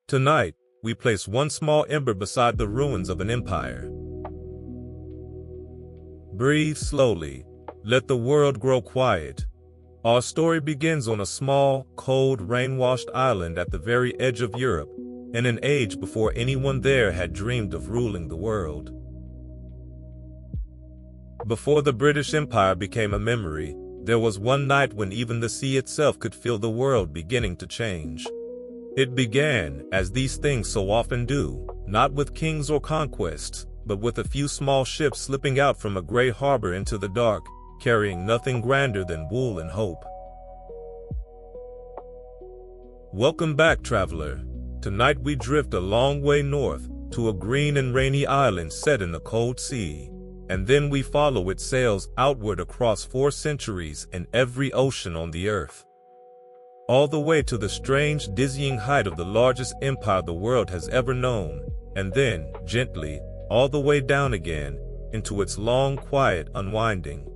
Tonight, we place one small ember beside the ruins of an empire. Breathe slowly. Let the world grow quiet. Our story begins on a small, cold, rain-washed island at the very edge of Europe, in an age before anyone there had dreamed of ruling the world. Before the British Empire became a memory, there was one night when even the sea itself could feel the world beginning to change. It began, as these things so often do, not with kings or conquests, but with a few small ships slipping out from a gray harbor into the dark, carrying nothing grander than wool and hope. Welcome back, traveler. Tonight we drift a long way north, to a green and rainy island set in the cold sea. And then we follow its sails outward across 4 centuries and every ocean on the earth. All the way to the strange, dizzying height of the largest empire the world has ever known, and then, gently, all the way down again, into its long, quiet unwinding.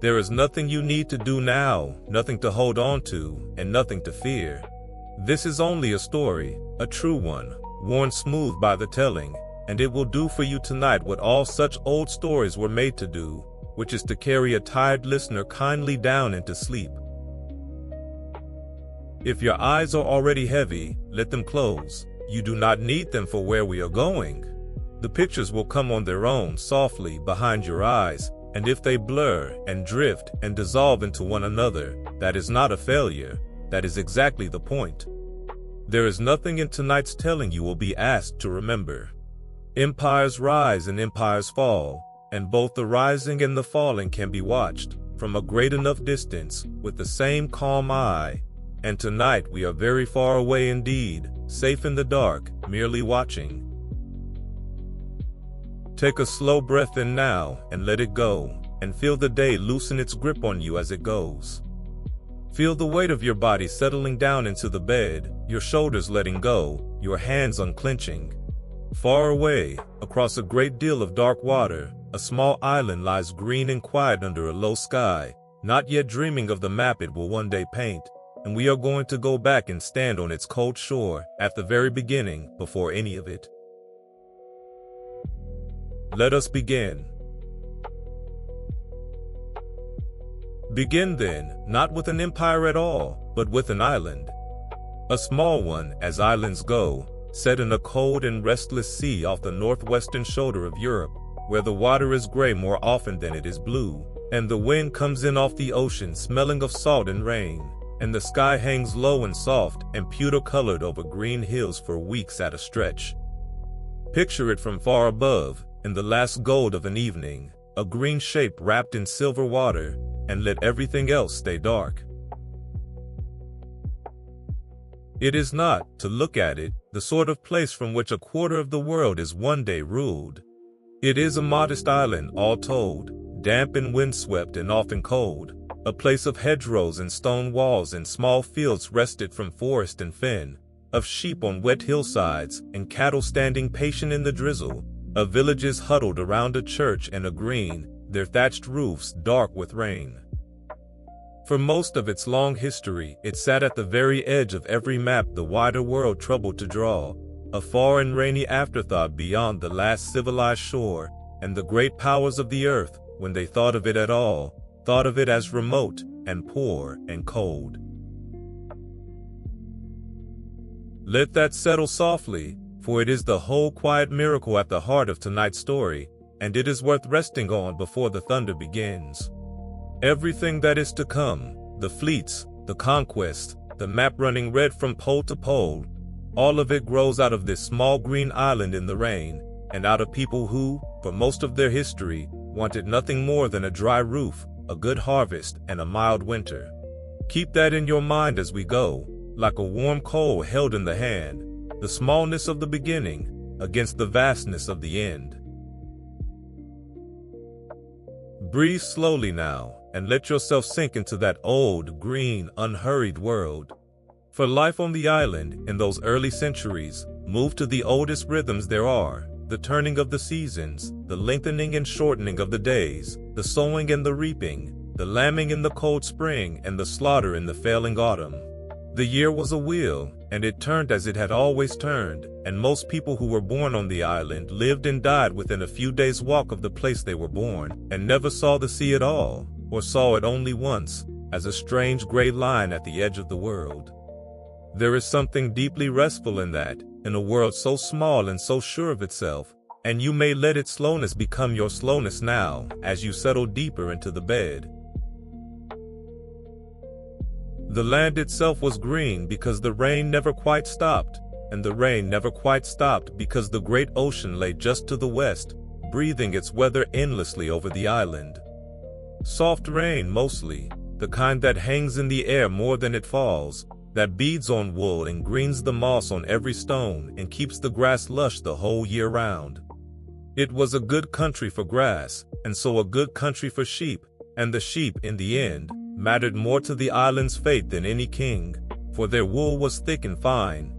There is nothing you need to do now, nothing to hold on to, and nothing to fear. This is only a story, a true one, worn smooth by the telling, and it will do for you tonight what all such old stories were made to do, which is to carry a tired listener kindly down into sleep. If your eyes are already heavy, let them close. You do not need them for where we are going. The pictures will come on their own softly behind your eyes, and if they blur and drift and dissolve into one another, that is not a failure, that is exactly the point. There is nothing in tonight's telling you will be asked to remember. Empires rise and empires fall, and both the rising and the falling can be watched, from a great enough distance, with the same calm eye. And tonight we are very far away indeed, safe in the dark, merely watching. Take a slow breath in now, and let it go, and feel the day loosen its grip on you as it goes. Feel the weight of your body settling down into the bed, your shoulders letting go, your hands unclenching. Far away, across a great deal of dark water, a small island lies green and quiet under a low sky, not yet dreaming of the map it will one day paint, and we are going to go back and stand on its cold shore, at the very beginning, before any of it. Let us begin. Begin then, not with an empire at all, but with an island. A small one, as islands go, set in a cold and restless sea off the northwestern shoulder of Europe, where the water is gray more often than it is blue, and the wind comes in off the ocean smelling of salt and rain, and the sky hangs low and soft and pewter-colored over green hills for weeks at a stretch. Picture it from far above, in the last gold of an evening, a green shape wrapped in silver water, and let everything else stay dark. It is not, to look at it, the sort of place from which a quarter of the world is one day ruled. It is a modest island, all told, damp and windswept and often cold, a place of hedgerows and stone walls and small fields wrested from forest and fen, of sheep on wet hillsides and cattle standing patient in the drizzle, of villages huddled around a church and a green, their thatched roofs dark with rain. For most of its long history, it sat at the very edge of every map the wider world troubled to draw, a far and rainy afterthought beyond the last civilized shore, and the great powers of the earth, when they thought of it at all, thought of it as remote and poor and cold. Let that settle softly, for it is the whole quiet miracle at the heart of tonight's story, and it is worth resting on before the thunder begins. Everything that is to come, the fleets, the conquest, the map running red from pole to pole, all of it grows out of this small green island in the rain, and out of people who, for most of their history, wanted nothing more than a dry roof, a good harvest, and a mild winter. Keep that in your mind as we go, like a warm coal held in the hand, the smallness of the beginning against the vastness of the end. Breathe slowly now, and let yourself sink into that old, green, unhurried world. For life on the island, in those early centuries, moved to the oldest rhythms there are, the turning of the seasons, the lengthening and shortening of the days, the sowing and the reaping, the lambing in the cold spring and the slaughter in the failing autumn. The year was a wheel, and it turned as it had always turned, and most people who were born on the island lived and died within a few days' walk of the place they were born, and never saw the sea at all, or saw it only once, as a strange gray line at the edge of the world. There is something deeply restful in that, in a world so small and so sure of itself, and you may let its slowness become your slowness now, as you settle deeper into the bed. The land itself was green because the rain never quite stopped, and the rain never quite stopped because the great ocean lay just to the west, breathing its weather endlessly over the island. Soft rain mostly, the kind that hangs in the air more than it falls, that beads on wool and greens the moss on every stone and keeps the grass lush the whole year round. It was a good country for grass, and so a good country for sheep, and the sheep, in the end, mattered more to the island's fate than any king, for their wool was thick and fine,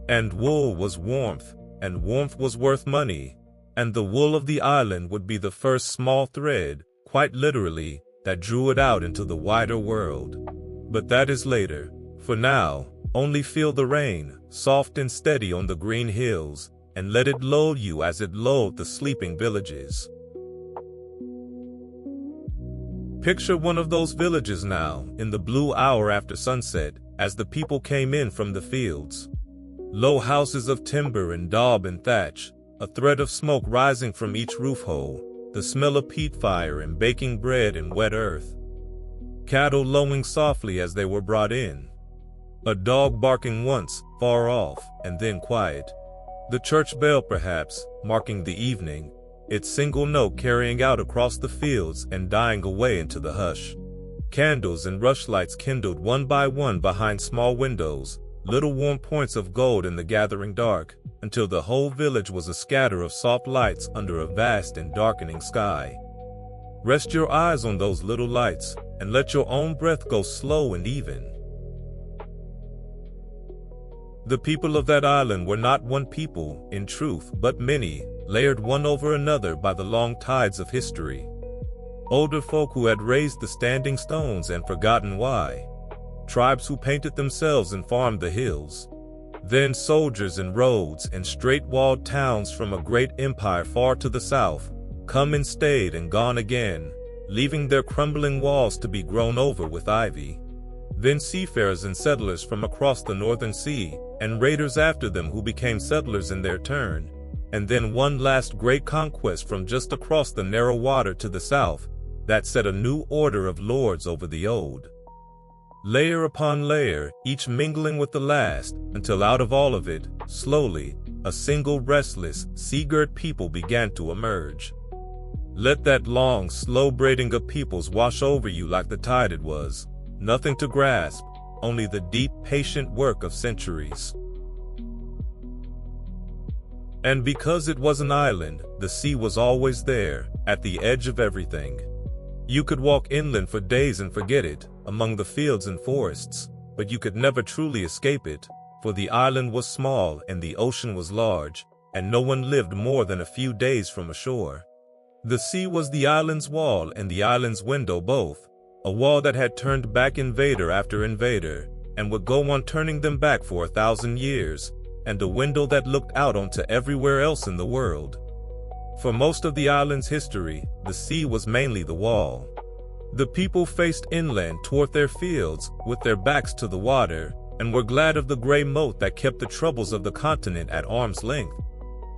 and wool was warmth, and warmth was worth money, and the wool of the island would be the first small thread, quite literally, that drew it out into the wider world. But that is later. For now, only feel the rain, soft and steady on the green hills, and let it lull you as it lulled the sleeping villages. Picture one of those villages now, in the blue hour after sunset, as the people came in from the fields. Low houses of timber and daub and thatch, a thread of smoke rising from each roof hole, the smell of peat fire and baking bread and wet earth. Cattle lowing softly as they were brought in. A dog barking once, far off, and then quiet. The church bell perhaps, marking the evening, its single note carrying out across the fields and dying away into the hush. Candles and rushlights kindled one by one behind small windows, little warm points of gold in the gathering dark, until the whole village was a scatter of soft lights under a vast and darkening sky. Rest your eyes on those little lights, and let your own breath go slow and even. The people of that island were not one people, in truth, but many, layered one over another by the long tides of history. Older folk who had raised the standing stones and forgotten why. Tribes who painted themselves and farmed the hills. Then soldiers and roads and straight-walled towns from a great empire far to the south, come and stayed and gone again, leaving their crumbling walls to be grown over with ivy. Then seafarers and settlers from across the northern sea, and raiders after them who became settlers in their turn, and then one last great conquest from just across the narrow water to the south, that set a new order of lords over the old. Layer upon layer, each mingling with the last, until out of all of it, slowly, a single restless, sea-girt people began to emerge. Let that long, slow braiding of peoples wash over you like the tide it was, nothing to grasp, only the deep, patient work of centuries. And because it was an island, the sea was always there, at the edge of everything. You could walk inland for days and forget it, among the fields and forests, but you could never truly escape it, for the island was small and the ocean was large, and no one lived more than a few days from a shore. The sea was the island's wall and the island's window both, a wall that had turned back invader after invader, and would go on turning them back for 1,000 years, and a window that looked out onto everywhere else in the world. For most of the island's history, the sea was mainly the wall. The people faced inland toward their fields, with their backs to the water, and were glad of the gray moat that kept the troubles of the continent at arm's length.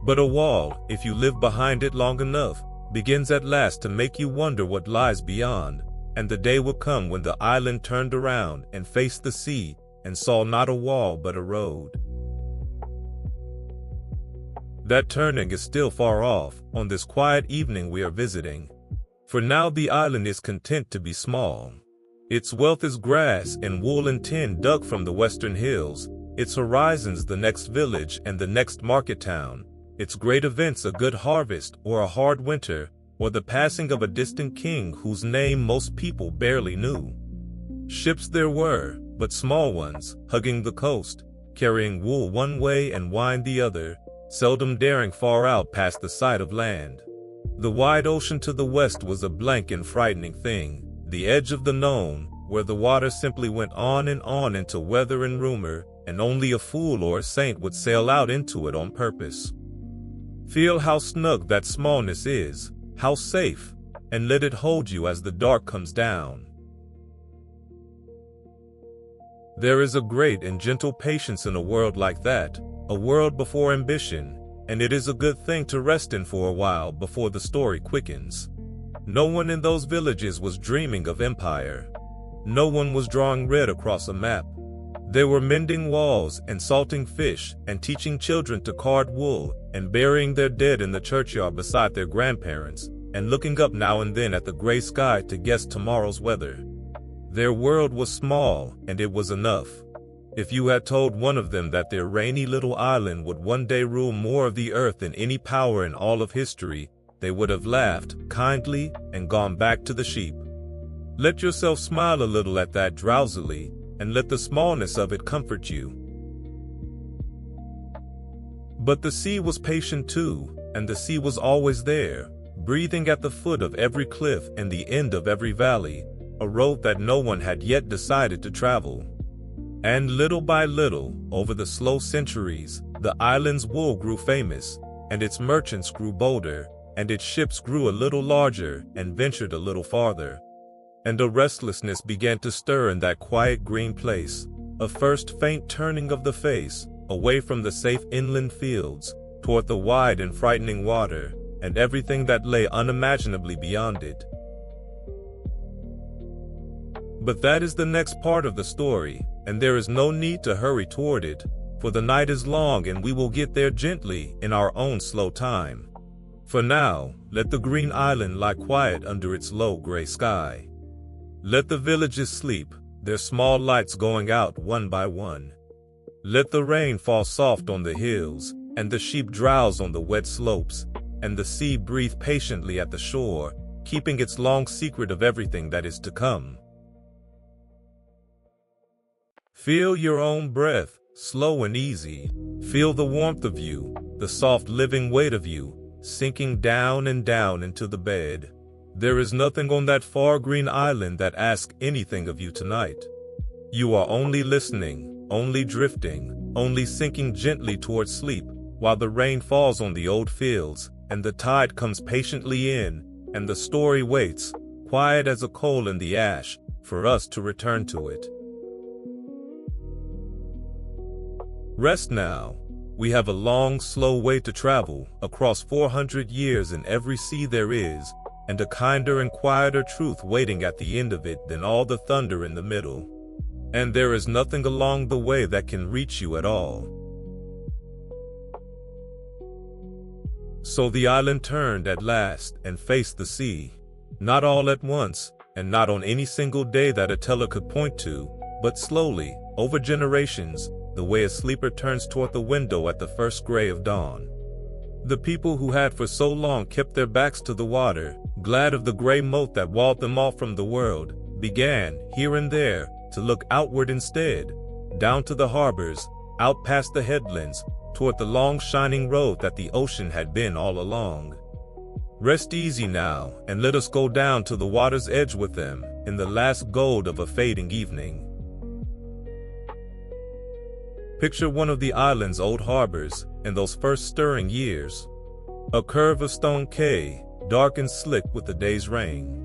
But a wall, if you live behind it long enough, begins at last to make you wonder what lies beyond, and the day would come when the island turned around and faced the sea, and saw not a wall but a road. That turning is still far off, on this quiet evening we are visiting. For now the island is content to be small. Its wealth is grass and wool and tin dug from the western hills, its horizons the next village and the next market town, its great events a good harvest or a hard winter, or the passing of a distant king whose name most people barely knew. Ships there were, but small ones, hugging the coast, carrying wool one way and wine the other, seldom daring far out past the sight of land. The wide ocean to the west was a blank and frightening thing, the edge of the known, where the water simply went on into weather and rumor, and only a fool or a saint would sail out into it on purpose. Feel how snug that smallness is, how safe, and let it hold you as the dark comes down. There is a great and gentle patience in a world like that, a world before ambition, and it is a good thing to rest in for a while before the story quickens. No one in those villages was dreaming of empire. No one was drawing red across a map. They were mending walls and salting fish and teaching children to card wool and burying their dead in the churchyard beside their grandparents and looking up now and then at the gray sky to guess tomorrow's weather. Their world was small, and it was enough. If you had told one of them that their rainy little island would one day rule more of the earth than any power in all of history, they would have laughed kindly and gone back to the sheep. Let yourself smile a little at that drowsily, and let the smallness of it comfort you. But the sea was patient too, and the sea was always there, breathing at the foot of every cliff and the end of every valley, a road that no one had yet decided to travel. And little by little, over the slow centuries, the island's wool grew famous, and its merchants grew bolder, and its ships grew a little larger and ventured a little farther. And a restlessness began to stir in that quiet green place, a first faint turning of the face, away from the safe inland fields, toward the wide and frightening water, and everything that lay unimaginably beyond it. But that is the next part of the story, and there is no need to hurry toward it, for the night is long and we will get there gently in our own slow time. For now, let the green island lie quiet under its low gray sky. Let the villages sleep, their small lights going out one by one. Let the rain fall soft on the hills, and the sheep drowse on the wet slopes, and the sea breathe patiently at the shore, keeping its long secret of everything that is to come. Feel your own breath, slow and easy. Feel the warmth of you, the soft living weight of you, sinking down and down into the bed. There is nothing on that far green island that asks anything of you tonight. You are only listening, only drifting, only sinking gently towards sleep, while the rain falls on the old fields, and the tide comes patiently in, and the story waits, quiet as a coal in the ash, for us to return to it. Rest now. We have a long, slow way to travel, across 400 years in every sea there is, and a kinder and quieter truth waiting at the end of it than all the thunder in the middle. And there is nothing along the way that can reach you at all. So the island turned at last and faced the sea. Not all at once, and not on any single day that a teller could point to, but slowly, over generations, the way a sleeper turns toward the window at the first gray of dawn. The people who had for so long kept their backs to the water, glad of the gray moat that walled them off from the world, began, here and there, to look outward instead, down to the harbors, out past the headlands, toward the long shining road that the ocean had been all along. Rest easy now, and let us go down to the water's edge with them, in the last gold of a fading evening. Picture one of the island's old harbors, in those first stirring years. A curve of stone quay, dark and slick with the day's rain.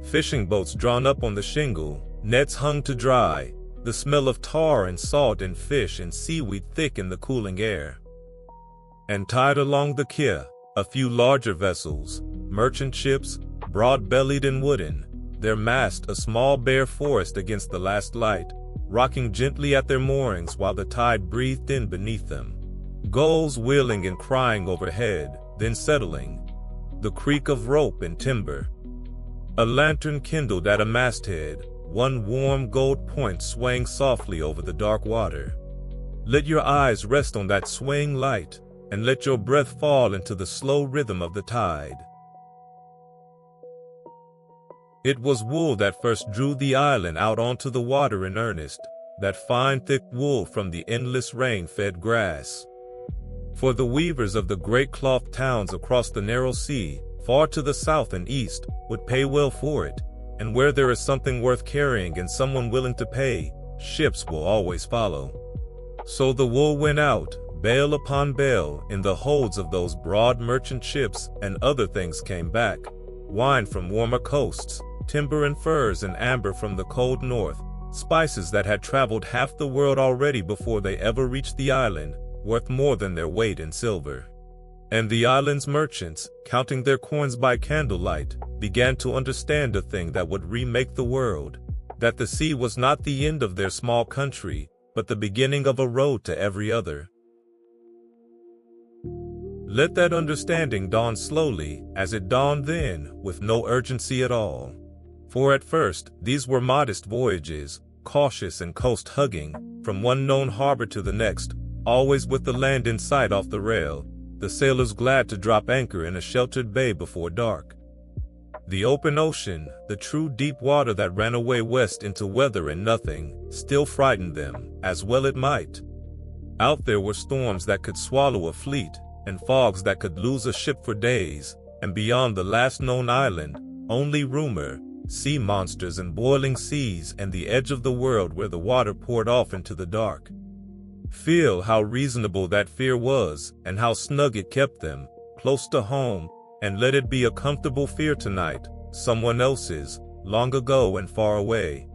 Fishing boats drawn up on the shingle, nets hung to dry, the smell of tar and salt and fish and seaweed thick in the cooling air. And tied along the quay, a few larger vessels, merchant ships, broad-bellied and wooden, their mast a small bare forest against the last light, rocking gently at their moorings while the tide breathed in beneath them. Gulls wheeling and crying overhead, then settling. The creak of rope and timber. A lantern kindled at a masthead, one warm gold point swaying softly over the dark water. Let your eyes rest on that swaying light, and let your breath fall into the slow rhythm of the tide. It was wool that first drew the island out onto the water in earnest, that fine thick wool from the endless rain-fed grass. For the weavers of the great cloth towns across the narrow sea, far to the south and east, would pay well for it, and where there is something worth carrying and someone willing to pay, ships will always follow. So the wool went out, bale upon bale, in the holds of those broad merchant ships, and other things came back. Wine from warmer coasts, timber and furs and amber from the cold north, spices that had traveled half the world already before they ever reached the island, worth more than their weight in silver. And the island's merchants, counting their coins by candlelight, began to understand a thing that would remake the world, that the sea was not the end of their small country, but the beginning of a road to every other. Let that understanding dawn slowly, as it dawned then, with no urgency at all. For at first, these were modest voyages, cautious and coast-hugging, from one known harbor to the next, always with the land in sight off the rail, the sailors glad to drop anchor in a sheltered bay before dark. The open ocean, the true deep water that ran away west into weather and nothing, still frightened them, as well it might. Out there were storms that could swallow a fleet, and fogs that could lose a ship for days, and beyond the last known island, only rumor, sea monsters and boiling seas and the edge of the world where the water poured off into the dark. Feel how reasonable that fear was, and how snug it kept them, close to home, and let it be a comfortable fear tonight, someone else's, long ago and far away.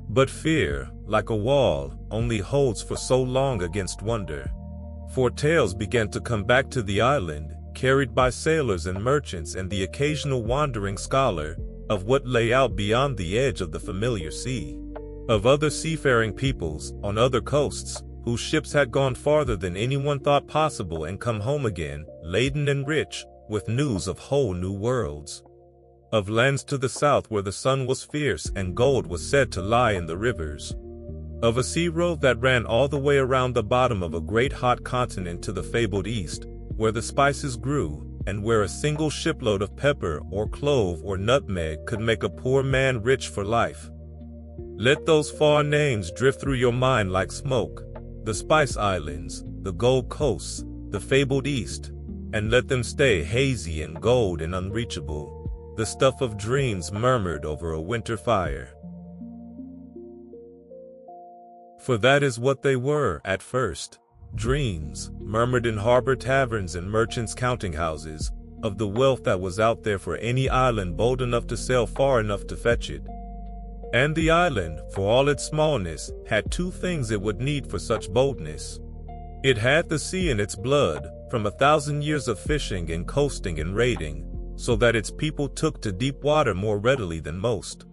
But fear, like a wall, only holds for so long against wonder. For tales began to come back to the island, carried by sailors and merchants and the occasional wandering scholar, of what lay out beyond the edge of the familiar sea. Of other seafaring peoples, on other coasts, whose ships had gone farther than anyone thought possible and come home again, laden and rich, with news of whole new worlds. Of lands to the south where the sun was fierce and gold was said to lie in the rivers. Of a sea road that ran all the way around the bottom of a great hot continent to the fabled east, where the spices grew, and where a single shipload of pepper or clove or nutmeg could make a poor man rich for life. Let those far names drift through your mind like smoke, the Spice Islands, the Gold Coasts, the fabled East, and let them stay hazy and gold and unreachable, the stuff of dreams murmured over a winter fire. For that is what they were at first, dreams, murmured in harbor taverns and merchants' counting houses, of the wealth that was out there for any island bold enough to sail far enough to fetch it. And the island, for all its smallness, had two things it would need for such boldness. It had the sea in its blood, from 1,000 years of fishing and coasting and raiding, so that its people took to deep water more readily than most.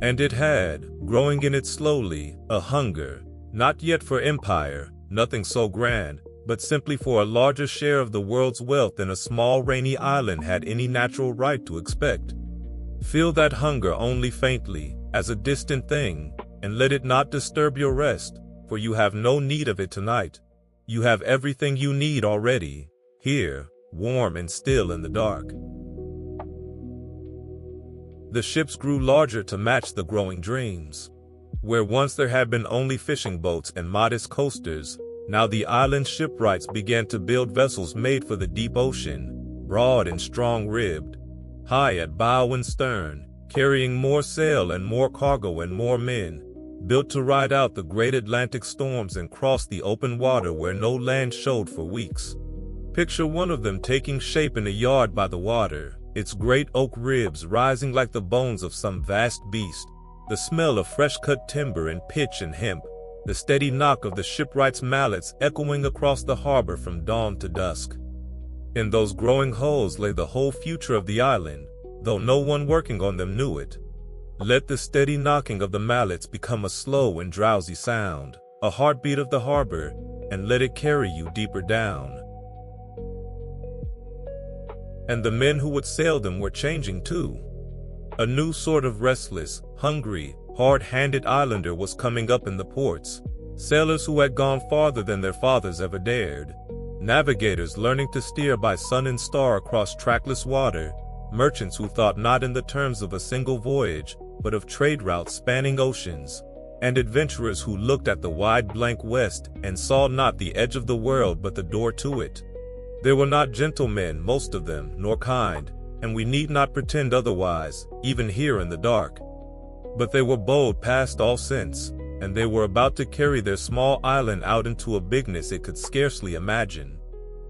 And it had, growing in it slowly, a hunger, not yet for empire, nothing so grand, but simply for a larger share of the world's wealth than a small rainy island had any natural right to expect. Feel that hunger only faintly, as a distant thing, and let it not disturb your rest, for you have no need of it tonight. You have everything you need already, here, warm and still in the dark. The ships grew larger to match the growing dreams. Where once there had been only fishing boats and modest coasters, now the island shipwrights began to build vessels made for the deep ocean, broad and strong-ribbed, high at bow and stern, carrying more sail and more cargo and more men, built to ride out the great Atlantic storms and cross the open water where no land showed for weeks. Picture one of them taking shape in a yard by the water, its great oak ribs rising like the bones of some vast beast, the smell of fresh-cut timber and pitch and hemp, the steady knock of the shipwrights' mallets echoing across the harbor from dawn to dusk. In those growing hulls lay the whole future of the island, though no one working on them knew it. Let the steady knocking of the mallets become a slow and drowsy sound, a heartbeat of the harbor, and let it carry you deeper down. And the men who would sail them were changing too. A new sort of restless, hungry, hard-handed islander was coming up in the ports, sailors who had gone farther than their fathers ever dared, navigators learning to steer by sun and star across trackless water, merchants who thought not in the terms of a single voyage, but of trade routes spanning oceans, and adventurers who looked at the wide blank west and saw not the edge of the world but the door to it. They were not gentlemen, most of them, nor kind, and we need not pretend otherwise, even here in the dark. But they were bold past all sense, and they were about to carry their small island out into a bigness it could scarcely imagine.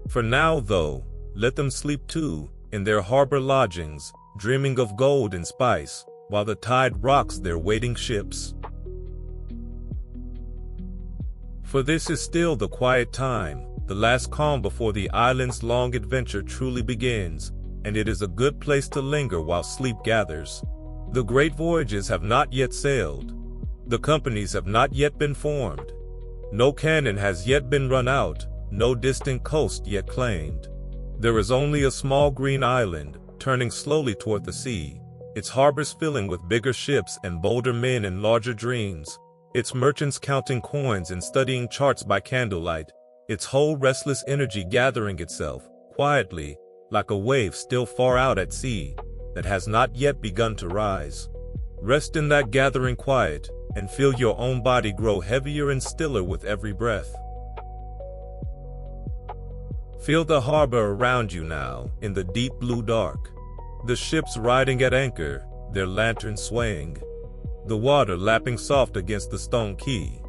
For now, though, let them sleep too, in their harbor lodgings, dreaming of gold and spice, while the tide rocks their waiting ships. For this is still the quiet time, the last calm before the island's long adventure truly begins, and it is a good place to linger while sleep gathers. The great voyages have not yet sailed. The companies have not yet been formed. No cannon has yet been run out, no distant coast yet claimed. There is only a small green island, turning slowly toward the sea, its harbors filling with bigger ships and bolder men and larger dreams, its merchants counting coins and studying charts by candlelight, its whole restless energy gathering itself, quietly, like a wave still far out at sea, that has not yet begun to rise. Rest in that gathering quiet, and feel your own body grow heavier and stiller with every breath. Feel the harbor around you now, in the deep blue dark. The ships riding at anchor, their lanterns swaying. The water lapping soft against the stone quay.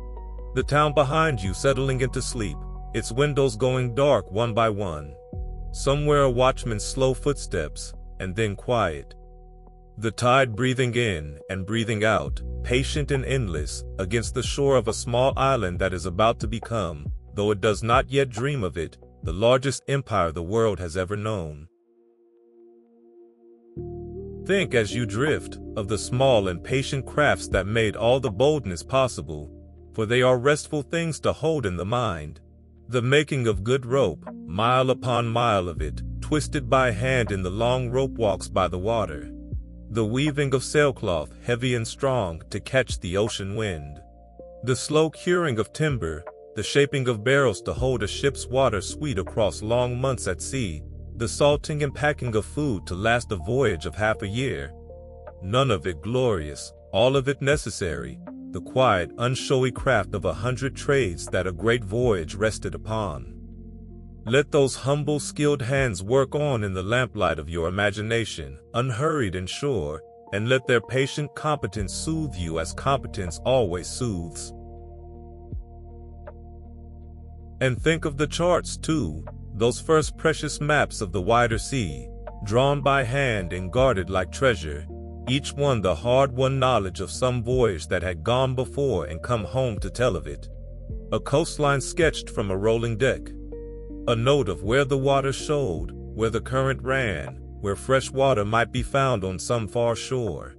The town behind you settling into sleep, its windows going dark one by one. Somewhere a watchman's slow footsteps, and then quiet. The tide breathing in and breathing out, patient and endless, against the shore of a small island that is about to become, though it does not yet dream of it, the largest empire the world has ever known. Think as you drift of the small and patient crafts that made all the boldness possible, for they are restful things to hold in the mind. The making of good rope, mile upon mile of it, twisted by hand in the long rope walks by the water. The weaving of sailcloth, heavy and strong, to catch the ocean wind. The slow curing of timber, the shaping of barrels to hold a ship's water sweet across long months at sea, the salting and packing of food to last a voyage of half a year. None of it glorious, all of it necessary, the quiet, unshowy craft of 100 trades that a great voyage rested upon. Let those humble, skilled hands work on in the lamplight of your imagination, unhurried and sure, and let their patient competence soothe you as competence always soothes. And think of the charts, too, those first precious maps of the wider sea, drawn by hand and guarded like treasure, each one the hard-won knowledge of some voyage that had gone before and come home to tell of it. A coastline sketched from a rolling deck. A note of where the water showed, where the current ran, where fresh water might be found on some far shore.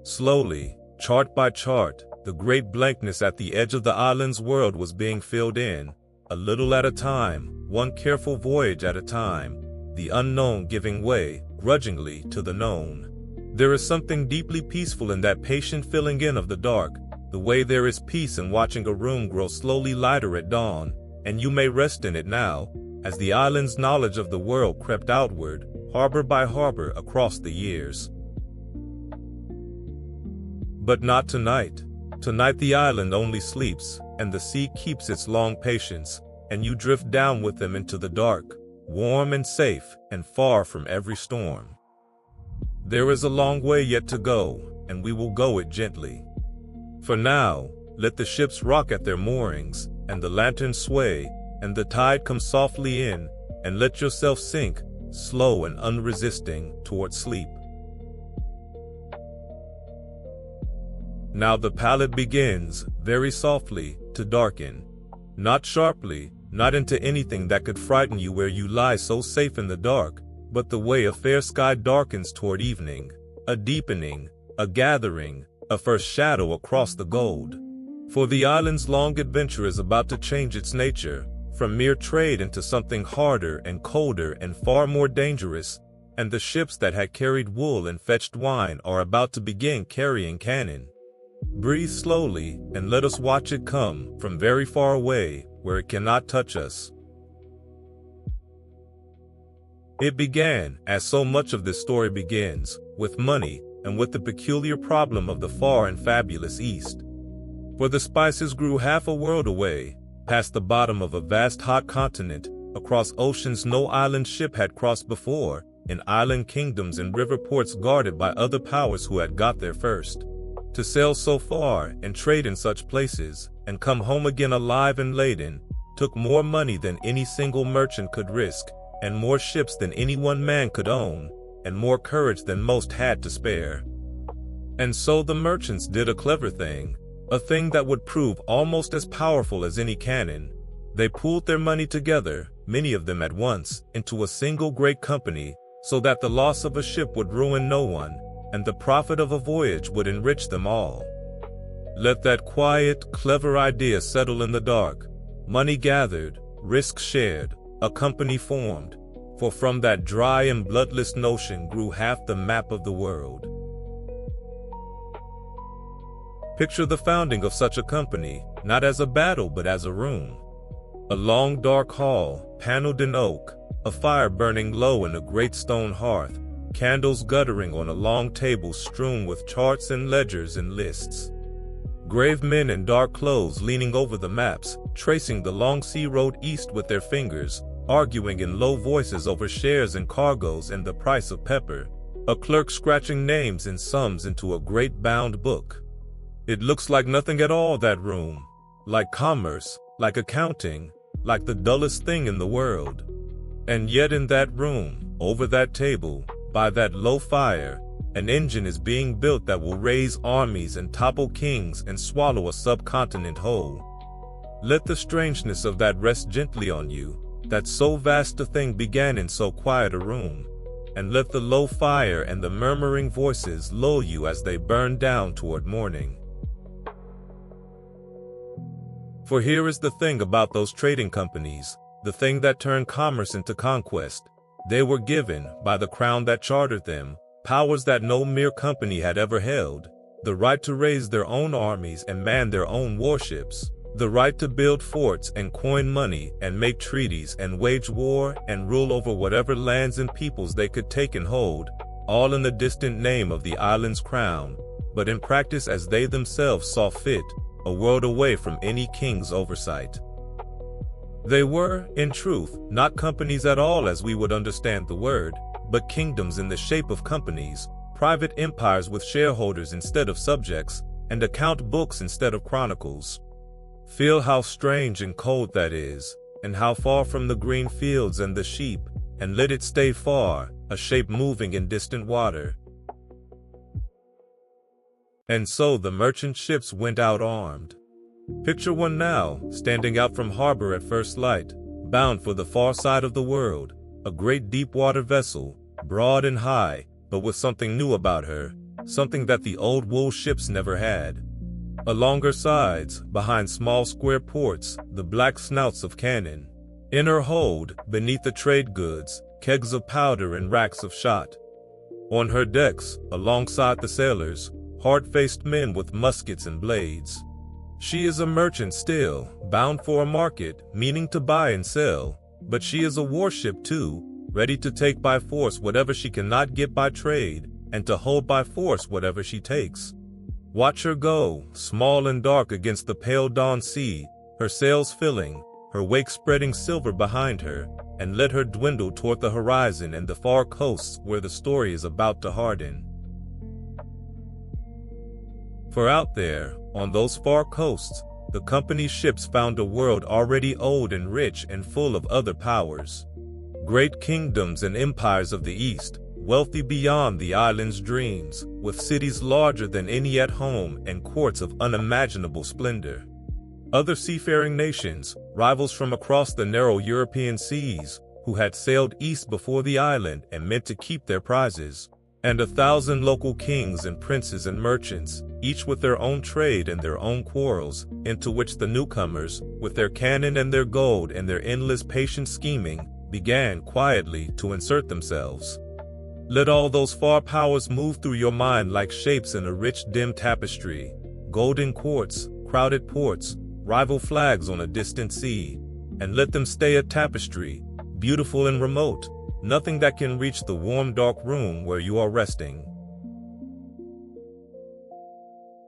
Slowly, chart by chart, the great blankness at the edge of the island's world was being filled in, a little at a time, one careful voyage at a time, the unknown giving way, grudgingly, to the known. There is something deeply peaceful in that patient filling in of the dark, the way there is peace in watching a room grow slowly lighter at dawn, and you may rest in it now, as the island's knowledge of the world crept outward, harbor by harbor, across the years. But not tonight. Tonight the island only sleeps, and the sea keeps its long patience, and you drift down with them into the dark, warm and safe, and far from every storm. There is a long way yet to go, and we will go it gently. For now, let the ships rock at their moorings, and the lanterns sway, and the tide come softly in, and let yourself sink, slow and unresisting, toward sleep. Now the palette begins, very softly, to darken. Not sharply, not into anything that could frighten you where you lie so safe in the dark, but the way a fair sky darkens toward evening, a deepening, a gathering, a first shadow across the gold. For the island's long adventure is about to change its nature, from mere trade into something harder and colder and far more dangerous, and the ships that had carried wool and fetched wine are about to begin carrying cannon. Breathe slowly, and let us watch it come from very far away, where it cannot touch us. It began, as so much of this story begins, with money, and with the peculiar problem of the far and fabulous East. For the spices grew half a world away, past the bottom of a vast hot continent, across oceans no island ship had crossed before, in island kingdoms and river ports guarded by other powers who had got there first. To sail so far and trade in such places, and come home again alive and laden, took more money than any single merchant could risk, and more ships than any one man could own, and more courage than most had to spare. And so the merchants did a clever thing, a thing that would prove almost as powerful as any cannon. They pooled their money together, many of them at once, into a single great company, so that the loss of a ship would ruin no one, and the profit of a voyage would enrich them all. Let that quiet, clever idea settle in the dark. Money gathered, risk shared, a company formed, for from that dry and bloodless notion grew half the map of the world. Picture the founding of such a company, not as a battle but as a room. A long dark hall, paneled in oak, a fire burning low in a great stone hearth, candles guttering on a long table strewn with charts and ledgers and lists. Grave men in dark clothes leaning over the maps, tracing the long sea road east with their fingers, arguing in low voices over shares and cargoes and the price of pepper. A clerk scratching names and sums into a great bound book. It looks like nothing at all, that room. Like commerce, like accounting, like the dullest thing in the world. And yet in that room, over that table, by that low fire, an engine is being built that will raise armies and topple kings and swallow a subcontinent whole. Let the strangeness of that rest gently on you, that so vast a thing began in so quiet a room, and let the low fire and the murmuring voices lull you as they burn down toward morning. For here is the thing about those trading companies, the thing that turned commerce into conquest. They were given, by the crown that chartered them, powers that no mere company had ever held, the right to raise their own armies and man their own warships, the right to build forts and coin money and make treaties and wage war and rule over whatever lands and peoples they could take and hold, all in the distant name of the island's crown, but in practice as they themselves saw fit, a world away from any king's oversight. They were, in truth, not companies at all as we would understand the word, but kingdoms in the shape of companies, private empires with shareholders instead of subjects, and account books instead of chronicles. Feel how strange and cold that is, and how far from the green fields and the sheep, and let it stay far, a shape moving in distant water. And so the merchant ships went out armed. Picture one now, standing out from harbor at first light, bound for the far side of the world, a great deep-water vessel, broad and high, but with something new about her, something that the old wool ships never had. Along her sides, behind small square ports, the black snouts of cannon. In her hold, beneath the trade goods, kegs of powder and racks of shot. On her decks, alongside the sailors, hard-faced men with muskets and blades. She is a merchant still, bound for a market, meaning to buy and sell, but she is a warship too, ready to take by force whatever she cannot get by trade, and to hold by force whatever she takes. Watch her go, small and dark against the pale dawn sea, her sails filling, her wake spreading silver behind her, and let her dwindle toward the horizon and the far coasts where the story is about to harden. For out there, on those far coasts, the company's ships found a world already old and rich and full of other powers. Great kingdoms and empires of the East, wealthy beyond the island's dreams, with cities larger than any at home and courts of unimaginable splendor. Other seafaring nations, rivals from across the narrow European seas, who had sailed east before the island and meant to keep their prizes. And 1,000 local kings and princes and merchants, each with their own trade and their own quarrels, into which the newcomers, with their cannon and their gold and their endless patient scheming, began quietly to insert themselves. Let all those far powers move through your mind like shapes in a rich dim tapestry, golden courts, crowded ports, rival flags on a distant sea, and let them stay a tapestry, beautiful and remote, nothing that can reach the warm dark room where you are resting.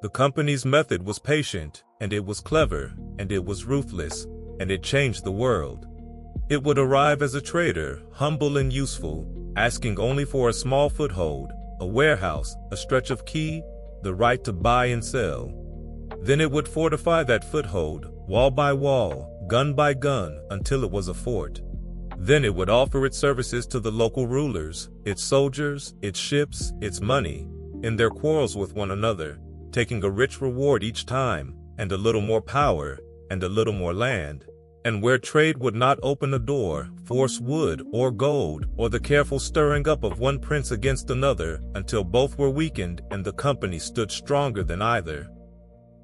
The company's method was patient, and it was clever, and it was ruthless, and it changed the world. It would arrive as a trader, humble and useful, asking only for a small foothold, a warehouse, a stretch of quay, the right to buy and sell. Then it would fortify that foothold, wall by wall, gun by gun, until it was a fort. Then it would offer its services to the local rulers, its soldiers, its ships, its money, in their quarrels with one another, taking a rich reward each time, and a little more power, and a little more land. And where trade would not open a door, force wood or gold, or the careful stirring up of one prince against another, until both were weakened and the company stood stronger than either.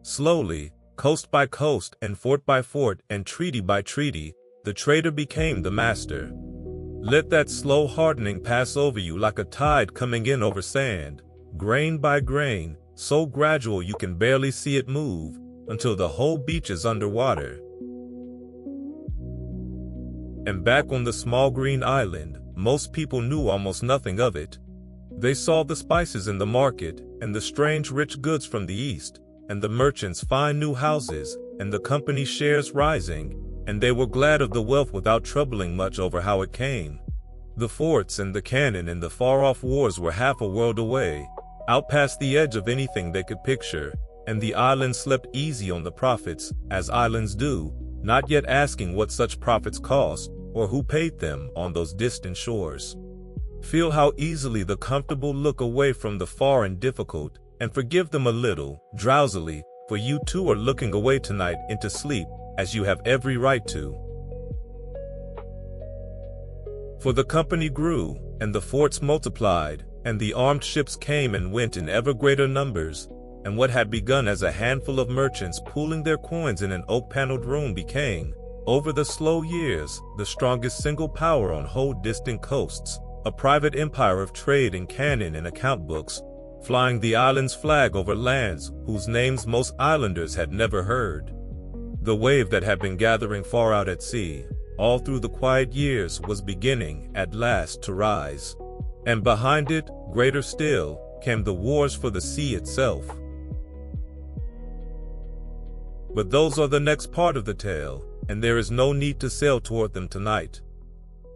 Slowly, coast by coast, and fort by fort, and treaty by treaty, the trader became the master. Let that slow hardening pass over you like a tide coming in over sand, grain by grain, so gradual you can barely see it move, until the whole beach is underwater. And back on the small green island, most people knew almost nothing of it. They saw the spices in the market, and the strange rich goods from the east, and the merchants' fine new houses, and the company shares rising, and they were glad of the wealth without troubling much over how it came. The forts and the cannon and the far-off wars were half a world away, out past the edge of anything they could picture, and the island slept easy on the profits, as islands do, not yet asking what such profits cost, or who paid them on those distant shores. Feel how easily the comfortable look away from the far and difficult, and forgive them a little, drowsily, for you too are looking away tonight into sleep, as you have every right to. For the company grew, and the forts multiplied, and the armed ships came and went in ever greater numbers, and what had begun as a handful of merchants pooling their coins in an oak-paneled room became, over the slow years, the strongest single power on whole distant coasts, a private empire of trade and cannon and account books, flying the island's flag over lands whose names most islanders had never heard. The wave that had been gathering far out at sea, all through the quiet years, was beginning, at last, to rise. And behind it, greater still, came the wars for the sea itself. But those are the next part of the tale, and there is no need to sail toward them tonight.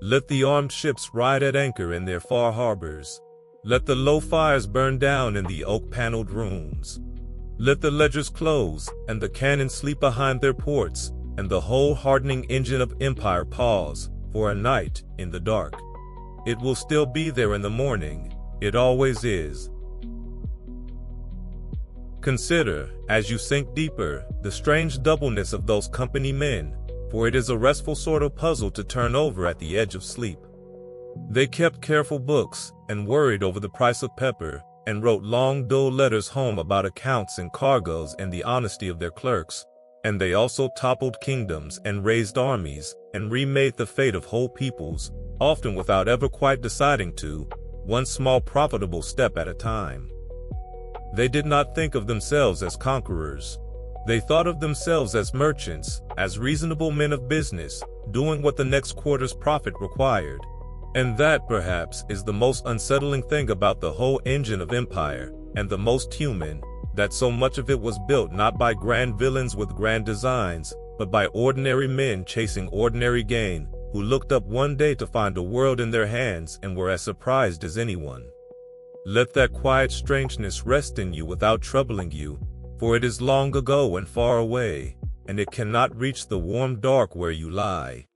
Let the armed ships ride at anchor in their far harbors. Let the low fires burn down in the oak-paneled rooms. Let the ledgers close, and the cannon sleep behind their ports, and the whole hardening engine of empire pause, for a night, in the dark. It will still be there in the morning. It always is. Consider, as you sink deeper, the strange doubleness of those company men, for it is a restful sort of puzzle to turn over at the edge of sleep. They kept careful books, and worried over the price of pepper, and wrote long dull letters home about accounts and cargoes and the honesty of their clerks, and they also toppled kingdoms and raised armies, and remade the fate of whole peoples, often without ever quite deciding to, one small profitable step at a time. They did not think of themselves as conquerors. They thought of themselves as merchants, as reasonable men of business, doing what the next quarter's profit required. And that, perhaps, is the most unsettling thing about the whole engine of empire, and the most human, that so much of it was built not by grand villains with grand designs, but by ordinary men chasing ordinary gain, who looked up one day to find a world in their hands and were as surprised as anyone. Let that quiet strangeness rest in you without troubling you, for it is long ago and far away, and it cannot reach the warm dark where you lie.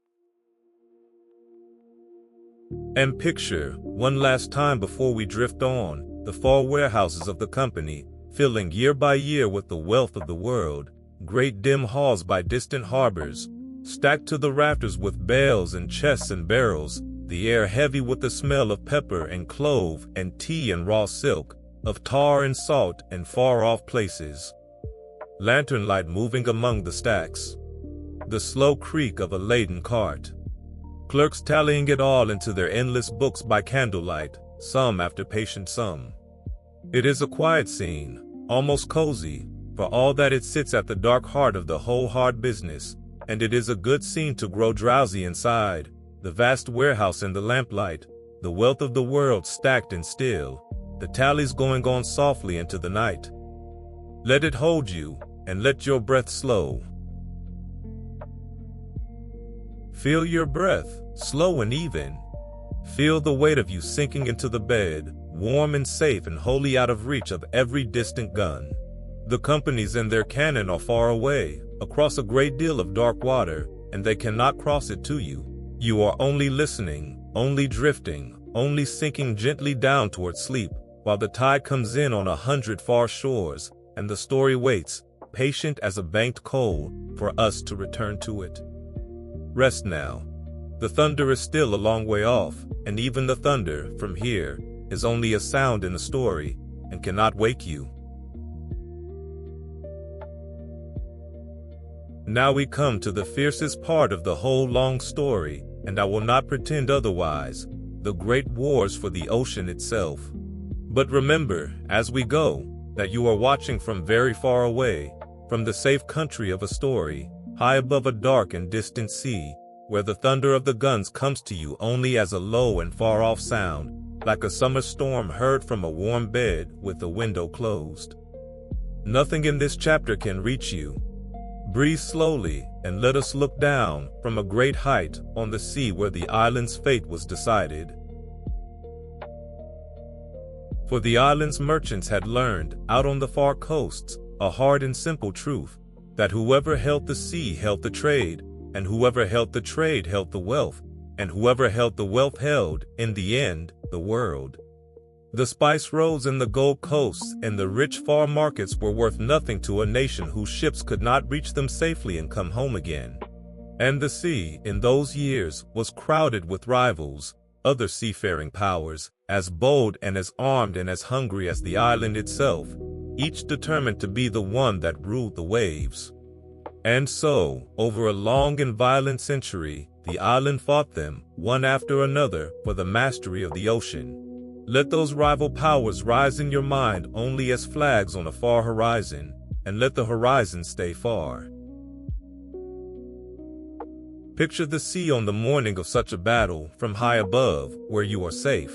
And picture, one last time before we drift on, the far warehouses of the company, filling year by year with the wealth of the world, great dim halls by distant harbors, stacked to the rafters with bales and chests and barrels, the air heavy with the smell of pepper and clove and tea and raw silk, of tar and salt and far-off places. Lantern light moving among the stacks. The slow creak of a laden cart. Clerks tallying it all into their endless books by candlelight, some after patient some. It is a quiet scene, almost cozy, for all that it sits at the dark heart of the whole hard business, and it is a good scene to grow drowsy inside, the vast warehouse in the lamplight, the wealth of the world stacked and still, the tallies going on softly into the night. Let it hold you, and let your breath slow. Feel your breath, slow and even. Feel the weight of you sinking into the bed, warm and safe and wholly out of reach of every distant gun. The companies and their cannon are far away, across a great deal of dark water, and they cannot cross it to you. You are only listening, only drifting, only sinking gently down toward sleep, while the tide comes in on 100 far shores, and the story waits, patient as a banked coal, for us to return to it. Rest now. The thunder is still a long way off, and even the thunder, from here, is only a sound in the story, and cannot wake you. Now we come to the fiercest part of the whole long story, and I will not pretend otherwise, the great wars for the ocean itself. But remember, as we go, that you are watching from very far away, from the safe country of a story, high above a dark and distant sea, where the thunder of the guns comes to you only as a low and far-off sound, like a summer storm heard from a warm bed with the window closed. Nothing in this chapter can reach you. Breathe slowly, and let us look down, from a great height, on the sea where the island's fate was decided. For the island's merchants had learned, out on the far coasts, a hard and simple truth, that whoever held the sea held the trade, and whoever held the trade held the wealth, and whoever held the wealth held, in the end, the world. The spice roads and the gold coasts and the rich far markets were worth nothing to a nation whose ships could not reach them safely and come home again. And the sea, in those years, was crowded with rivals, other seafaring powers, as bold and as armed and as hungry as the island itself, each determined to be the one that ruled the waves. And so, over a long and violent century, the island fought them, one after another, for the mastery of the ocean. Let those rival powers rise in your mind only as flags on a far horizon, and let the horizon stay far. Picture the sea on the morning of such a battle, from high above, where you are safe.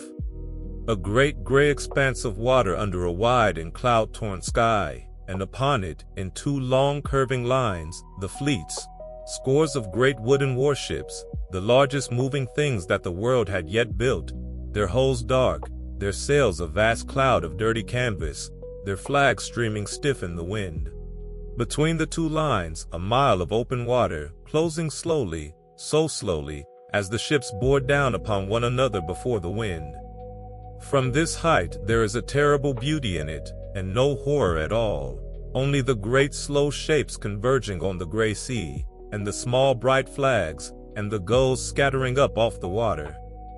A great gray expanse of water under a wide and cloud-torn sky, and upon it, in two long curving lines, the fleets, scores of great wooden warships, the largest moving things that the world had yet built, their hulls dark, their sails a vast cloud of dirty canvas, their flags streaming stiff in the wind. Between the two lines, a mile of open water, closing slowly, so slowly, as the ships bore down upon one another before the wind. From this height there is a terrible beauty in it, and no horror at all, only the great slow shapes converging on the gray sea, and the small bright flags, and the gulls scattering up off the water.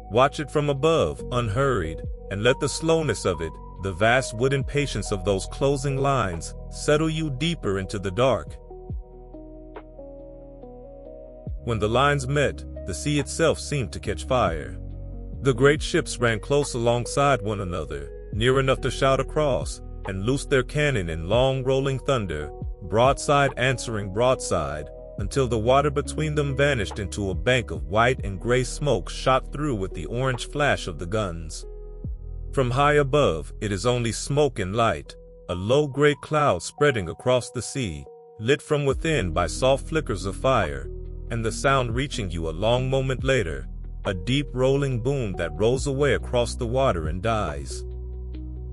Watch it from above, unhurried, and let the slowness of it, the vast wooden patience of those closing lines, settle you deeper into the dark. When the lines met, the sea itself seemed to catch fire. The great ships ran close alongside one another, near enough to shout across, and loosed their cannon in long rolling thunder, broadside answering broadside, until the water between them vanished into a bank of white and gray smoke shot through with the orange flash of the guns. From high above, it is only smoke and light, a low gray cloud spreading across the sea, lit from within by soft flickers of fire, and the sound reaching you a long moment later, a deep rolling boom that rolls away across the water and dies.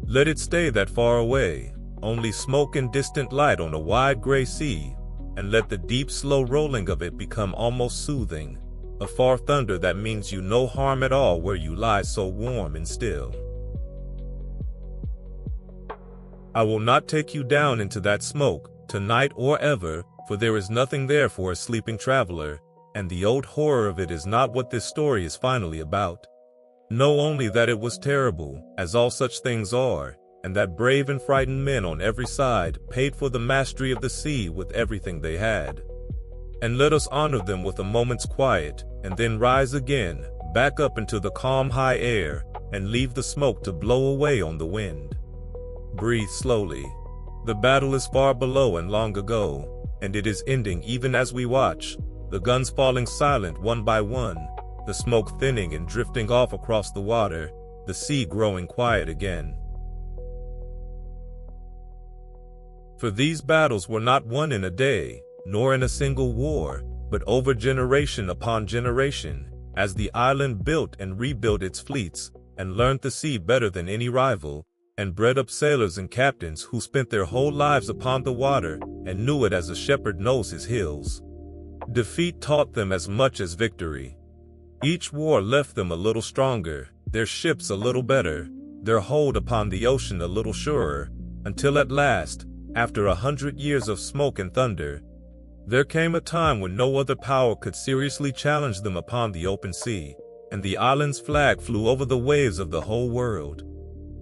Let it stay that far away, only smoke and distant light on a wide gray sea, and let the deep slow rolling of it become almost soothing, a far thunder that means you no harm at all where you lie so warm and still. I will not take you down into that smoke, tonight or ever, for there is nothing there for a sleeping traveler, and the old horror of it is not what this story is finally about. Know only that it was terrible, as all such things are, and that brave and frightened men on every side paid for the mastery of the sea with everything they had. And let us honor them with a moment's quiet, and then rise again, back up into the calm high air, and leave the smoke to blow away on the wind. Breathe slowly. The battle is far below and long ago, and it is ending even as we watch, the guns falling silent one by one, the smoke thinning and drifting off across the water, the sea growing quiet again. For these battles were not won in a day, nor in a single war, but over generation upon generation, as the island built and rebuilt its fleets, and learned the sea better than any rival, and bred up sailors and captains who spent their whole lives upon the water and knew it as a shepherd knows his hills. Defeat taught them as much as victory. Each war left them a little stronger, their ships a little better, their hold upon the ocean a little surer, until at last, after 100 years of smoke and thunder, there came a time when no other power could seriously challenge them upon the open sea, and the island's flag flew over the waves of the whole world.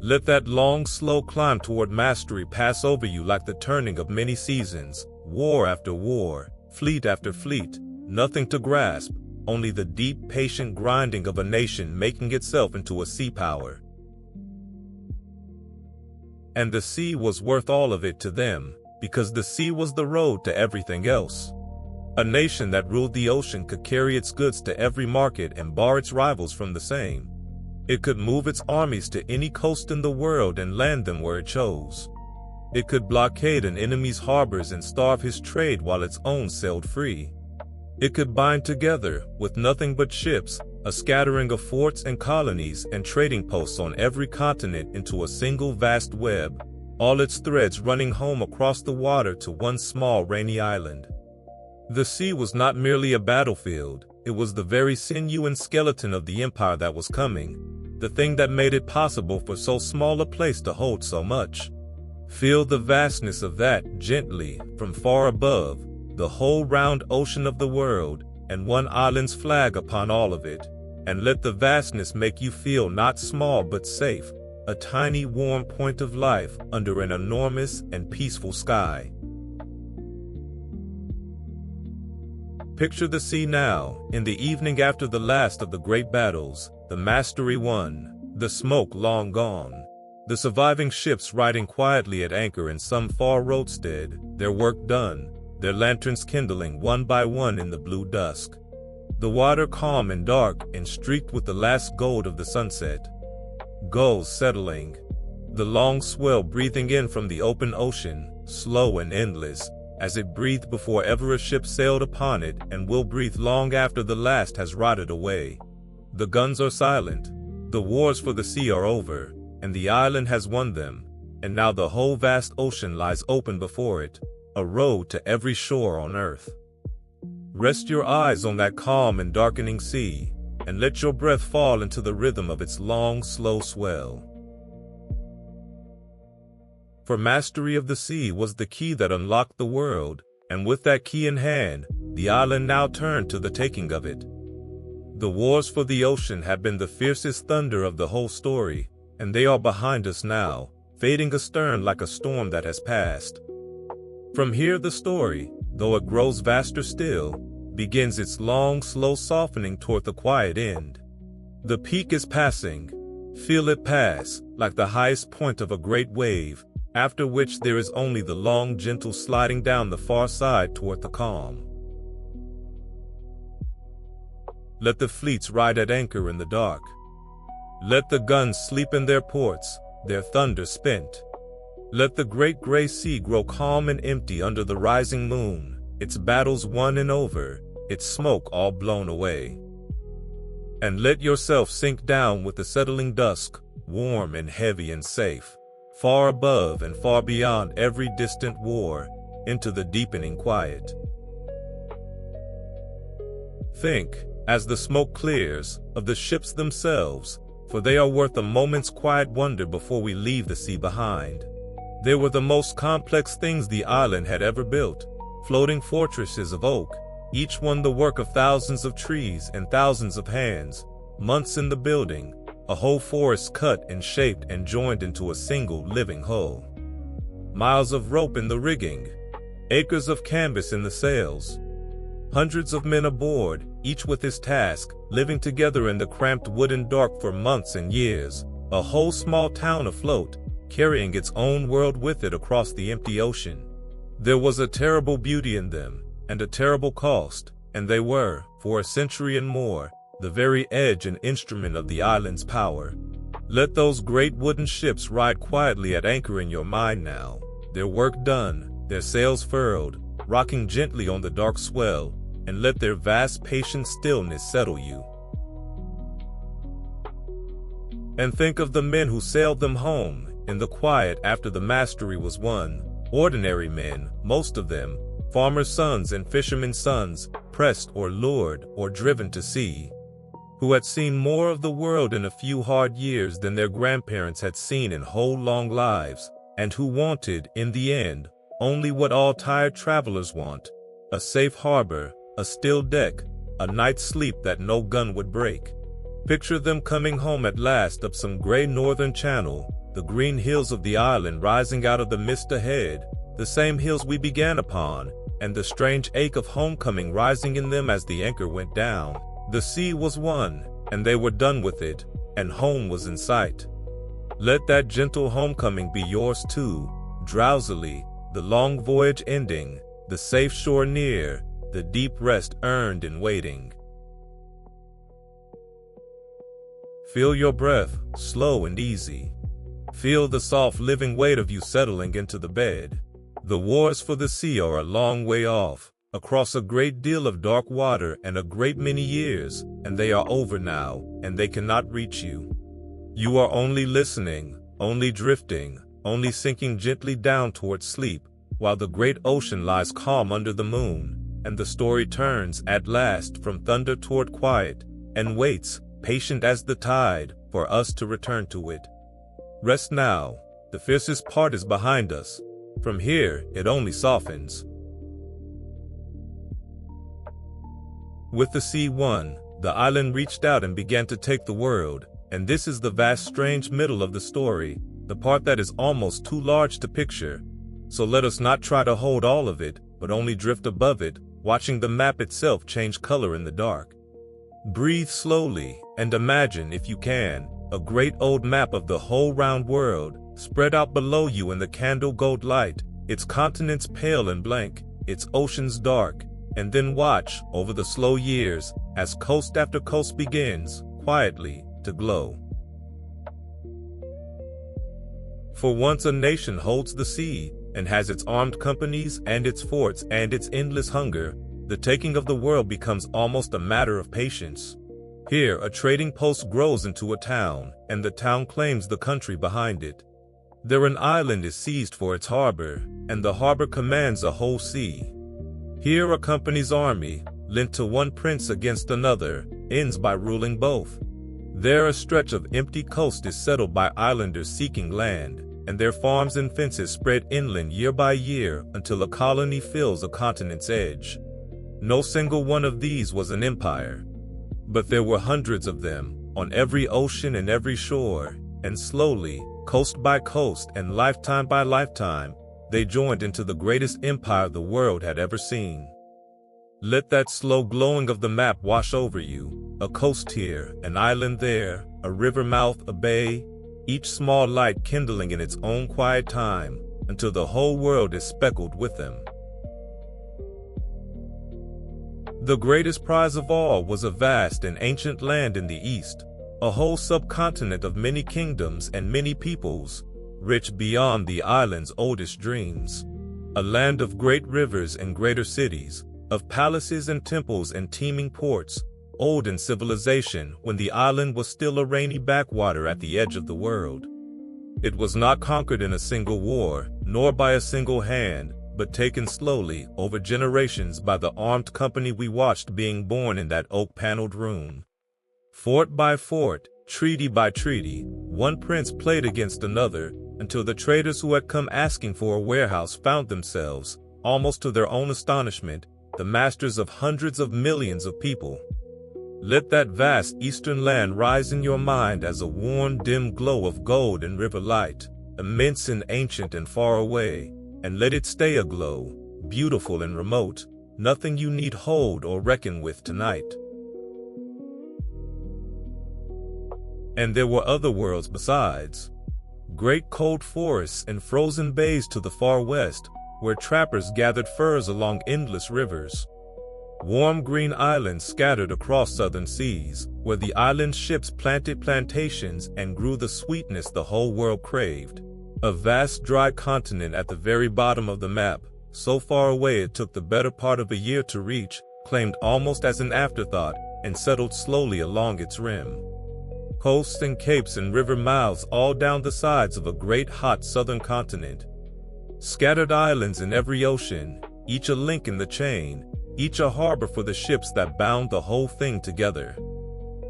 Let that long, slow climb toward mastery pass over you like the turning of many seasons, war after war, fleet after fleet, nothing to grasp, only the deep, patient grinding of a nation making itself into a sea power. And the sea was worth all of it to them, because the sea was the road to everything else. A nation that ruled the ocean could carry its goods to every market and bar its rivals from the same. It could move its armies to any coast in the world and land them where it chose. It could blockade an enemy's harbors and starve his trade while its own sailed free. It could bind together, with nothing but ships, a scattering of forts and colonies and trading posts on every continent into a single vast web, all its threads running home across the water to one small rainy island. The sea was not merely a battlefield, it was the very sinew and skeleton of the empire that was coming, the thing that made it possible for so small a place to hold so much. Feel the vastness of that gently, from far above, the whole round ocean of the world, and one island's flag upon all of it, and let the vastness make you feel not small but safe, a tiny warm point of life under an enormous and peaceful sky. Picture the sea now, in the evening after the last of the great battles, the mastery won, the smoke long gone, the surviving ships riding quietly at anchor in some far roadstead, their work done, their lanterns kindling one by one in the blue dusk. The water calm and dark and streaked with the last gold of the sunset. Gulls settling. The long swell breathing in from the open ocean, slow and endless, as it breathed before ever a ship sailed upon it and will breathe long after the last has rotted away. The guns are silent. The wars for the sea are over, and the island has won them, and now the whole vast ocean lies open before it, a road to every shore on earth. Rest your eyes on that calm and darkening sea, and let your breath fall into the rhythm of its long, slow swell. For mastery of the sea was the key that unlocked the world, and with that key in hand, the island now turned to the taking of it. The wars for the ocean have been the fiercest thunder of the whole story, and they are behind us now, fading astern like a storm that has passed. From here the story, though it grows vaster still, begins its long, slow softening toward the quiet end. The peak is passing. Feel it pass, like the highest point of a great wave, after which there is only the long, gentle sliding down the far side toward the calm. Let the fleets ride at anchor in the dark. Let the guns sleep in their ports, their thunder spent. Let the great gray sea grow calm and empty under the rising moon, its battles won and over, its smoke all blown away. And let yourself sink down with the settling dusk, warm and heavy and safe, far above and far beyond every distant war, into the deepening quiet. Think, as the smoke clears, of the ships themselves, for they are worth a moment's quiet wonder before we leave the sea behind. They were the most complex things the island had ever built, floating fortresses of oak, each one the work of thousands of trees and thousands of hands, months in the building, a whole forest cut and shaped and joined into a single living whole. Miles of rope in the rigging, acres of canvas in the sails, hundreds of men aboard, each with his task, living together in the cramped wooden dark for months and years, a whole small town afloat, carrying its own world with it across the empty ocean. There was a terrible beauty in them, and a terrible cost, and they were, for a century and more, the very edge and instrument of the island's power. Let those great wooden ships ride quietly at anchor in your mind now, their work done, their sails furled, rocking gently on the dark swell, and let their vast patient stillness settle you. And think of the men who sailed them home, in the quiet after the mastery was won. Ordinary men, most of them, farmers' sons and fishermen's sons, pressed or lured or driven to sea, who had seen more of the world in a few hard years than their grandparents had seen in whole long lives, and who wanted, in the end, only what all tired travelers want: a safe harbor, a still deck, a night's sleep that no gun would break. Picture them coming home at last up some gray northern channel, the green hills of the island rising out of the mist ahead, the same hills we began upon, and the strange ache of homecoming rising in them as the anchor went down. The sea was won, and they were done with it, and home was in sight. Let that gentle homecoming be yours too, drowsily, the long voyage ending, the safe shore near, the deep rest earned in waiting. Feel your breath, slow and easy. Feel the soft living weight of you settling into the bed. The wars for the sea are a long way off, across a great deal of dark water and a great many years, and they are over now, and they cannot reach you. You are only listening, only drifting, only sinking gently down towards sleep, while the great ocean lies calm under the moon, and the story turns at last from thunder toward quiet, and waits, patient as the tide, for us to return to it. Rest now, the fiercest part is behind us. From here, it only softens. With the sea won, the island reached out and began to take the world, and this is the vast strange middle of the story, the part that is almost too large to picture. So let us not try to hold all of it, but only drift above it, watching the map itself change color in the dark. Breathe slowly, and imagine, if you can, a great old map of the whole round world, spread out below you in the candle gold light, its continents pale and blank, its oceans dark, and then watch, over the slow years, as coast after coast begins, quietly, to glow. For once a nation holds the sea, and has its armed companies and its forts and its endless hunger, the taking of the world becomes almost a matter of patience. Here a trading post grows into a town, and the town claims the country behind it. There an island is seized for its harbor, and the harbor commands a whole sea. Here a company's army, lent to one prince against another, ends by ruling both. There a stretch of empty coast is settled by islanders seeking land, and their farms and fences spread inland year by year until a colony fills a continent's edge. No single one of these was an empire, but there were hundreds of them, on every ocean and every shore, and slowly, coast by coast and lifetime by lifetime, they joined into the greatest empire the world had ever seen. Let that slow glowing of the map wash over you, a coast here, an island there, a river mouth, a bay, each small light kindling in its own quiet time, until the whole world is speckled with them. The greatest prize of all was a vast and ancient land in the east, a whole subcontinent of many kingdoms and many peoples, rich beyond the island's oldest dreams. A land of great rivers and greater cities, of palaces and temples and teeming ports, old in civilization when the island was still a rainy backwater at the edge of the world. It was not conquered in a single war, nor by a single hand, but taken slowly, over generations, by the armed company we watched being born in that oak-paneled room. Fort by fort, treaty by treaty, one prince played against another, until the traders who had come asking for a warehouse found themselves, almost to their own astonishment, the masters of hundreds of millions of people. Let that vast eastern land rise in your mind as a warm, dim glow of gold and river light, immense and ancient and far away, and let it stay aglow, beautiful and remote, nothing you need hold or reckon with tonight. And there were other worlds besides. Great cold forests and frozen bays to the far west, where trappers gathered furs along endless rivers. Warm green islands scattered across southern seas, where the island ships planted plantations and grew the sweetness the whole world craved. A vast dry continent at the very bottom of the map, so far away it took the better part of a year to reach, claimed almost as an afterthought, and settled slowly along its rim. coasts and capes and river mouths all down the sides of a great hot southern continent. Scattered islands in every ocean, each a link in the chain, each a harbor for the ships that bound the whole thing together.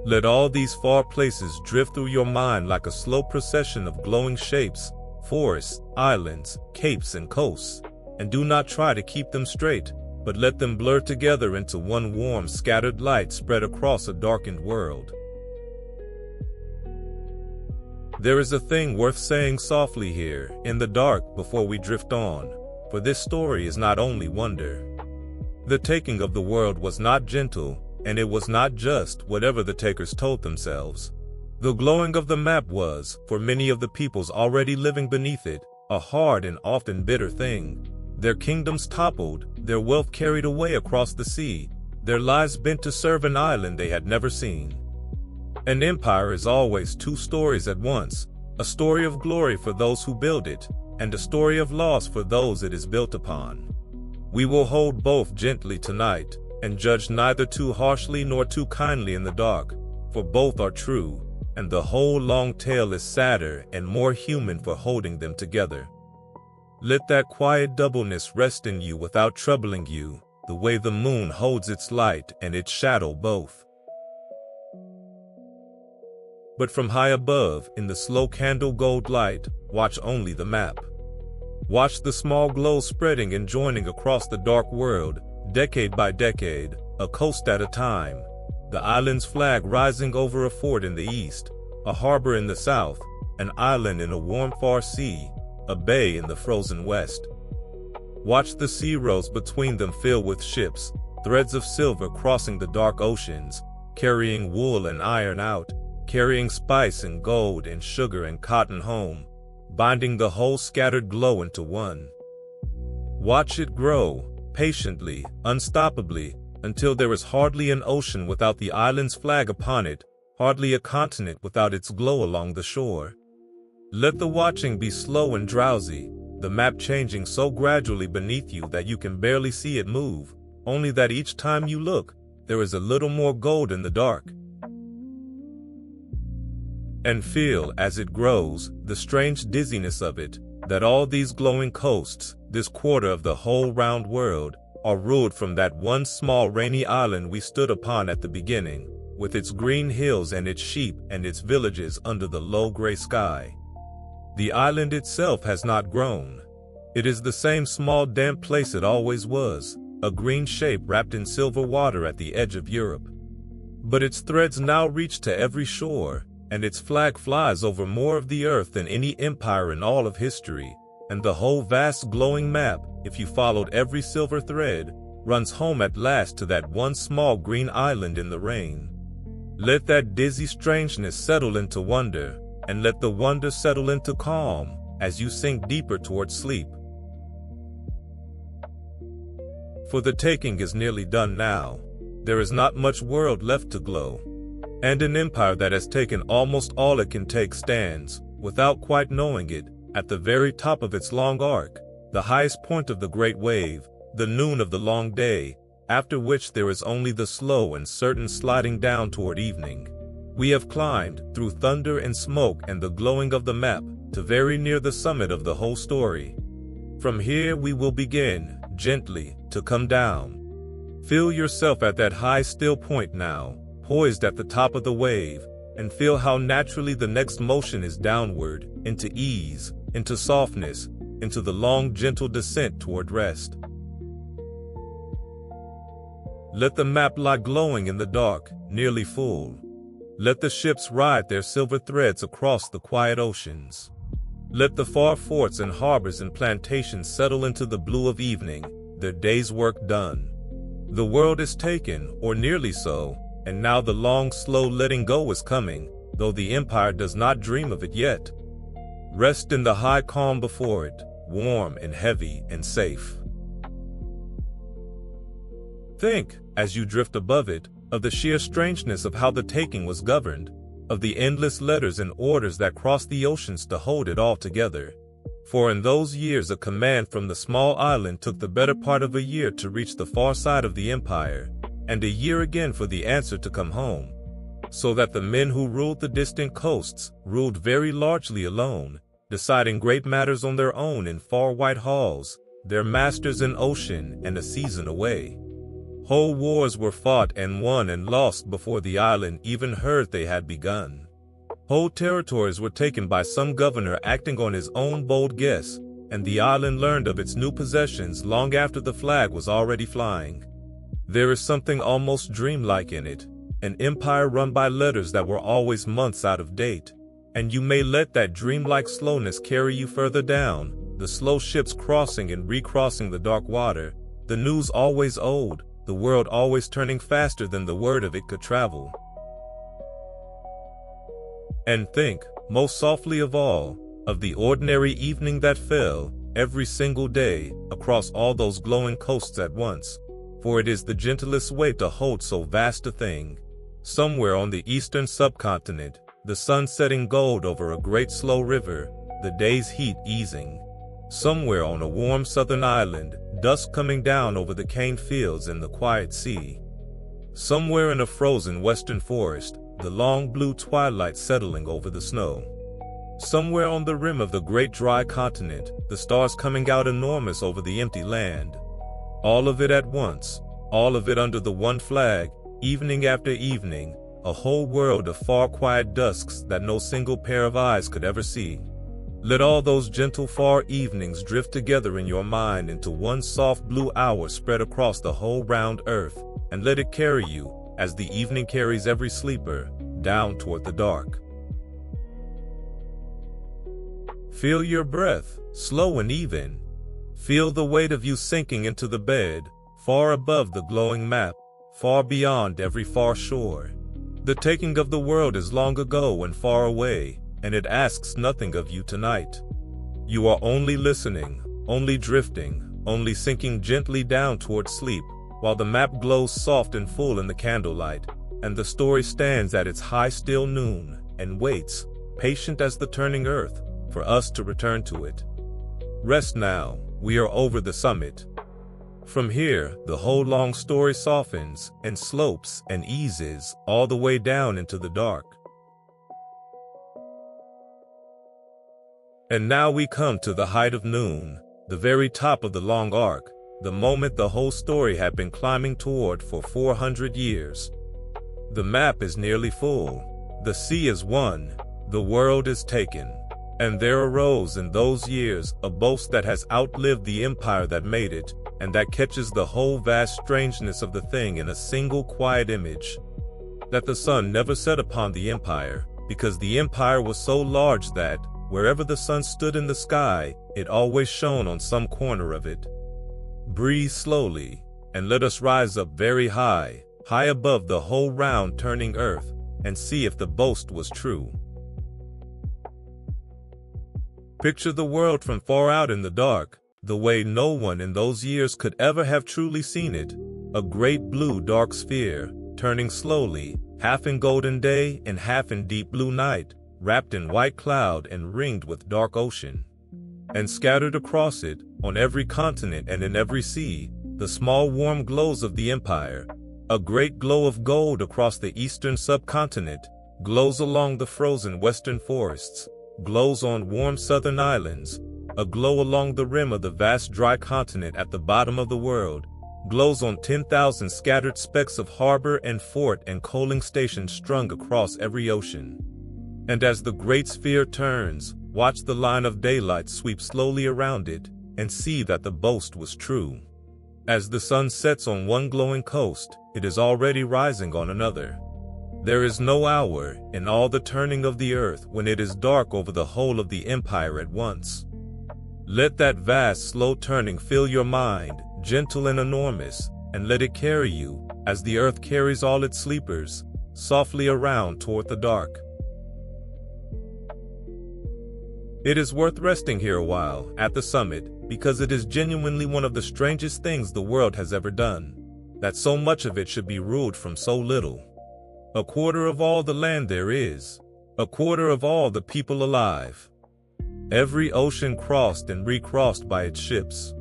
Let all these far places drift through your mind like a slow procession of glowing shapes, forests, islands, capes, and coasts, and do not try to keep them straight, but let them blur together into one warm, scattered light spread across a darkened world. There is a thing worth saying softly here, in the dark, before we drift on, for this story is not only wonder. The taking of the world was not gentle, and it was not just whatever the takers told themselves. The glowing of the map was, for many of the peoples already living beneath it, a hard and often bitter thing. Their kingdoms toppled, their wealth carried away across the sea, their lives bent to serve an island they had never seen. An empire is always two stories at once, a story of glory for those who build it, and a story of loss for those it is built upon. We will hold both gently tonight, and judge neither too harshly nor too kindly in the dark, for both are true, and the whole long tale is sadder and more human for holding them together. Let that quiet doubleness rest in you without troubling you, the way the moon holds its light and its shadow both. But from high above, in the slow candle gold light, watch only the map. Watch the small glow spreading and joining across the dark world, decade by decade, a coast at a time. The island's flag rising over a fort in the east, a harbor in the south, an island in a warm far sea, a bay in the frozen west. Watch the sea roads between them fill with ships, threads of silver crossing the dark oceans, carrying wool and iron out, carrying spice and gold and sugar and cotton home, binding the whole scattered glow into one. Watch it grow, patiently, unstoppably, until there is hardly an ocean without the island's flag upon it, hardly a continent without its glow along the shore. Let the watching be slow and drowsy, the map changing so gradually beneath you that you can barely see it move, only that each time you look, there is a little more gold in the dark. And feel, as it grows, the strange dizziness of it, that all these glowing coasts, this quarter of the whole round world, are ruled from that one small rainy island we stood upon at the beginning, with its green hills and its sheep and its villages under the low gray sky. The island itself has not grown. It is the same small damp place it always was, a green shape wrapped in silver water at the edge of Europe. But its threads now reach to every shore, and its flag flies over more of the earth than any empire in all of history, and the whole vast glowing map, if you followed every silver thread, runs home at last to that one small green island in the rain. Let that dizzy strangeness settle into wonder, and let the wonder settle into calm, as you sink deeper towards sleep. For the taking is nearly done now. There is not much world left to glow. And an empire that has taken almost all it can take stands, without quite knowing it, at the very top of its long arc, the highest point of the great wave, the noon of the long day, after which there is only the slow and certain sliding down toward evening. We have climbed, through thunder and smoke and the glowing of the map, to very near the summit of the whole story. From here we will begin, gently, to come down. Feel yourself at that high still point now, poised at the top of the wave, and feel how naturally the next motion is downward, into ease, into softness, into the long gentle descent toward rest. Let the map lie glowing in the dark, nearly full. Let the ships ride their silver threads across the quiet oceans. Let the far forts and harbors and plantations settle into the blue of evening, their day's work done. The world is taken, or nearly so, and now the long, slow letting go is coming, though the empire does not dream of it yet. Rest in the high calm before it, warm and heavy and safe. Think, as you drift above it, of the sheer strangeness of how the taking was governed, of the endless letters and orders that crossed the oceans to hold it all together. For in those years a command from the small island took the better part of a year to reach the far side of the empire, and a year again for the answer to come home. so that the men who ruled the distant coasts ruled very largely alone, deciding great matters on their own in far white halls, their masters in ocean and a season away. Whole wars were fought and won and lost before the island even heard they had begun. Whole territories were taken by some governor acting on his own bold guess, and the island learned of its new possessions long after the flag was already flying. There is something almost dreamlike in it, an empire run by letters that were always months out of date, and you may let that dreamlike slowness carry you further down, the slow ships crossing and recrossing the dark water, the news always old, the world always turning faster than the word of it could travel. And think, most softly of all, of the ordinary evening that fell, every single day, across all those glowing coasts at once, for it is the gentlest way to hold so vast a thing. Somewhere on the eastern subcontinent, the sun setting gold over a great slow river, the day's heat easing. Somewhere on a warm southern island, dusk coming down over the cane fields and the quiet sea. Somewhere in a frozen western forest, the long blue twilight settling over the snow. Somewhere on the rim of the great dry continent, the stars coming out enormous over the empty land. All of it at once, all of it under the one flag, evening after evening, a whole world of far quiet dusks that no single pair of eyes could ever see. Let all those gentle far evenings drift together in your mind into one soft blue hour spread across the whole round earth, and let it carry you, as the evening carries every sleeper, down toward the dark. Feel your breath, slow and even. Feel the weight of you sinking into the bed, far above the glowing map, far beyond every far shore. The taking of the world is long ago and far away, and it asks nothing of you tonight. You are only listening, only drifting, only sinking gently down toward sleep, while the map glows soft and full in the candlelight, and the story stands at its high still noon, and waits, patient as the turning earth, for us to return to it. Rest now, we are over the summit. From here, the whole long story softens, and slopes, and eases, all the way down into the dark. And now we come to the height of noon, the very top of the long arc, the moment the whole story had been climbing toward for 400 years. The map is nearly full. The sea is won. The world is taken. And there arose in those years a boast that has outlived the empire that made it, and that catches the whole vast strangeness of the thing in a single quiet image. That the sun never set upon the empire, because the empire was so large that, wherever the sun stood in the sky, it always shone on some corner of it. Breathe slowly, and let us rise up very high, high above the whole round turning earth, and see if the boast was true. Picture the world from far out in the dark, the way no one in those years could ever have truly seen it, a great blue dark sphere, turning slowly, half in golden day and half in deep blue night, wrapped in white cloud and ringed with dark ocean. And scattered across it, on every continent and in every sea, the small warm glows of the empire. A great glow of gold across the eastern subcontinent, glows along the frozen western forests, glows on warm southern islands, a glow along the rim of the vast dry continent at the bottom of the world, glows on 10,000 scattered specks of harbor and fort and coaling station strung across every ocean. And as the great sphere turns, watch the line of daylight sweep slowly around it, and see that the boast was true. As the sun sets on one glowing coast, it is already rising on another. There is no hour in all the turning of the earth when it is dark over the whole of the empire at once. Let that vast, slow turning fill your mind, gentle and enormous, and let it carry you, as the earth carries all its sleepers, softly around toward the dark. It is worth resting here a while, at the summit, because it is genuinely one of the strangest things the world has ever done, that so much of it should be ruled from so little. A quarter of all the land there is, a quarter of all the people alive. Every ocean crossed and recrossed by its ships,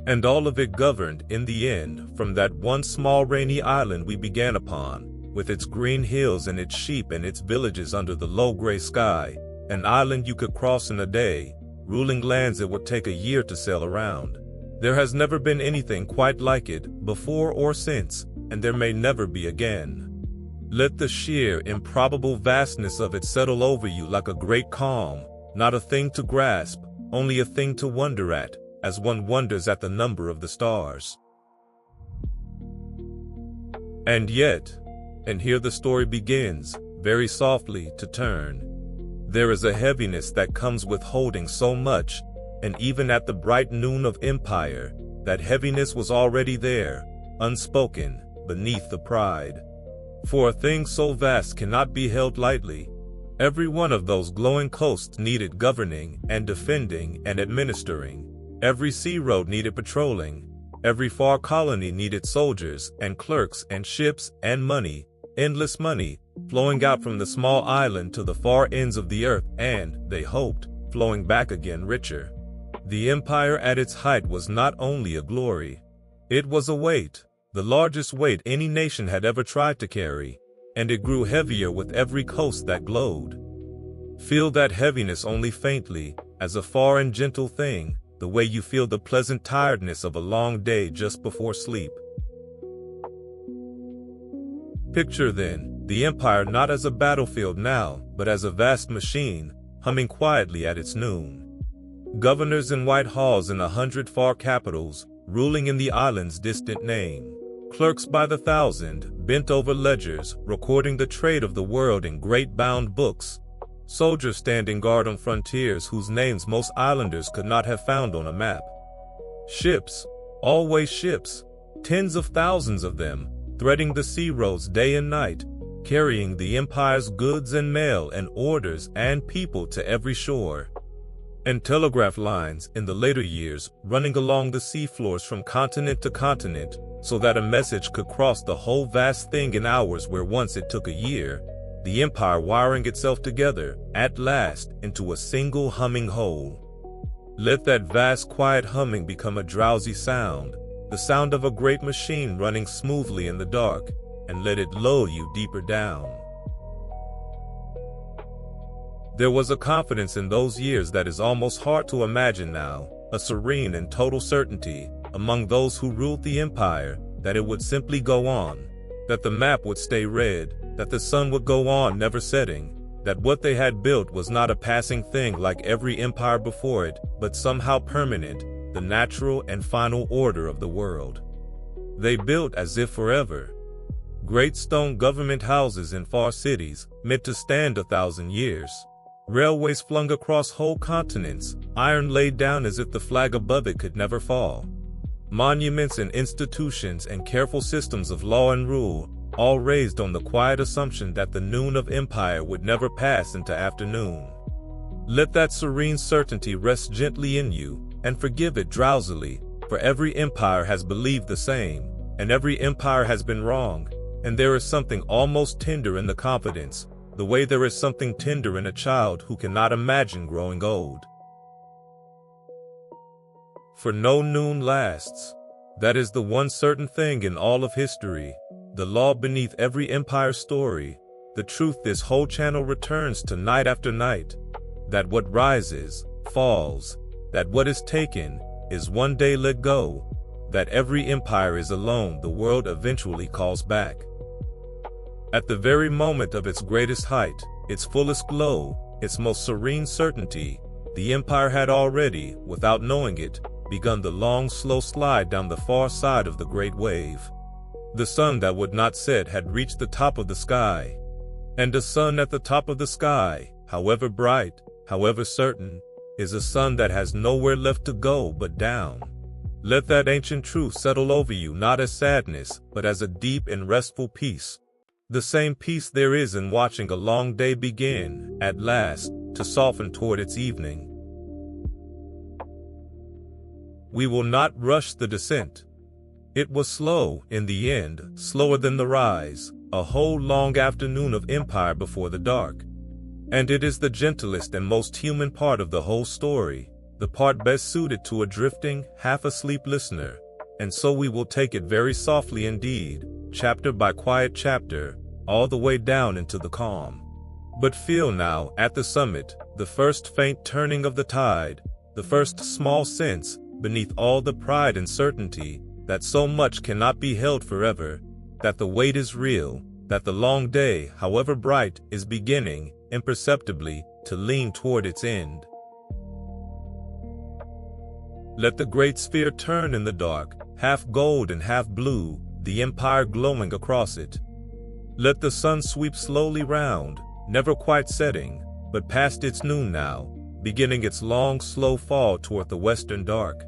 and all of it governed, in the end, from that one small rainy island we began upon, with its green hills and its sheep and its villages under the low gray sky, an island you could cross in a day, ruling lands it would take a year to sail around. There has never been anything quite like it, before or since, and there may never be again. Let the sheer, improbable vastness of it settle over you like a great calm, not a thing to grasp, only a thing to wonder at, as one wonders at the number of the stars. And yet, and here the story begins, very softly, to turn. There is a heaviness that comes with holding so much, and even at the bright noon of empire, that heaviness was already there, unspoken, beneath the pride. For a thing so vast cannot be held lightly. Every one of those glowing coasts needed governing and defending and administering. Every sea road needed patrolling. Every far colony needed soldiers and clerks and ships and money, endless money, flowing out from the small island to the far ends of the earth and, they hoped, flowing back again richer. The empire at its height was not only a glory. It was a weight, the largest weight any nation had ever tried to carry, and it grew heavier with every coast that glowed. Feel that heaviness only faintly, as a far and gentle thing, the way you feel the pleasant tiredness of a long day just before sleep. Picture then, the empire not as a battlefield now, but as a vast machine, humming quietly at its noon. Governors in white halls in 100 far capitals, ruling in the island's distant name. Clerks by the thousand, bent over ledgers, recording the trade of the world in great bound books. Soldiers standing guard on frontiers whose names most islanders could not have found on a map. Ships, always ships, tens of thousands of them, threading the sea roads day and night, carrying the empire's goods and mail and orders and people to every shore. And telegraph lines, in the later years, running along the sea floors from continent to continent, so that a message could cross the whole vast thing in hours where once it took a year, the empire wiring itself together, at last, into a single humming whole. Let that vast quiet humming become a drowsy sound, the sound of a great machine running smoothly in the dark, and let it lull you deeper down. There was a confidence in those years that is almost hard to imagine now, a serene and total certainty, among those who ruled the empire, that it would simply go on, that the map would stay red, that the sun would go on never setting, that what they had built was not a passing thing like every empire before it, but somehow permanent, the natural and final order of the world. They built as if forever. Great stone government houses in far cities, meant to stand 1,000 years. Railways flung across whole continents, iron laid down as if the flag above it could never fall. Monuments and institutions and careful systems of law and rule, all raised on the quiet assumption that the noon of empire would never pass into afternoon. Let that serene certainty rest gently in you, and forgive it drowsily, for every empire has believed the same, and every empire has been wrong, and there is something almost tender in the confidence, the way there is something tender in a child who cannot imagine growing old. For no noon lasts. That is the one certain thing in all of history, the law beneath every empire story, the truth this whole channel returns to night after night, that what rises, falls, that what is taken, is one day let go, that every empire is alone the world eventually calls back. At the very moment of its greatest height, its fullest glow, its most serene certainty, the empire had already, without knowing it, begun the long, slow slide down the far side of the great wave. The sun that would not set had reached the top of the sky. And a sun at the top of the sky, however bright, however certain, is a sun that has nowhere left to go but down. Let that ancient truth settle over you not as sadness, but as a deep and restful peace. The same peace there is in watching a long day begin, at last, to soften toward its evening. We will not rush the descent. It was slow, in the end, slower than the rise, a whole long afternoon of empire before the dark. And it is the gentlest and most human part of the whole story, the part best suited to a drifting, half-asleep listener, and so we will take it very softly indeed, chapter by quiet chapter, all the way down into the calm. But feel now, at the summit, the first faint turning of the tide, the first small sense, beneath all the pride and certainty, that so much cannot be held forever, that the wait is real, that the long day, however bright, is beginning, imperceptibly, to lean toward its end. Let the great sphere turn in the dark, half gold and half blue, the empire glowing across it. Let the sun sweep slowly round, never quite setting, but past its noon now, beginning its long, slow fall toward the western dark.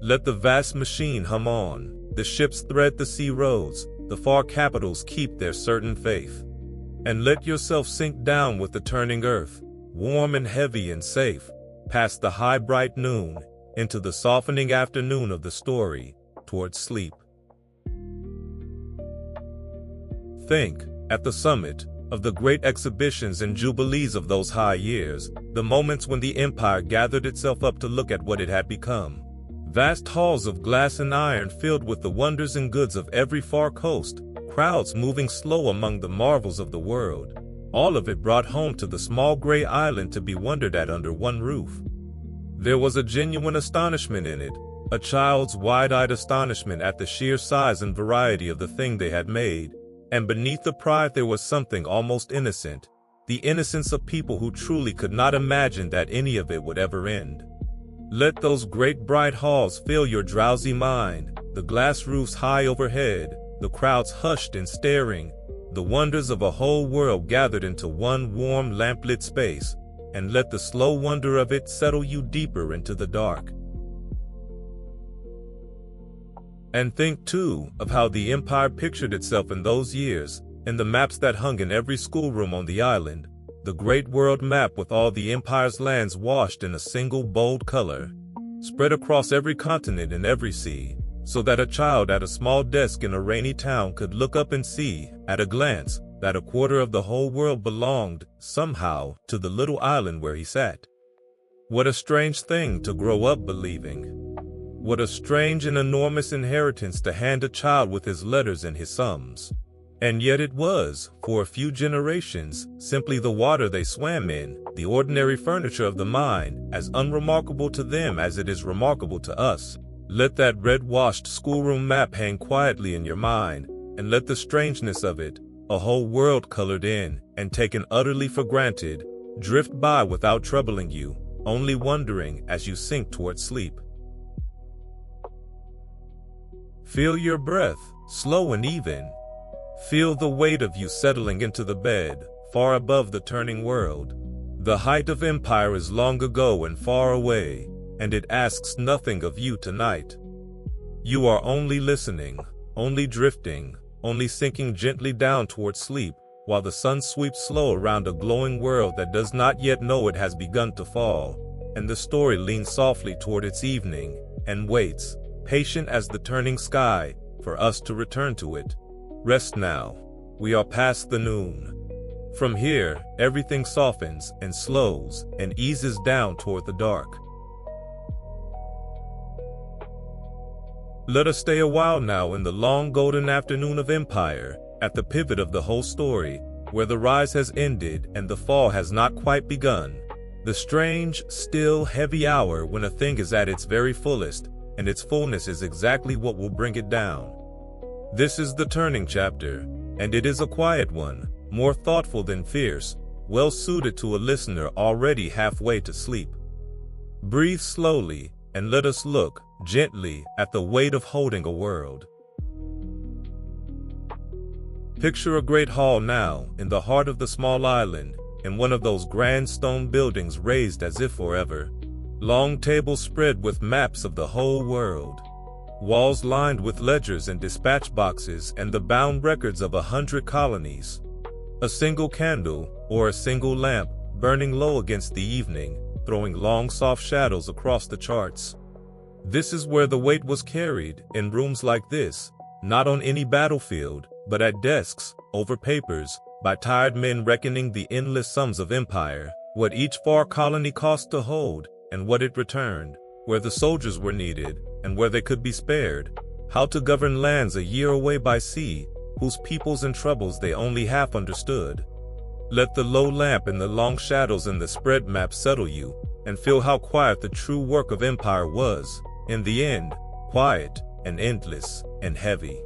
Let the vast machine hum on, the ships thread the sea roads, the far capitals keep their certain faith. And let yourself sink down with the turning earth, warm and heavy and safe, past the high bright noon, into the softening afternoon of the story, towards sleep. Think, at the summit, of the great exhibitions and jubilees of those high years, the moments when the empire gathered itself up to look at what it had become. Vast halls of glass and iron filled with the wonders and goods of every far coast, crowds moving slow among the marvels of the world, all of it brought home to the small gray island to be wondered at under one roof. There was a genuine astonishment in it, a child's wide-eyed astonishment at the sheer size and variety of the thing they had made, and beneath the pride there was something almost innocent, the innocence of people who truly could not imagine that any of it would ever end. Let those great bright halls fill your drowsy mind, the glass roofs high overhead, the crowds hushed and staring, the wonders of a whole world gathered into one warm lamplit space, and let the slow wonder of it settle you deeper into the dark. And think, too, of how the empire pictured itself in those years, in the maps that hung in every schoolroom on the island, the great world map with all the empire's lands washed in a single bold color, spread across every continent and every sea, so that a child at a small desk in a rainy town could look up and see, at a glance, that a quarter of the whole world belonged, somehow, to the little island where he sat. What a strange thing to grow up believing. What a strange and enormous inheritance to hand a child with his letters and his sums. And yet it was, for a few generations, simply the water they swam in, the ordinary furniture of the mind, as unremarkable to them as it is remarkable to us. Let that red-washed schoolroom map hang quietly in your mind, and let the strangeness of it, a whole world colored in, and taken utterly for granted, drift by without troubling you, only wondering as you sink toward sleep. Feel your breath, slow and even. Feel the weight of you settling into the bed, far above the turning world. The height of empire is long ago and far away, and it asks nothing of you tonight. You are only listening, only drifting, only sinking gently down toward sleep, while the sun sweeps slow around a glowing world that does not yet know it has begun to fall, and the story leans softly toward its evening, and waits, patient as the turning sky, for us to return to it. Rest now. We are past the noon. From here, everything softens and slows and eases down toward the dark. Let us stay a while now in the long golden afternoon of empire, at the pivot of the whole story, where the rise has ended and the fall has not quite begun. The strange, still, heavy hour when a thing is at its very fullest, and its fullness is exactly what will bring it down. This is the turning chapter, and it is a quiet one, more thoughtful than fierce, well suited to a listener already halfway to sleep. Breathe slowly, and let us look, gently, at the weight of holding a world. Picture a great hall now, in the heart of the small island, in one of those grand stone buildings raised as if forever. Long tables spread with maps of the whole world. Walls lined with ledgers and dispatch boxes and the bound records of 100 colonies. A single candle, or a single lamp, burning low against the evening, throwing long soft shadows across the charts. This is where the weight was carried, in rooms like this, not on any battlefield, but at desks, over papers, by tired men reckoning the endless sums of empire, what each far colony cost to hold, and what it returned, where the soldiers were needed, and where they could be spared, how to govern lands a year away by sea, whose peoples and troubles they only half understood. Let the low lamp and the long shadows in the spread map settle you, and feel how quiet the true work of empire was, in the end, quiet and endless and heavy.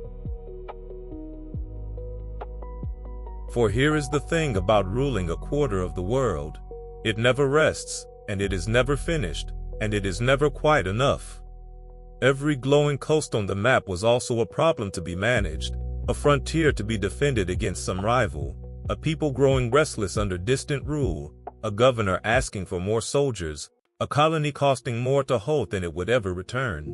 For here is the thing about ruling a quarter of the world. It never rests, and it is never finished, and it is never quite enough. Every glowing coast on the map was also a problem to be managed, a frontier to be defended against some rival, a people growing restless under distant rule, a governor asking for more soldiers, a colony costing more to hold than it would ever return.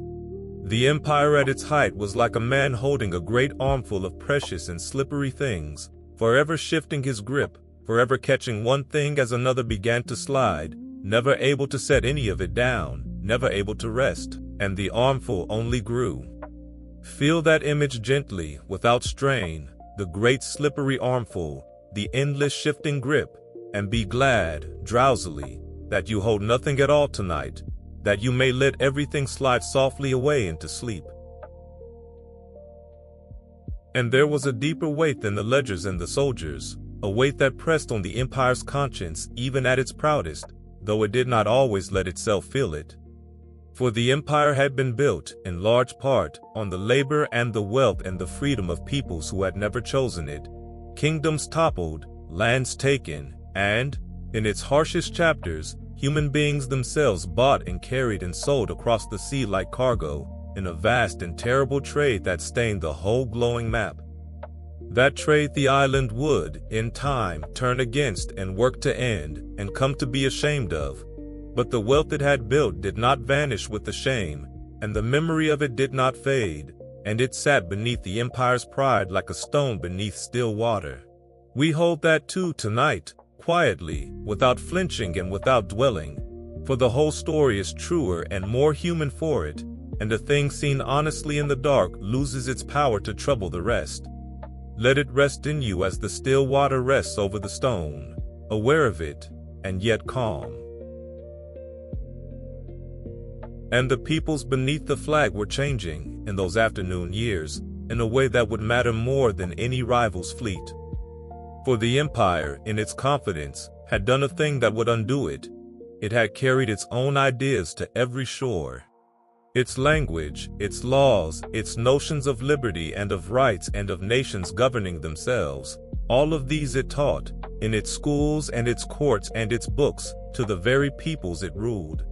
The empire at its height was like a man holding a great armful of precious and slippery things, forever shifting his grip, forever catching one thing as another began to slide, never able to set any of it down, never able to rest, and the armful only grew. Feel that image gently, without strain, the great slippery armful, the endless shifting grip, and be glad, drowsily, that you hold nothing at all tonight, that you may let everything slide softly away into sleep. And there was a deeper weight than the ledgers and the soldiers, a weight that pressed on the empire's conscience even at its proudest, though it did not always let itself feel it. For the empire had been built, in large part, on the labor and the wealth and the freedom of peoples who had never chosen it. Kingdoms toppled, lands taken, and, in its harshest chapters, human beings themselves bought and carried and sold across the sea like cargo, in a vast and terrible trade that stained the whole glowing map. That trade the island would, in time, turn against and work to end, and come to be ashamed of. But the wealth it had built did not vanish with the shame, and the memory of it did not fade, and it sat beneath the empire's pride like a stone beneath still water. We hold that too tonight, quietly, without flinching and without dwelling, for the whole story is truer and more human for it, and a thing seen honestly in the dark loses its power to trouble the rest. Let it rest in you as the still water rests over the stone, aware of it, and yet calm. And the peoples beneath the flag were changing, in those afternoon years, in a way that would matter more than any rival's fleet. For the empire, in its confidence, had done a thing that would undo it. It had carried its own ideas to every shore. Its language, its laws, its notions of liberty and of rights and of nations governing themselves, all of these it taught, in its schools and its courts and its books, to the very peoples it ruled.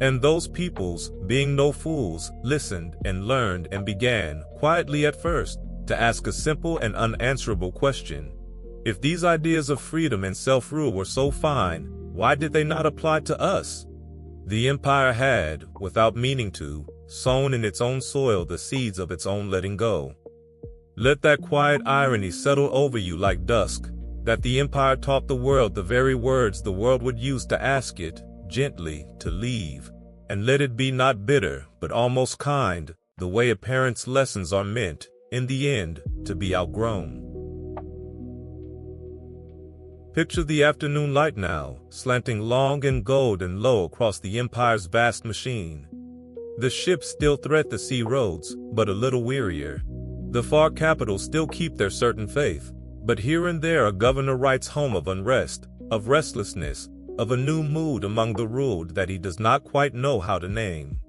And those peoples, being no fools, listened and learned and began, quietly at first, to ask a simple and unanswerable question. If these ideas of freedom and self-rule were so fine, why did they not apply to us? The empire had, without meaning to, sown in its own soil the seeds of its own letting go. Let that quiet irony settle over you like dusk, that the empire taught the world the very words the world would use to ask it, gently, to leave, and let it be not bitter, but almost kind, the way a parent's lessons are meant, in the end, to be outgrown. Picture the afternoon light now, slanting long and gold and low across the empire's vast machine. The ships still thread the sea roads, but a little wearier. The far capitals still keep their certain faith, but here and there a governor writes home of unrest, of restlessness, of a new mood among the ruled that he does not quite know how to name.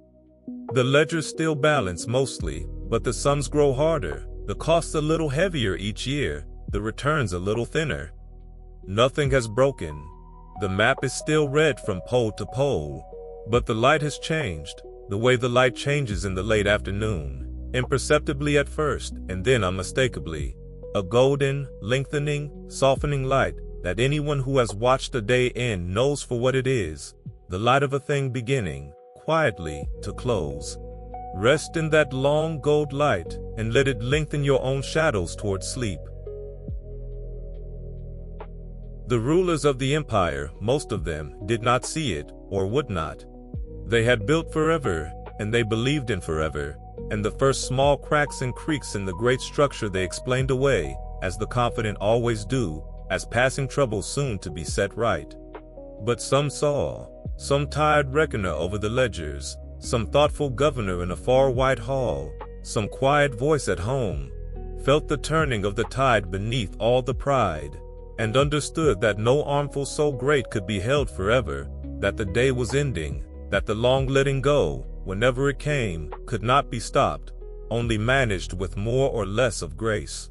The ledgers still balance mostly, but the sums grow harder, the costs a little heavier each year, the returns a little thinner. Nothing has broken. The map is still red from pole to pole, but the light has changed, the way the light changes in the late afternoon, imperceptibly at first and then unmistakably, a golden, lengthening, softening light that anyone who has watched a day end knows for what it is, the light of a thing beginning, quietly, to close. Rest in that long gold light and let it lengthen your own shadows toward sleep. The rulers of the empire, most of them, did not see it, or would not. They had built forever, and they believed in forever, and the first small cracks and creaks in the great structure they explained away, as the confident always do, as passing troubles soon to be set right. But some saw, some tired reckoner over the ledgers, some thoughtful governor in a far white hall, some quiet voice at home, felt the turning of the tide beneath all the pride, and understood that no armful so great could be held forever, that the day was ending, that the long letting go, whenever it came, could not be stopped, only managed with more or less of grace.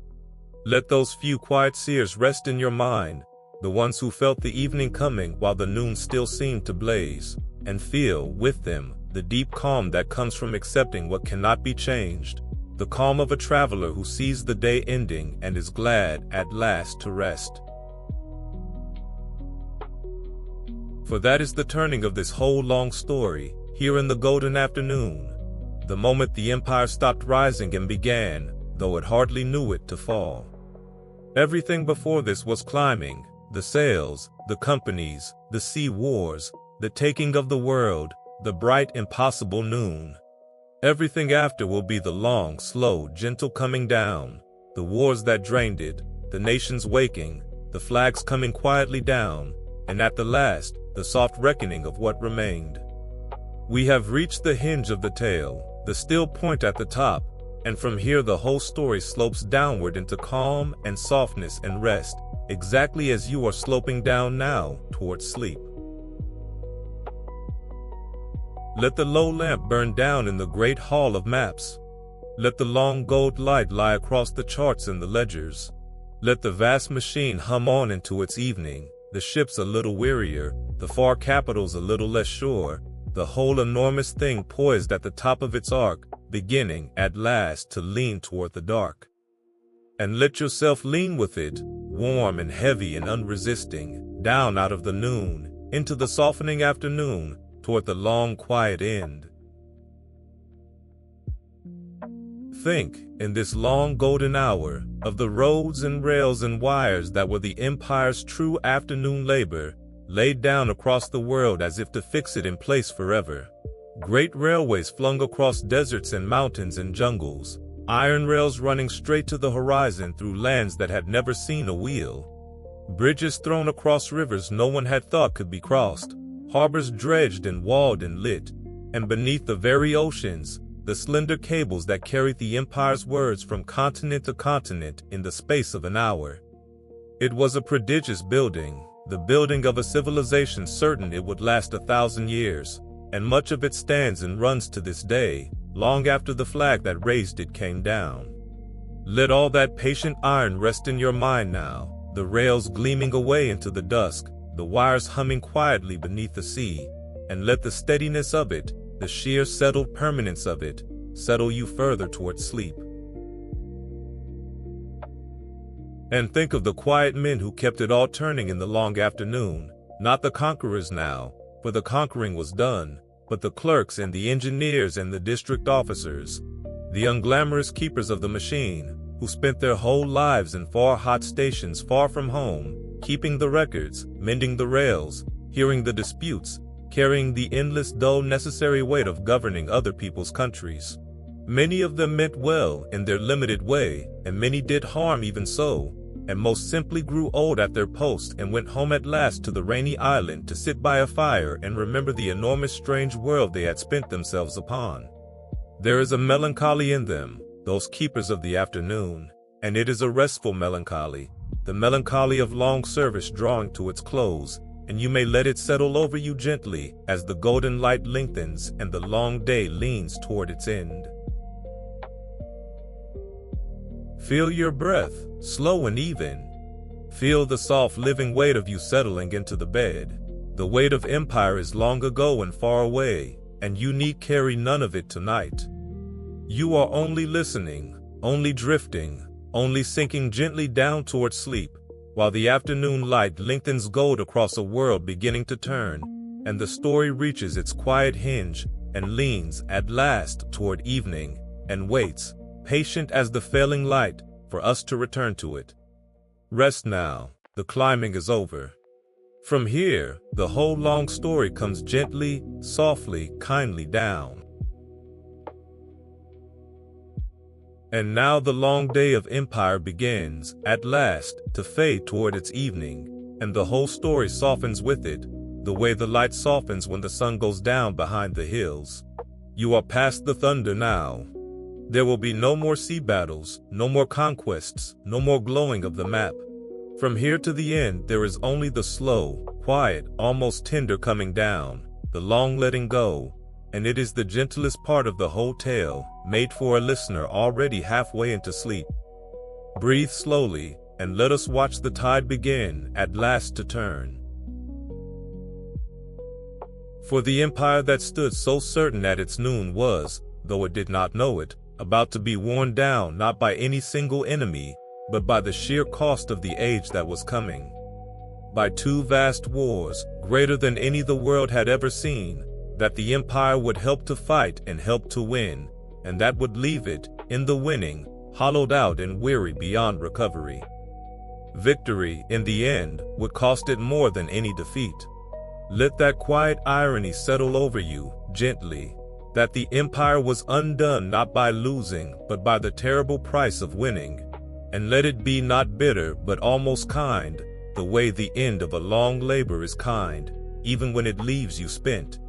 Let those few quiet seers rest in your mind, the ones who felt the evening coming while the noon still seemed to blaze, and feel, with them, the deep calm that comes from accepting what cannot be changed, the calm of a traveler who sees the day ending and is glad at last to rest. For that is the turning of this whole long story, here in the golden afternoon, the moment the empire stopped rising and began, though it hardly knew it, to fall. Everything before this was climbing, the sails, the companies, the sea wars, the taking of the world, the bright impossible noon. Everything after will be the long, slow, gentle coming down, the wars that drained it, the nations waking, the flags coming quietly down, and at the last, the soft reckoning of what remained. We have reached the hinge of the tale, the still point at the top, and from here the whole story slopes downward into calm and softness and rest, exactly as you are sloping down now towards sleep. Let the low lamp burn down in the great hall of maps. Let the long gold light lie across the charts and the ledgers. Let the vast machine hum on into its evening, the ships a little wearier, the far capitals a little less sure, the whole enormous thing poised at the top of its arc, beginning, at last, to lean toward the dark. And let yourself lean with it, warm and heavy and unresisting, down out of the noon, into the softening afternoon, toward the long quiet end. Think, in this long golden hour, of the roads and rails and wires that were the empire's true afternoon labor, laid down across the world as if to fix it in place forever. Great railways flung across deserts and mountains and jungles, iron rails running straight to the horizon through lands that had never seen a wheel. Bridges thrown across rivers no one had thought could be crossed, harbors dredged and walled and lit, and beneath the very oceans, the slender cables that carried the empire's words from continent to continent in the space of an hour. It was a prodigious building, the building of a civilization certain it would last 1,000 years, and much of it stands and runs to this day, long after the flag that raised it came down. Let all that patient iron rest in your mind now, the rails gleaming away into the dusk, the wires humming quietly beneath the sea, and let the steadiness of it, the sheer settled permanence of it, settle you further toward sleep. And think of the quiet men who kept it all turning in the long afternoon, not the conquerors now, for the conquering was done, but the clerks and the engineers and the district officers, the unglamorous keepers of the machine, who spent their whole lives in far hot stations far from home, keeping the records, mending the rails, hearing the disputes, carrying the endless dull necessary weight of governing other people's countries. Many of them meant well in their limited way, and many did harm even so, and most simply grew old at their post and went home at last to the rainy island to sit by a fire and remember the enormous strange world they had spent themselves upon. There is a melancholy in them, those keepers of the afternoon, and it is a restful melancholy, the melancholy of long service drawing to its close, and you may let it settle over you gently as the golden light lengthens and the long day leans toward its end. Feel your breath, slow and even. Feel the soft living weight of you settling into the bed. The weight of empire is long ago and far away, and you need carry none of it tonight. You are only listening, only drifting, only sinking gently down toward sleep, while the afternoon light lengthens gold across a world beginning to turn, and the story reaches its quiet hinge and leans at last toward evening, and waits, patient as the failing light, for us to return to it. Rest now, the climbing is over. From here, the whole long story comes gently, softly, kindly down. And now the long day of empire begins, at last, to fade toward its evening, and the whole story softens with it, the way the light softens when the sun goes down behind the hills. You are past the thunder now. There will be no more sea battles, no more conquests, no more glowing of the map. From here to the end, there is only the slow, quiet, almost tender coming down, the long letting go, and it is the gentlest part of the whole tale, made for a listener already halfway into sleep. Breathe slowly, and let us watch the tide begin, at last to turn. For the empire that stood so certain at its noon was, though it did not know it, about to be worn down not by any single enemy, but by the sheer cost of the age that was coming. By two vast wars, greater than any the world had ever seen, that the empire would help to fight and help to win, and that would leave it, in the winning, hollowed out and weary beyond recovery. Victory, in the end, would cost it more than any defeat. Let that quiet irony settle over you, gently, that the empire was undone not by losing, but by the terrible price of winning. And let it be not bitter, but almost kind, the way the end of a long labor is kind, even when it leaves you spent.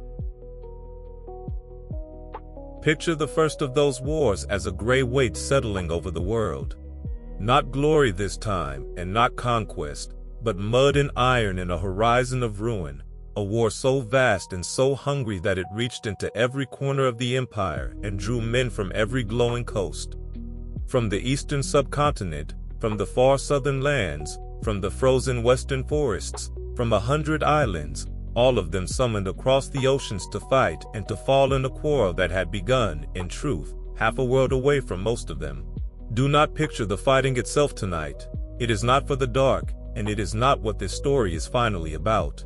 Picture the first of those wars as a gray weight settling over the world. Not glory this time, and not conquest, but mud and iron in a horizon of ruin. A war so vast and so hungry that it reached into every corner of the empire and drew men from every glowing coast. From the eastern subcontinent, from the far southern lands, from the frozen western forests, from 100 islands, all of them summoned across the oceans to fight and to fall in a quarrel that had begun, in truth, half a world away from most of them. Do not picture the fighting itself tonight. It is not for the dark, and it is not what this story is finally about.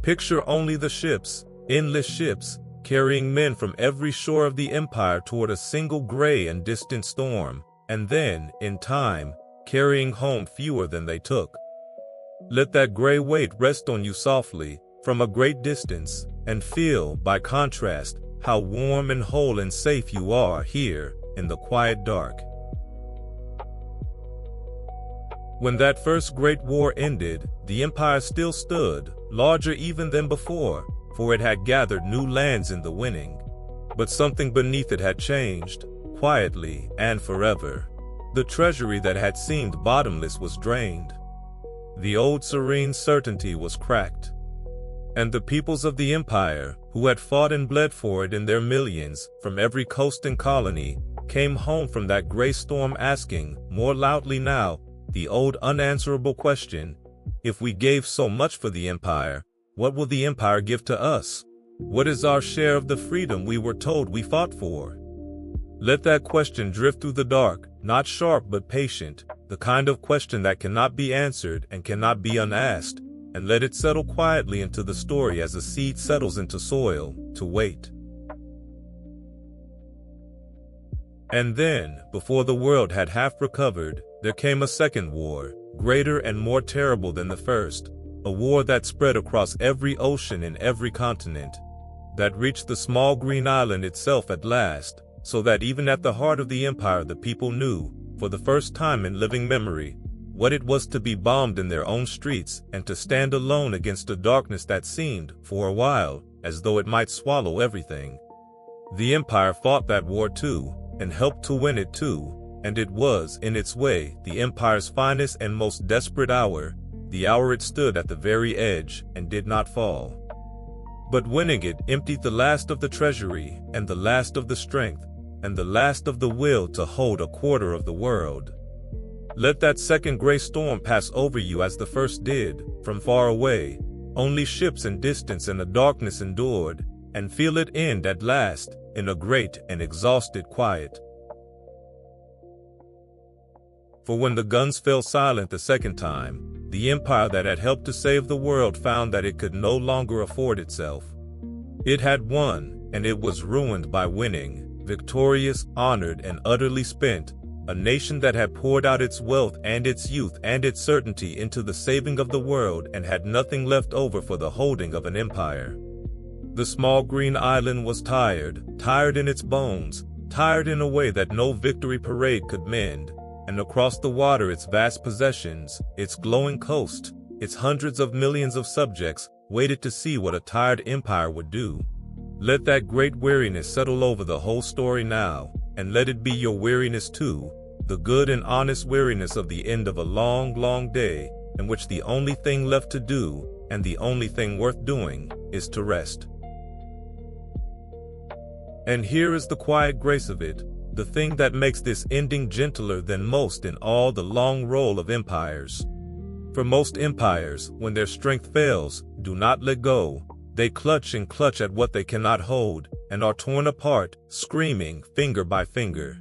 Picture only the ships, endless ships, carrying men from every shore of the empire toward a single gray and distant storm, and then, in time, carrying home fewer than they took. Let that gray weight rest on you softly, from a great distance, and feel, by contrast, how warm and whole and safe you are here, in the quiet dark. When that first great war ended, the empire still stood, larger even than before, for it had gathered new lands in the winning. But something beneath it had changed, quietly and forever. The treasury that had seemed bottomless was drained. The old serene certainty was cracked. And the peoples of the empire, who had fought and bled for it in their millions, from every coast and colony, came home from that gray storm asking, more loudly now, the old unanswerable question: if we gave so much for the empire, what will the empire give to us? What is our share of the freedom we were told we fought for? Let that question drift through the dark, not sharp but patient, the kind of question that cannot be answered and cannot be unasked, and let it settle quietly into the story as a seed settles into soil, to wait. And then, before the world had half recovered, there came a second war, greater and more terrible than the first, a war that spread across every ocean and every continent, that reached the small green island itself at last, so that even at the heart of the empire the people knew, for the first time in living memory, what it was to be bombed in their own streets and to stand alone against a darkness that seemed, for a while, as though it might swallow everything. The empire fought that war too, and helped to win it too, and it was, in its way, the empire's finest and most desperate hour, the hour it stood at the very edge and did not fall. But winning it emptied the last of the treasury, and the last of the strength, and the last of the will to hold a quarter of the world. Let that second gray storm pass over you as the first did, from far away, only ships and distance and the darkness endured, and feel it end at last, in a great and exhausted quiet. For when the guns fell silent the second time, the empire that had helped to save the world found that it could no longer afford itself. It had won, and it was ruined by winning, victorious, honored, and utterly spent, a nation that had poured out its wealth and its youth and its certainty into the saving of the world and had nothing left over for the holding of an empire. The small green island was tired, tired in its bones, tired in a way that no victory parade could mend, and across the water its vast possessions, its glowing coast, its hundreds of millions of subjects, waited to see what a tired empire would do. Let that great weariness settle over the whole story now, and let it be your weariness too, the good and honest weariness of the end of a long, long day, in which the only thing left to do, and the only thing worth doing, is to rest. And here is the quiet grace of it, the thing that makes this ending gentler than most in all the long roll of empires. For most empires, when their strength fails, do not let go. They clutch and clutch at what they cannot hold, and are torn apart, screaming, finger by finger.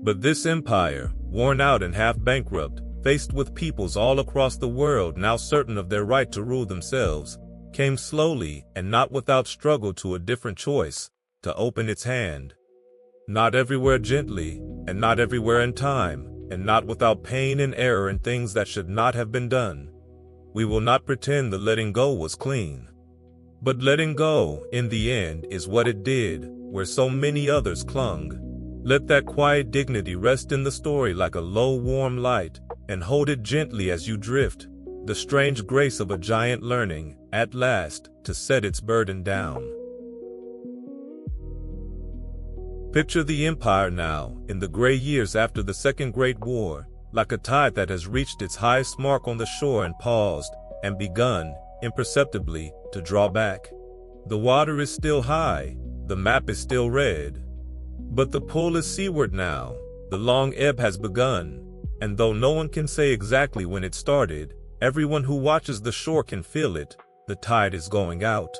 But this empire, worn out and half bankrupt, faced with peoples all across the world now certain of their right to rule themselves, came slowly and not without struggle to a different choice, to open its hand. Not everywhere gently, and not everywhere in time, and not without pain and error and things that should not have been done. We will not pretend the letting go was clean. But letting go, in the end, is what it did, where so many others clung. Let that quiet dignity rest in the story like a low, warm light, and hold it gently as you drift, the strange grace of a giant learning, at last, to set its burden down. Picture the empire now, in the gray years after the Second Great War, like a tide that has reached its highest mark on the shore and paused, and begun, imperceptibly, to draw back. The water is still high, the map is still red. But the pull is seaward now, the long ebb has begun, and though no one can say exactly when it started, everyone who watches the shore can feel it, the tide is going out.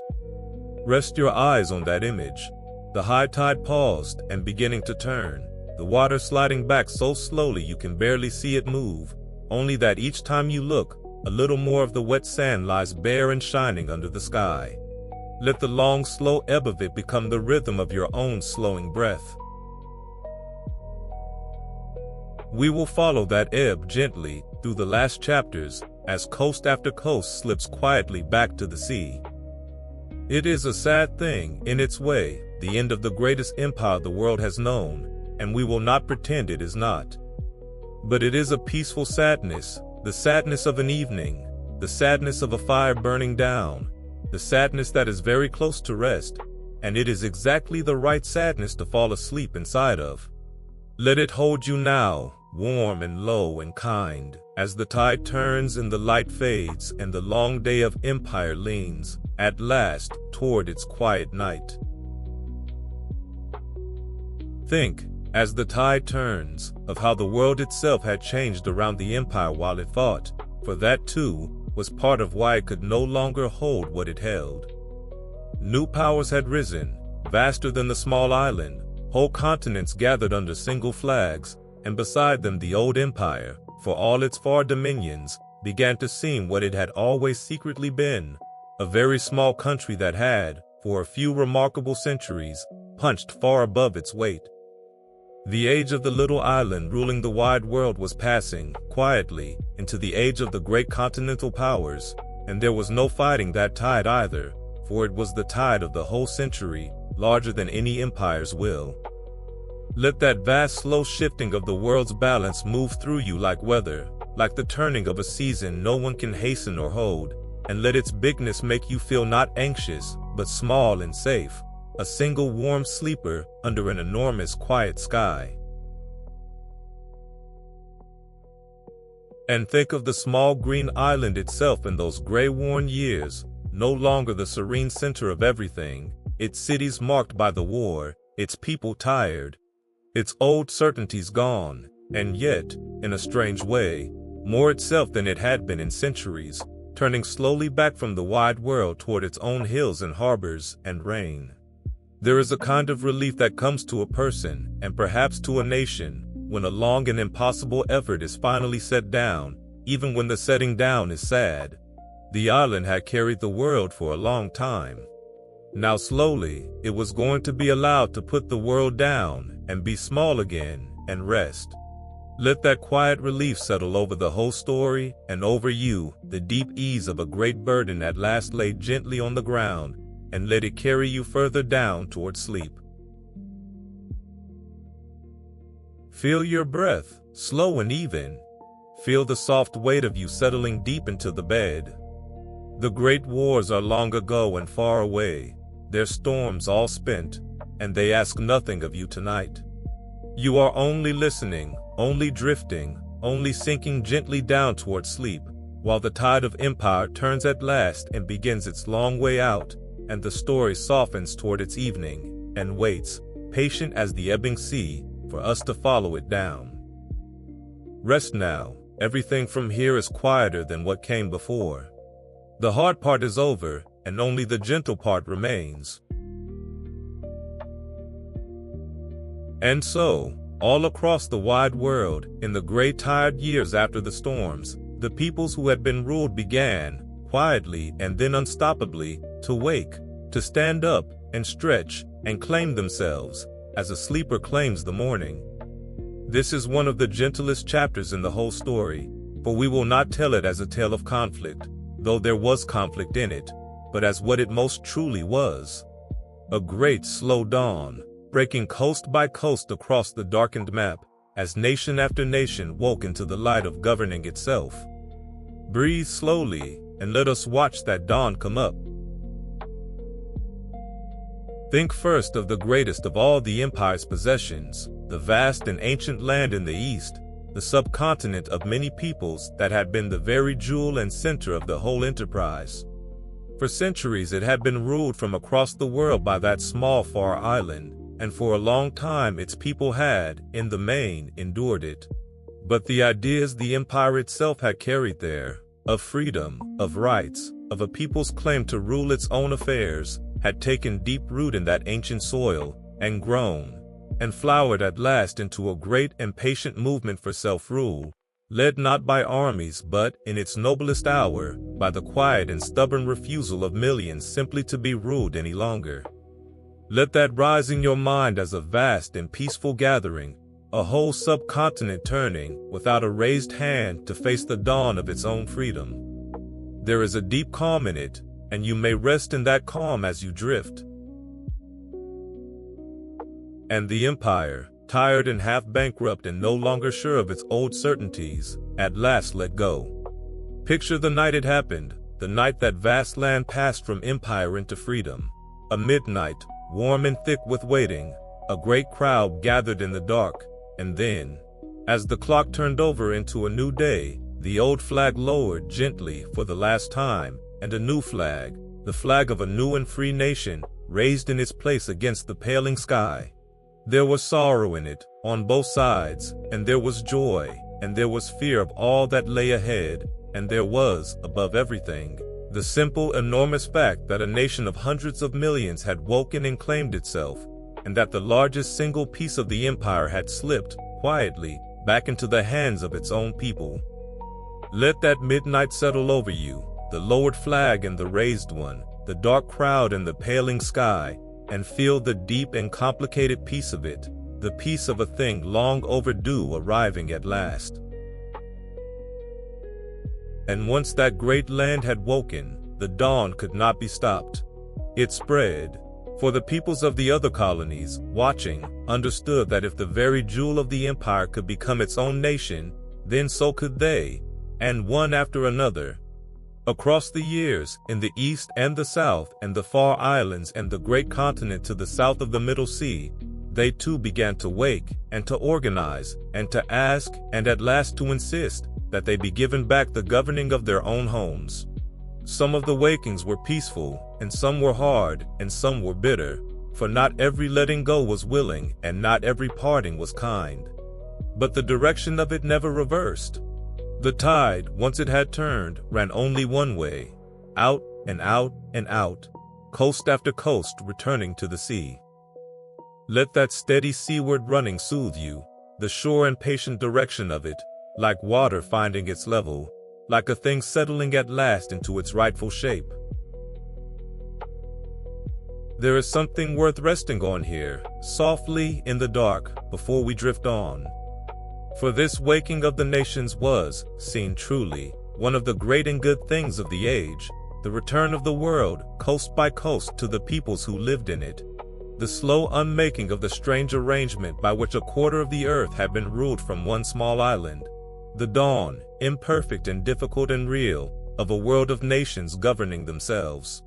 Rest your eyes on that image. The high tide paused and beginning to turn, the water sliding back so slowly you can barely see it move, only that each time you look, a little more of the wet sand lies bare and shining under the sky. Let the long, slow ebb of it become the rhythm of your own slowing breath. We will follow that ebb gently through the last chapters as coast after coast slips quietly back to the sea. It is a sad thing, in its way, the end of the greatest empire the world has known, and we will not pretend it is not. But it is a peaceful sadness, the sadness of an evening, the sadness of a fire burning down, the sadness that is very close to rest, and it is exactly the right sadness to fall asleep inside of. Let it hold you now, warm and low and kind, as the tide turns and the light fades and the long day of empire leans, at last, toward its quiet night. Think, as the tide turns, of how the world itself had changed around the empire while it fought, for that too was part of why it could no longer hold what it held. New powers had risen, vaster than the small island, whole continents gathered under single flags, and beside them the old empire, for all its far dominions, began to seem what it had always secretly been, a very small country that had, for a few remarkable centuries, punched far above its weight. The age of the little island ruling the wide world was passing, quietly, into the age of the great continental powers, and there was no fighting that tide either, for it was the tide of the whole century, larger than any empire's will. Let that vast slow shifting of the world's balance move through you like weather, like the turning of a season no one can hasten or hold, and let its bigness make you feel not anxious, but small and safe, a single warm sleeper under an enormous quiet sky. And think of the small green island itself in those gray-worn years, no longer the serene center of everything, its cities marked by the war, its people tired, its old certainties gone, and yet, in a strange way, more itself than it had been in centuries, turning slowly back from the wide world toward its own hills and harbors and rain. There is a kind of relief that comes to a person, and perhaps to a nation, when a long and impossible effort is finally set down, even when the setting down is sad. The island had carried the world for a long time. Now slowly, it was going to be allowed to put the world down, and be small again, and rest. Let that quiet relief settle over the whole story, and over you, the deep ease of a great burden at last laid gently on the ground, and let it carry you further down toward sleep. Feel your breath, slow and even. Feel the soft weight of you settling deep into the bed. The great wars are long ago and far away, their storms all spent, and they ask nothing of you tonight. You are only listening, only drifting, only sinking gently down toward sleep, while the tide of empire turns at last and begins its long way out, and the story softens toward its evening, and waits, patient as the ebbing sea, for us to follow it down. Rest now, everything from here is quieter than what came before. The hard part is over, and only the gentle part remains. And so, all across the wide world, in the gray tired years after the storms, the peoples who had been ruled began, quietly and then unstoppably, to wake, to stand up, and stretch, and claim themselves, as a sleeper claims the morning. This is one of the gentlest chapters in the whole story, for we will not tell it as a tale of conflict, though there was conflict in it, but as what it most truly was. A great slow dawn, breaking coast by coast across the darkened map, as nation after nation woke into the light of governing itself. Breathe slowly, and let us watch that dawn come up. Think first of the greatest of all the empire's possessions, the vast and ancient land in the east, the subcontinent of many peoples that had been the very jewel and center of the whole enterprise. For centuries it had been ruled from across the world by that small far island, and for a long time its people had, in the main, endured it. But the ideas the empire itself had carried there, of freedom, of rights, of a people's claim to rule its own affairs, had taken deep root in that ancient soil, and grown, and flowered at last into a great and patient movement for self-rule, led not by armies but, in its noblest hour, by the quiet and stubborn refusal of millions simply to be ruled any longer. Let that rise in your mind as a vast and peaceful gathering, a whole subcontinent turning, without a raised hand, to face the dawn of its own freedom. There is a deep calm in it, and you may rest in that calm as you drift. And the empire, tired and half bankrupt and no longer sure of its old certainties, at last let go. Picture the night it happened, the night that vast land passed from empire into freedom. A midnight, warm and thick with waiting, a great crowd gathered in the dark, and then, as the clock turned over into a new day, the old flag lowered gently for the last time, and a new flag, the flag of a new and free nation, raised in its place against the paling sky. There was sorrow in it, on both sides, and there was joy, and there was fear of all that lay ahead, and there was, above everything, the simple, enormous fact that a nation of hundreds of millions had woken and claimed itself, and that the largest single piece of the empire had slipped, quietly, back into the hands of its own people. Let that midnight settle over you, the lowered flag and the raised one, the dark crowd and the paling sky, and feel the deep and complicated peace of it, the peace of a thing long overdue arriving at last. And once that great land had woken, the dawn could not be stopped. It spread, for the peoples of the other colonies, watching, understood that if the very jewel of the empire could become its own nation, then so could they, and one after another. Across the years, in the east and the south and the far islands and the great continent to the south of the Middle Sea, they too began to wake and to organize and to ask and at last to insist that they be given back the governing of their own homes. Some of the wakings were peaceful, and some were hard, and some were bitter, for not every letting go was willing and not every parting was kind. But the direction of it never reversed. The tide, once it had turned, ran only one way, out and out and out, coast after coast returning to the sea. Let that steady seaward running soothe you, the sure and patient direction of it, like water finding its level, like a thing settling at last into its rightful shape. There is something worth resting on here, softly in the dark, before we drift on. For this waking of the nations was, seen truly, one of the great and good things of the age, the return of the world, coast by coast, to the peoples who lived in it, the slow unmaking of the strange arrangement by which a quarter of the earth had been ruled from one small island, the dawn, imperfect and difficult and real, of a world of nations governing themselves.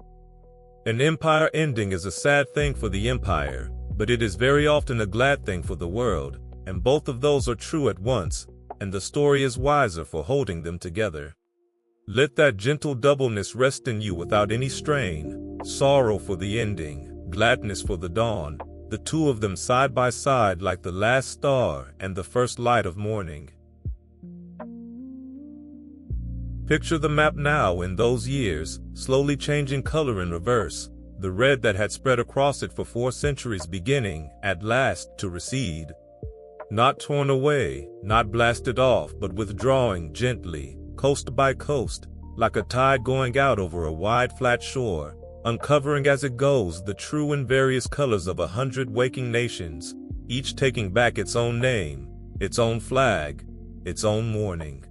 An empire ending is a sad thing for the empire, but it is very often a glad thing for the world, and both of those are true at once, and the story is wiser for holding them together. Let that gentle doubleness rest in you without any strain, sorrow for the ending, gladness for the dawn, the two of them side by side like the last star and the first light of morning. Picture the map now in those years, slowly changing color in reverse, the red that had spread across it for 4 centuries beginning, at last, to recede. Not torn away, not blasted off, but withdrawing gently, coast by coast, like a tide going out over a wide flat shore, uncovering as it goes the true and various colors of 100 waking nations, each taking back its own name, its own flag, its own morning.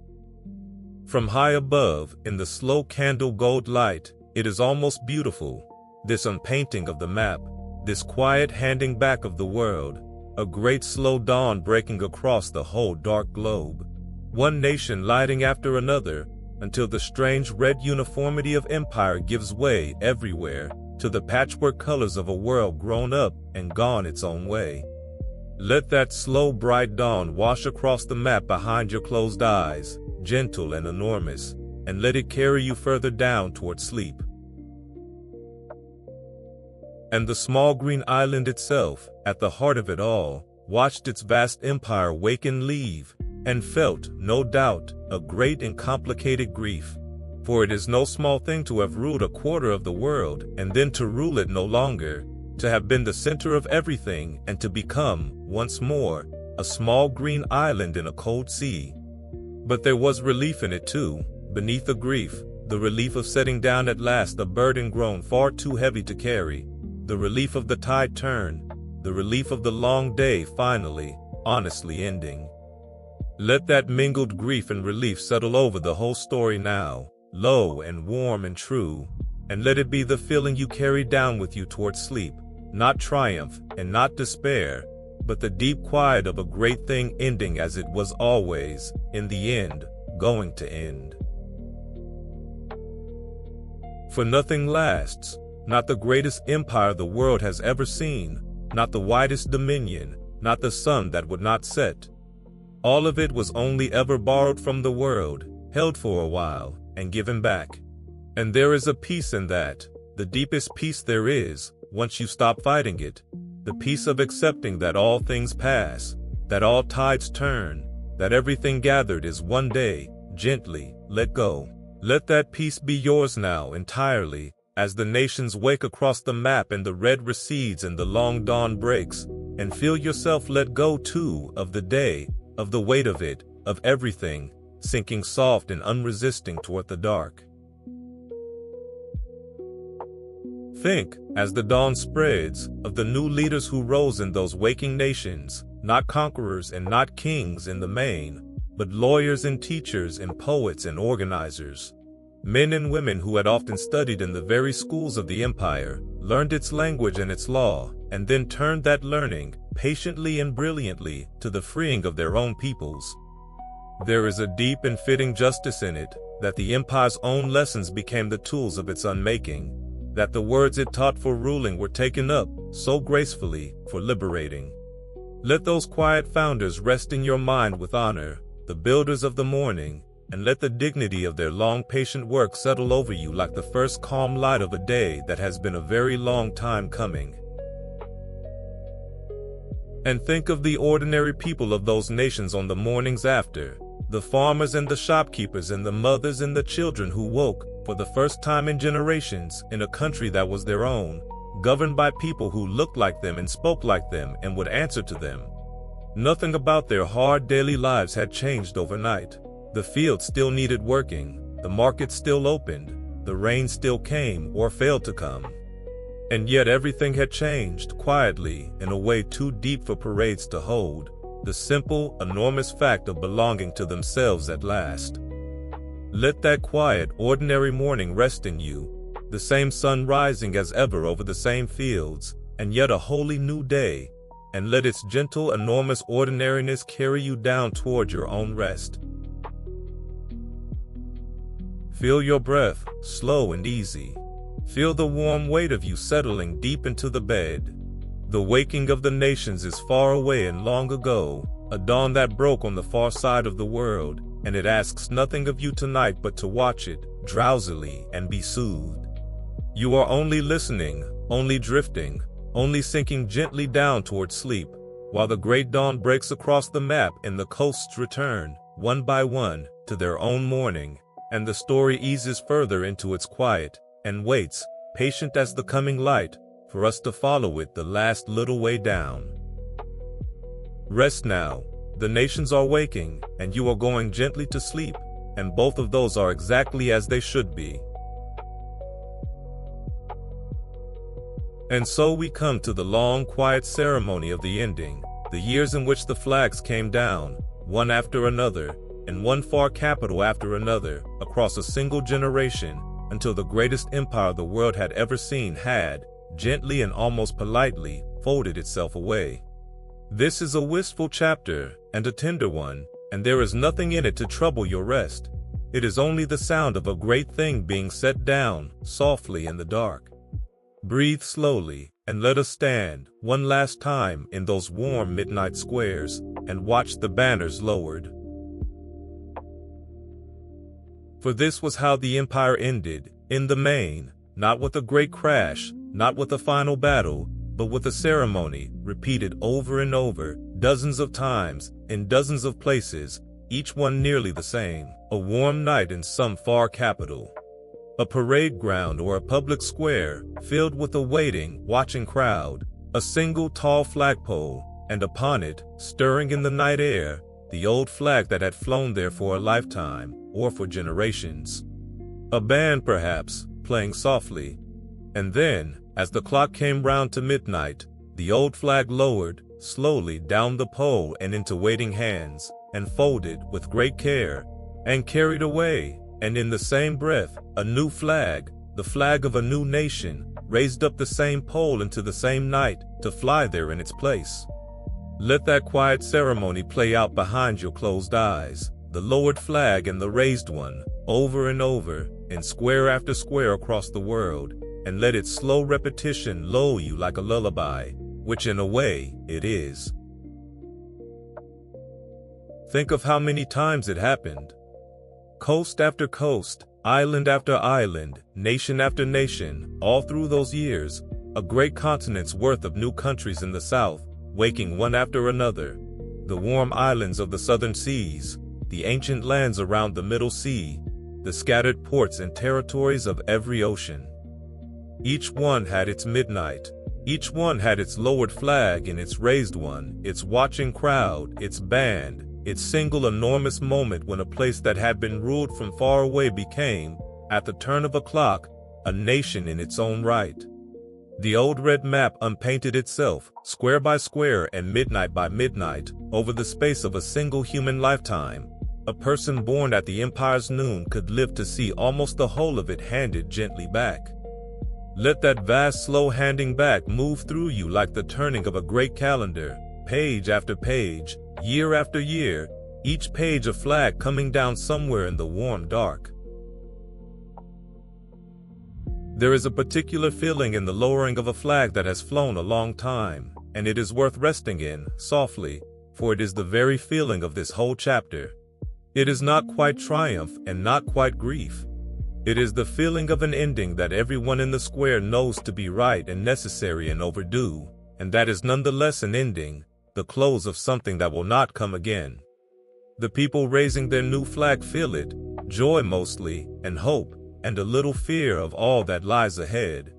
From high above, in the slow candle gold light, it is almost beautiful, this unpainting of the map, this quiet handing back of the world, a great slow dawn breaking across the whole dark globe, one nation lighting after another, until the strange red uniformity of empire gives way everywhere to the patchwork colors of a world grown up and gone its own way. Let that slow bright dawn wash across the map behind your closed eyes, gentle and enormous, and let it carry you further down toward sleep. And the small green island itself, at the heart of it all, watched its vast empire wake and leave, and felt, no doubt, a great and complicated grief. For it is no small thing to have ruled a quarter of the world, and then to rule it no longer, to have been the center of everything, and to become, once more, a small green island in a cold sea. But there was relief in it too, beneath the grief, the relief of setting down at last a burden grown far too heavy to carry, the relief of the tide turn, the relief of the long day finally, honestly ending. Let that mingled grief and relief settle over the whole story now, low and warm and true, and let it be the feeling you carry down with you toward sleep, not triumph and not despair, but the deep quiet of a great thing ending as it was always, in the end, going to end. For nothing lasts, not the greatest empire the world has ever seen, not the widest dominion, not the sun that would not set. All of it was only ever borrowed from the world, held for a while, and given back. And there is a peace in that, the deepest peace there is, once you stop fighting it, the peace of accepting that all things pass, that all tides turn, that everything gathered is one day, gently, let go. Let that peace be yours now entirely, as the nations wake across the map and the red recedes and the long dawn breaks, and feel yourself let go too of the day, of the weight of it, of everything, sinking soft and unresisting toward the dark. Think, as the dawn spreads, of the new leaders who rose in those waking nations, not conquerors and not kings in the main, but lawyers and teachers and poets and organizers. Men and women who had often studied in the very schools of the empire, learned its language and its law, and then turned that learning, patiently and brilliantly, to the freeing of their own peoples. There is a deep and fitting justice in it, that the empire's own lessons became the tools of its unmaking, that the words it taught for ruling were taken up, so gracefully, for liberating. Let those quiet founders rest in your mind with honor, the builders of the morning, and let the dignity of their long patient work settle over you like the first calm light of a day that has been a very long time coming. And think of the ordinary people of those nations on the mornings after, the farmers and the shopkeepers and the mothers and the children who woke, for the first time in generations, in a country that was their own, governed by people who looked like them and spoke like them and would answer to them. Nothing about their hard daily lives had changed overnight. The fields still needed working, the market still opened, the rain still came or failed to come. And yet everything had changed quietly in a way too deep for parades to hold, the simple, enormous fact of belonging to themselves at last. Let that quiet, ordinary morning rest in you, the same sun rising as ever over the same fields, and yet a wholly new day, and let its gentle, enormous ordinariness carry you down toward your own rest. Feel your breath, slow and easy. Feel the warm weight of you settling deep into the bed. The waking of the nations is far away and long ago, a dawn that broke on the far side of the world, and it asks nothing of you tonight but to watch it, drowsily, and be soothed. You are only listening, only drifting, only sinking gently down toward sleep, while the great dawn breaks across the map and the coasts return, one by one, to their own morning, and the story eases further into its quiet, and waits, patient as the coming light, for us to follow it the last little way down. Rest now. The nations are waking, and you are going gently to sleep, and both of those are exactly as they should be. And so we come to the long, quiet ceremony of the ending, the years in which the flags came down, one after another, in one far capital after another, across a single generation, until the greatest empire the world had ever seen had, gently and almost politely, folded itself away. This is a wistful chapter, and a tender one, and there is nothing in it to trouble your rest. It is only the sound of a great thing being set down, softly in the dark. Breathe slowly, and let us stand, one last time, in those warm midnight squares, and watch the banners lowered. For this was how the empire ended, in the main, not with a great crash, not with a final battle, but with a ceremony, repeated over and over, dozens of times, in dozens of places, each one nearly the same. A warm night in some far capital. A parade ground or a public square, filled with a waiting, watching crowd. A single tall flagpole, and upon it, stirring in the night air, the old flag that had flown there for a lifetime, or for generations. A band, perhaps, playing softly. And then, as the clock came round to midnight, the old flag lowered, slowly down the pole and into waiting hands, and folded with great care, and carried away, and in the same breath, a new flag, the flag of a new nation, raised up the same pole into the same night, to fly there in its place. Let that quiet ceremony play out behind your closed eyes, the lowered flag and the raised one, over and over, in square after square across the world, and let its slow repetition lull you like a lullaby, which in a way, it is. Think of how many times it happened. Coast after coast, island after island, nation after nation, all through those years, a great continent's worth of new countries in the south, waking one after another. The warm islands of the southern seas, the ancient lands around the Middle Sea, the scattered ports and territories of every ocean. Each one had its midnight. Each one had its lowered flag and its raised one, its watching crowd, its band, its single enormous moment when a place that had been ruled from far away became, at the turn of a clock, a nation in its own right. The old red map unpainted itself, square by square and midnight by midnight, over the space of a single human lifetime. A person born at the empire's noon could live to see almost the whole of it handed gently back. Let that vast slow handing back move through you like the turning of a great calendar, page after page, year after year, each page a flag coming down somewhere in the warm dark. There is a particular feeling in the lowering of a flag that has flown a long time, and it is worth resting in, softly, for it is the very feeling of this whole chapter. It is not quite triumph and not quite grief. It is the feeling of an ending that everyone in the square knows to be right and necessary and overdue, and that is nonetheless an ending, the close of something that will not come again. The people raising their new flag feel it, joy mostly, and hope, and a little fear of all that lies ahead.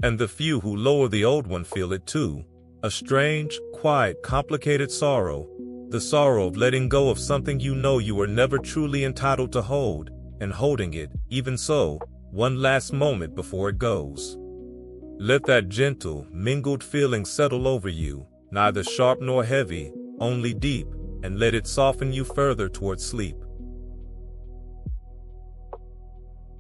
And the few who lower the old one feel it too, a strange, quiet, complicated sorrow, the sorrow of letting go of something you know you were never truly entitled to hold, and holding it, even so, one last moment before it goes. Let that gentle, mingled feeling settle over you, neither sharp nor heavy, only deep, and let it soften you further toward sleep.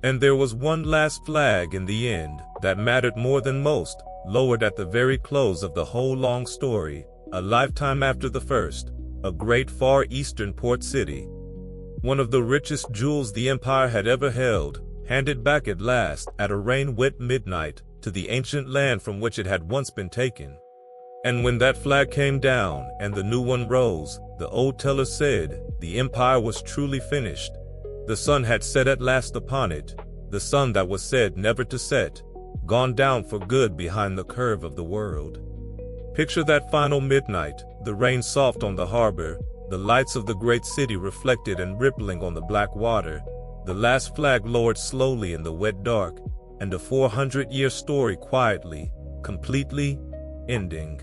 And there was one last flag in the end, that mattered more than most, lowered at the very close of the whole long story, a lifetime after the first, a great far eastern port city. One of the richest jewels the empire had ever held, handed back at last, at a rain-wet midnight, to the ancient land from which it had once been taken. And when that flag came down and the new one rose, the old teller said, the empire was truly finished. The sun had set at last upon it, the sun that was said never to set, gone down for good behind the curve of the world. Picture that final midnight, the rain soft on the harbor, the lights of the great city reflected and rippling on the black water, the last flag lowered slowly in the wet dark, and a 400-year story quietly, completely ending.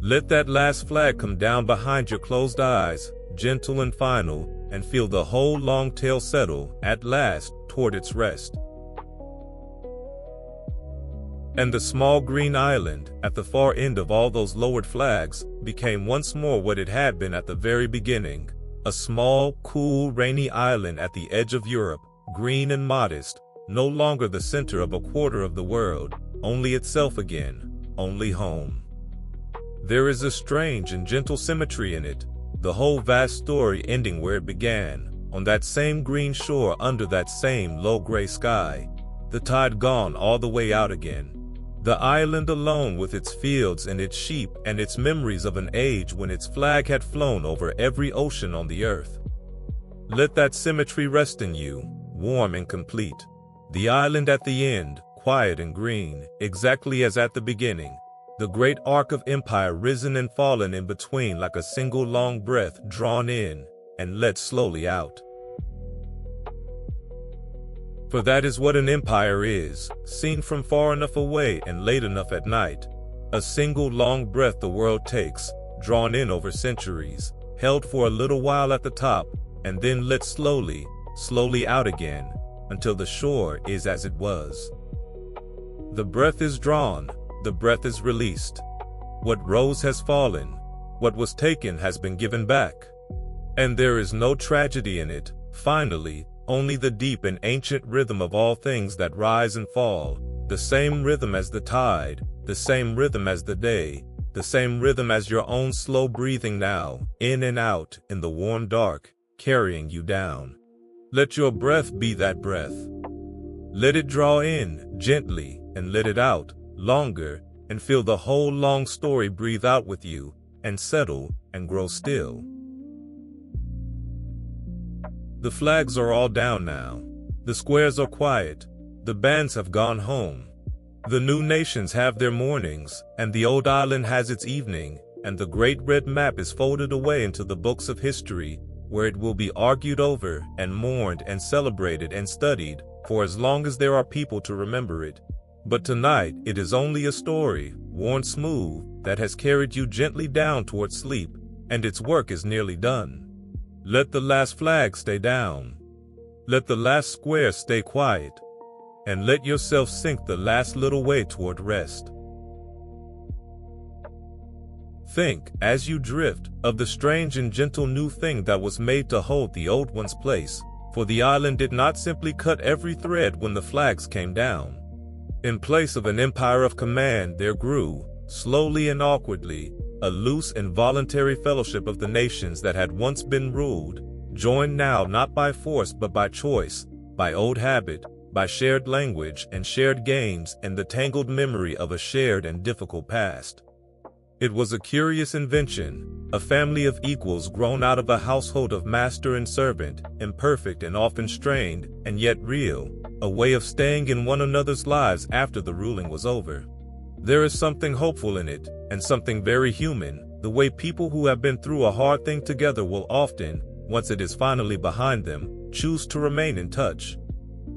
Let that last flag come down behind your closed eyes, gentle and final, and feel the whole long tail settle, at last, toward its rest. And the small green island, at the far end of all those lowered flags, became once more what it had been at the very beginning, a small, cool, rainy island at the edge of Europe, green and modest, no longer the center of a quarter of the world, only itself again, only home. There is a strange and gentle symmetry in it, the whole vast story ending where it began, on that same green shore under that same low gray sky, the tide gone all the way out again. The island alone with its fields and its sheep and its memories of an age when its flag had flown over every ocean on the earth. Let that symmetry rest in you, warm and complete. The island at the end, quiet and green, exactly as at the beginning. The great arc of empire risen and fallen in between like a single long breath drawn in and let slowly out. For that is what an empire is, seen from far enough away and late enough at night. A single long breath the world takes, drawn in over centuries, held for a little while at the top, and then let slowly, slowly out again, until the shore is as it was. The breath is drawn, the breath is released. What rose has fallen, what was taken has been given back. And there is no tragedy in it, finally, only the deep and ancient rhythm of all things that rise and fall, the same rhythm as the tide, the same rhythm as the day, the same rhythm as your own slow breathing now, in and out, in the warm dark, carrying you down. Let your breath be that breath. Let it draw in, gently, and let it out, longer, and feel the whole long story breathe out with you, and settle, and grow still. The flags are all down now. The squares are quiet. The bands have gone home. The new nations have their mornings, and the old island has its evening, and the great red map is folded away into the books of history, where it will be argued over, and mourned, and celebrated, and studied, for as long as there are people to remember it. But tonight it is only a story, worn smooth, that has carried you gently down toward sleep, and its work is nearly done. Let the last flag stay down. Let the last square stay quiet, and let yourself sink the last little way toward rest. Think, as you drift, of the strange and gentle new thing that was made to hold the old one's place, for the island did not simply cut every thread when the flags came down. In place of an empire of command there grew, slowly and awkwardly, a loose and voluntary fellowship of the nations that had once been ruled, joined now not by force but by choice, by old habit, by shared language and shared games and the tangled memory of a shared and difficult past. It was a curious invention, a family of equals grown out of a household of master and servant, imperfect and often strained, and yet real, a way of staying in one another's lives after the ruling was over. There is something hopeful in it, and something very human, the way people who have been through a hard thing together will often, once it is finally behind them, choose to remain in touch.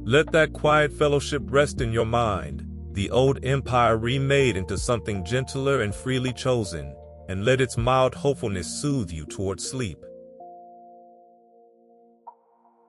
Let that quiet fellowship rest in your mind, the old empire remade into something gentler and freely chosen, and let its mild hopefulness soothe you toward sleep.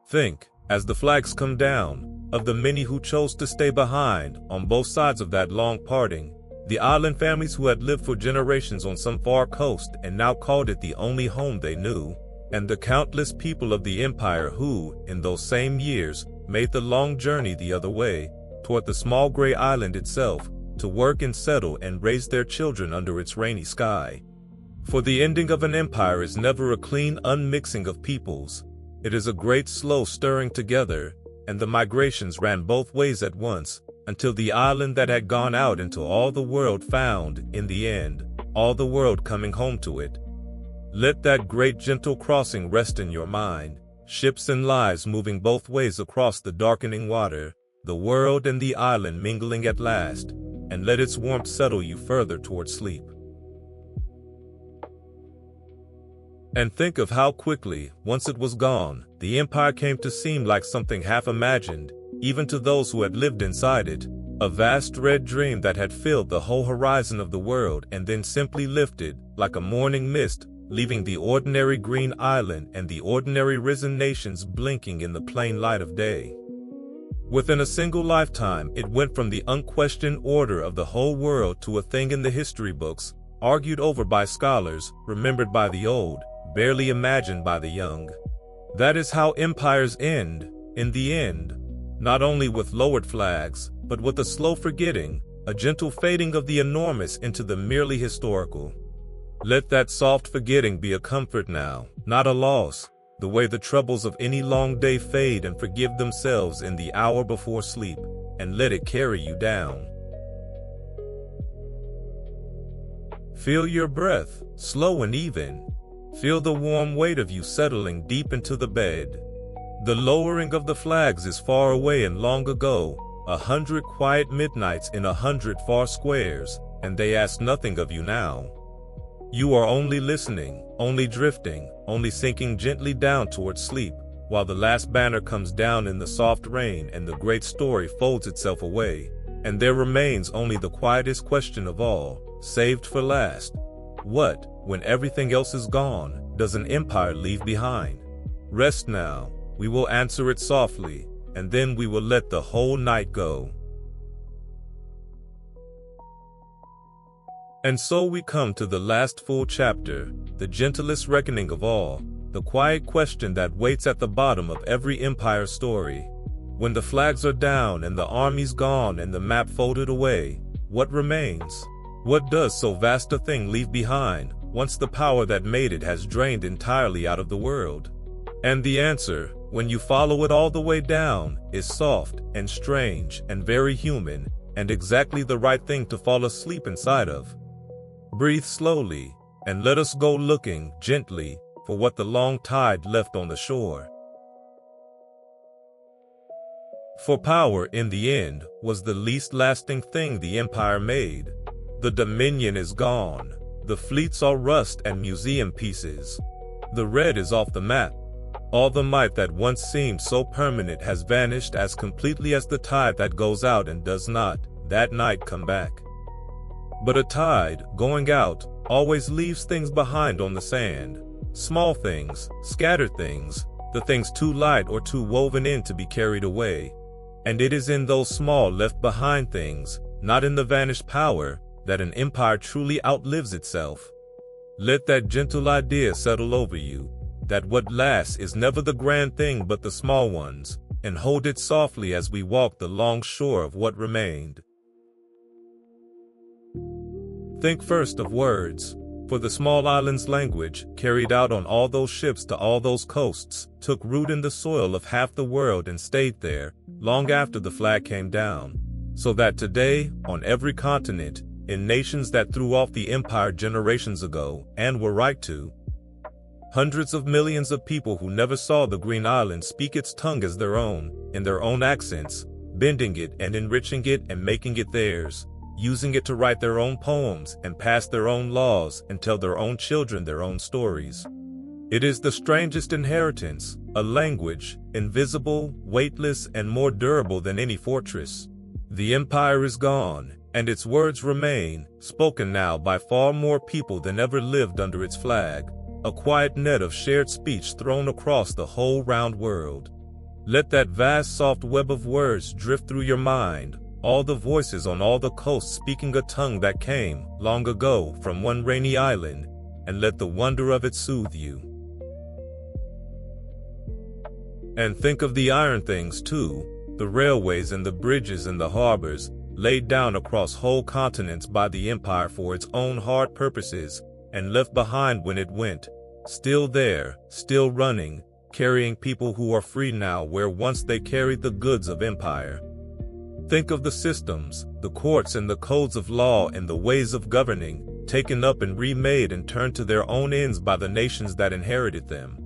Think, as the flags come down, of the many who chose to stay behind on both sides of that long parting, the island families who had lived for generations on some far coast and now called it the only home they knew, and the countless people of the empire who, in those same years, made the long journey the other way, toward the small gray island itself, to work and settle and raise their children under its rainy sky. For the ending of an empire is never a clean unmixing of peoples. It is a great slow stirring together, and the migrations ran both ways at once, until the island that had gone out into all the world found, in the end, all the world coming home to it. Let that great gentle crossing rest in your mind, ships and lives moving both ways across the darkening water, the world and the island mingling at last, and let its warmth settle you further toward sleep. And think of how quickly, once it was gone, the empire came to seem like something half-imagined, even to those who had lived inside it, a vast red dream that had filled the whole horizon of the world and then simply lifted, like a morning mist, leaving the ordinary green island and the ordinary risen nations blinking in the plain light of day. Within a single lifetime, it went from the unquestioned order of the whole world to a thing in the history books, argued over by scholars, remembered by the old, barely imagined by the young. That is how empires end, in the end, not only with lowered flags, but with a slow forgetting, a gentle fading of the enormous into the merely historical. Let that soft forgetting be a comfort now, not a loss, the way the troubles of any long day fade and forgive themselves in the hour before sleep, and let it carry you down. Feel your breath, slow and even. Feel the warm weight of you settling deep into the bed. The lowering of the flags is far away and long ago, 100 quiet midnights in 100 far squares, and they ask nothing of you now. You are only listening, only drifting, only sinking gently down towards sleep, while the last banner comes down in the soft rain and the great story folds itself away, and there remains only the quietest question of all, saved for last. What, when everything else is gone, does an empire leave behind? Rest now, we will answer it softly, and then we will let the whole night go. And so we come to the last full chapter, the gentlest reckoning of all, the quiet question that waits at the bottom of every empire story. When the flags are down and the army's gone and the map folded away, what remains? What does so vast a thing leave behind, once the power that made it has drained entirely out of the world? And the answer, when you follow it all the way down, is soft and strange and very human, and exactly the right thing to fall asleep inside of. Breathe slowly, and let us go looking, gently, for what the long tide left on the shore. For power, in the end, was the least lasting thing the empire made. The dominion is gone. The fleets are rust and museum pieces. The red is off the map. All the might that once seemed so permanent has vanished as completely as the tide that goes out and does not, that night, come back. But a tide, going out, always leaves things behind on the sand. Small things, scattered things, the things too light or too woven in to be carried away. And it is in those small left behind things, not in the vanished power, that an empire truly outlives itself. Let that gentle idea settle over you, that what lasts is never the grand thing but the small ones, and hold it softly as we walk the long shore of what remained. Think first of words, for the small island's language, carried out on all those ships to all those coasts, took root in the soil of half the world and stayed there, long after the flag came down, so that today, on every continent, in nations that threw off the empire generations ago, and were right to, hundreds of millions of people who never saw the Green Island speak its tongue as their own, in their own accents, bending it and enriching it and making it theirs, using it to write their own poems and pass their own laws and tell their own children their own stories. It is the strangest inheritance, a language, invisible, weightless, and more durable than any fortress. The empire is gone, and its words remain, spoken now by far more people than ever lived under its flag, a quiet net of shared speech thrown across the whole round world. Let that vast soft web of words drift through your mind, all the voices on all the coasts speaking a tongue that came, long ago, from one rainy island, and let the wonder of it soothe you. And think of the iron things too, the railways and the bridges and the harbors, laid down across whole continents by the empire for its own hard purposes, and left behind when it went, still there, still running, carrying people who are free now where once they carried the goods of empire. Think of the systems, the courts and the codes of law and the ways of governing, taken up and remade and turned to their own ends by the nations that inherited them.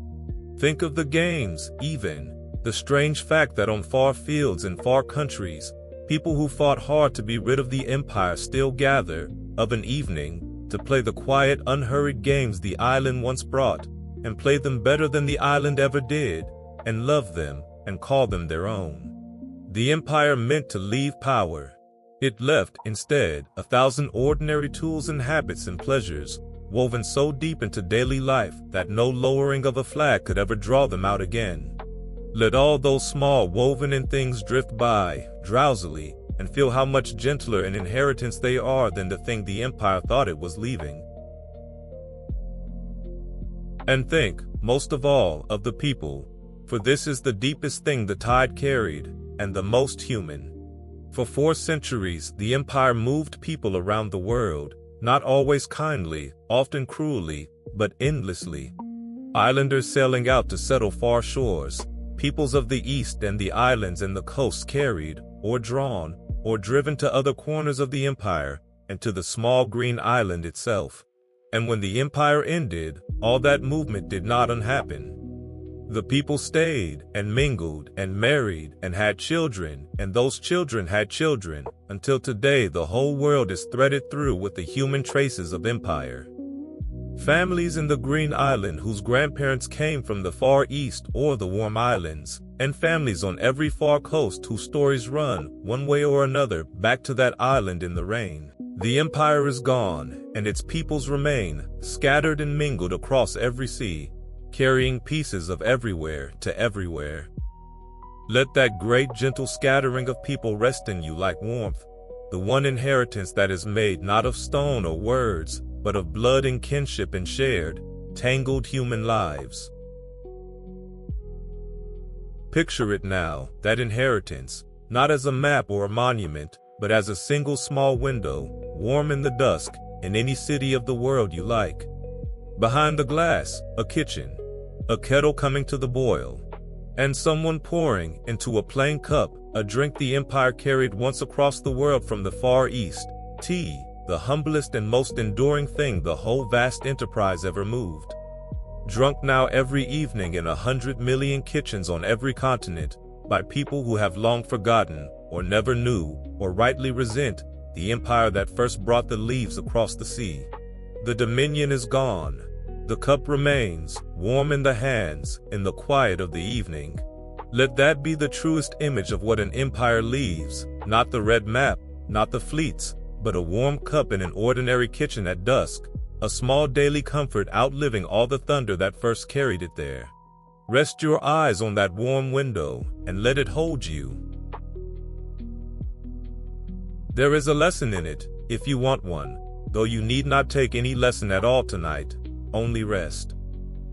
Think of the games, even. The strange fact that on far fields in far countries, people who fought hard to be rid of the empire still gather, of an evening, to play the quiet, unhurried games the island once brought, and play them better than the island ever did, and love them, and call them their own. The empire meant to leave power. It left, instead, 1,000 ordinary tools and habits and pleasures, woven so deep into daily life that no lowering of a flag could ever draw them out again. Let all those small woven-in things drift by, drowsily, and feel how much gentler an inheritance they are than the thing the empire thought it was leaving. And think, most of all, of the people, for this is the deepest thing the tide carried, and the most human. For 4 centuries, the empire moved people around the world, not always kindly, often cruelly, but endlessly. Islanders sailing out to settle far shores, peoples of the east and the islands and the coasts carried, or drawn, or driven to other corners of the empire, and to the small green island itself. And when the empire ended, all that movement did not unhappen. The people stayed, and mingled, and married, and had children, and those children had children, until today the whole world is threaded through with the human traces of empire. Families in the Green Island whose grandparents came from the Far East or the Warm Islands, and families on every far coast whose stories run, one way or another, back to that island in the rain. The empire is gone, and its peoples remain, scattered and mingled across every sea, carrying pieces of everywhere to everywhere. Let that great gentle scattering of people rest in you like warmth, the one inheritance that is made not of stone or words, but of blood and kinship and shared, tangled human lives. Picture it now, that inheritance, not as a map or a monument, but as a single small window, warm in the dusk, in any city of the world you like. Behind the glass, a kitchen, a kettle coming to the boil, and someone pouring into a plain cup a drink the empire carried once across the world from the Far East, tea, the humblest and most enduring thing the whole vast enterprise ever moved. Drunk now every evening in 100 million kitchens on every continent, by people who have long forgotten, or never knew, or rightly resent, the empire that first brought the leaves across the sea. The dominion is gone. The cup remains, warm in the hands, in the quiet of the evening. Let that be the truest image of what an empire leaves, not the red map, not the fleets, but a warm cup in an ordinary kitchen at dusk, a small daily comfort outliving all the thunder that first carried it there. Rest your eyes on that warm window, and let it hold you. There is a lesson in it, if you want one, though you need not take any lesson at all tonight, only rest.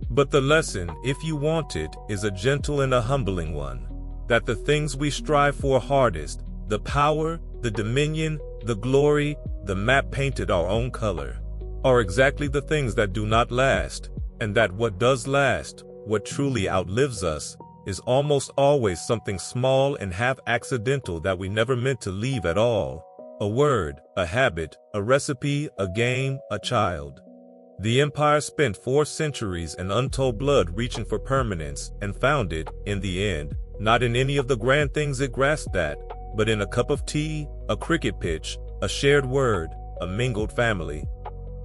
But the lesson, if you want it, is a gentle and a humbling one, that the things we strive for hardest, the power, the dominion, the glory, the map painted our own color, are exactly the things that do not last, and that what does last, what truly outlives us, is almost always something small and half accidental that we never meant to leave at all. A word, a habit, a recipe, a game, a child. The empire spent 4 centuries and untold blood reaching for permanence, and found it, in the end, not in any of the grand things it grasped at, but in a cup of tea, a cricket pitch, a shared word, a mingled family.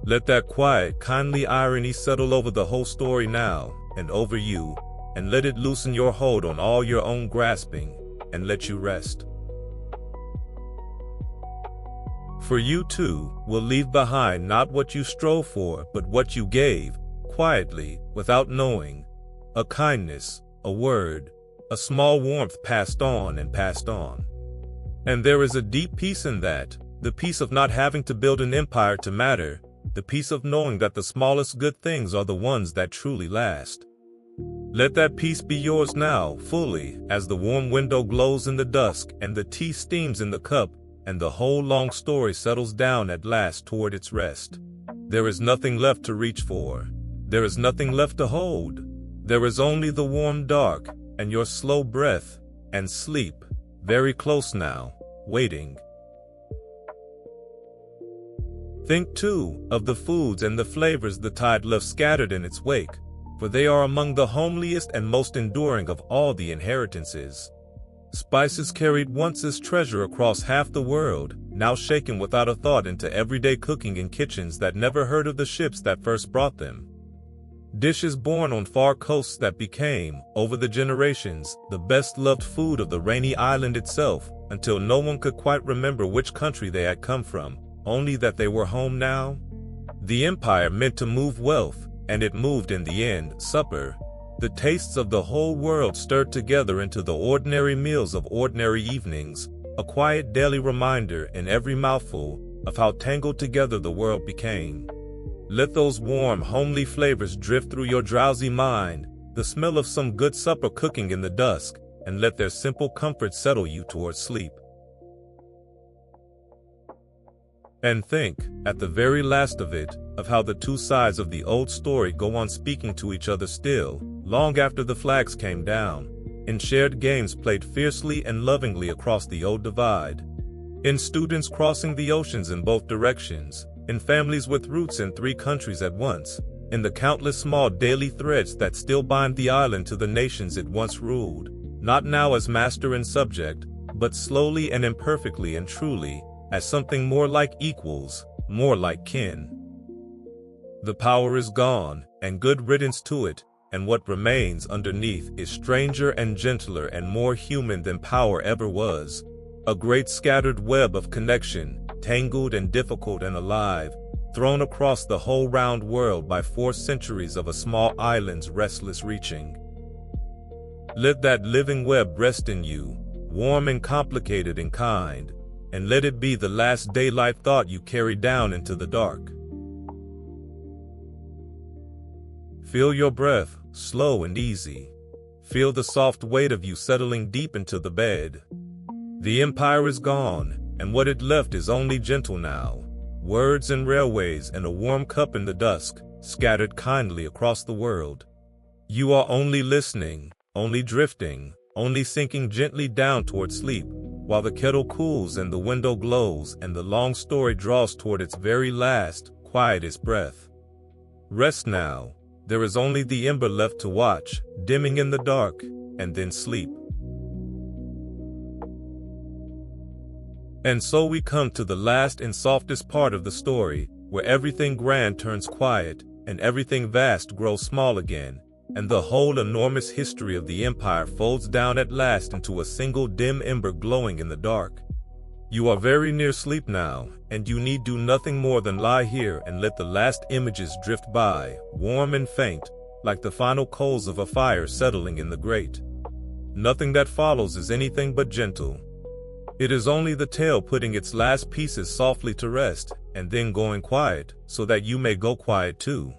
Let that quiet, kindly irony settle over the whole story now, and over you, and let it loosen your hold on all your own grasping, and let you rest. For you too will leave behind not what you strove for, but what you gave, quietly, without knowing. A kindness, a word, a small warmth passed on and passed on. And there is a deep peace in that, the peace of not having to build an empire to matter, the peace of knowing that the smallest good things are the ones that truly last. Let that peace be yours now, fully, as the warm window glows in the dusk and the tea steams in the cup, and the whole long story settles down at last toward its rest. There is nothing left to reach for. There is nothing left to hold. There is only the warm dark, and your slow breath, and sleep, very close now, waiting. Think, too, of the foods and the flavors the tide left scattered in its wake, for they are among the homeliest and most enduring of all the inheritances. Spices carried once as treasure across half the world, now shaken without a thought into everyday cooking in kitchens that never heard of the ships that first brought them. Dishes born on far coasts that became, over the generations, the best-loved food of the rainy island itself, until no one could quite remember which country they had come from, only that they were home now. The empire meant to move wealth, and it moved in the end. Supper. The tastes of the whole world stirred together into the ordinary meals of ordinary evenings, a quiet daily reminder in every mouthful of how tangled together the world became. Let those warm, homely flavors drift through your drowsy mind, the smell of some good supper cooking in the dusk, and let their simple comfort settle you towards sleep. And think, at the very last of it, of how the two sides of the old story go on speaking to each other still, long after the flags came down, in shared games played fiercely and lovingly across the old divide, in students crossing the oceans in both directions, in families with roots in 3 countries at once, in the countless small daily threads that still bind the island to the nations it once ruled, not now as master and subject, but slowly and imperfectly and truly, as something more like equals, more like kin. The power is gone, and good riddance to it, and what remains underneath is stranger and gentler and more human than power ever was. A great scattered web of connection, tangled and difficult and alive, thrown across the whole round world by 4 centuries of a small island's restless reaching. Let that living web rest in you, warm and complicated and kind, and let it be the last daylight thought you carry down into the dark. Feel your breath, slow and easy. Feel the soft weight of you settling deep into the bed. The empire is gone, and what it left is only gentle now. Words and railways and a warm cup in the dusk, scattered kindly across the world. You are only listening, only drifting, only sinking gently down toward sleep, while the kettle cools and the window glows and the long story draws toward its very last, quietest breath. Rest now. There is only the ember left to watch, dimming in the dark, and then sleep. And so we come to the last and softest part of the story, where everything grand turns quiet, and everything vast grows small again, and the whole enormous history of the empire folds down at last into a single dim ember glowing in the dark. You are very near sleep now, and you need do nothing more than lie here and let the last images drift by, warm and faint, like the final coals of a fire settling in the grate. Nothing that follows is anything but gentle. It is only the tale putting its last pieces softly to rest, and then going quiet, so that you may go quiet too.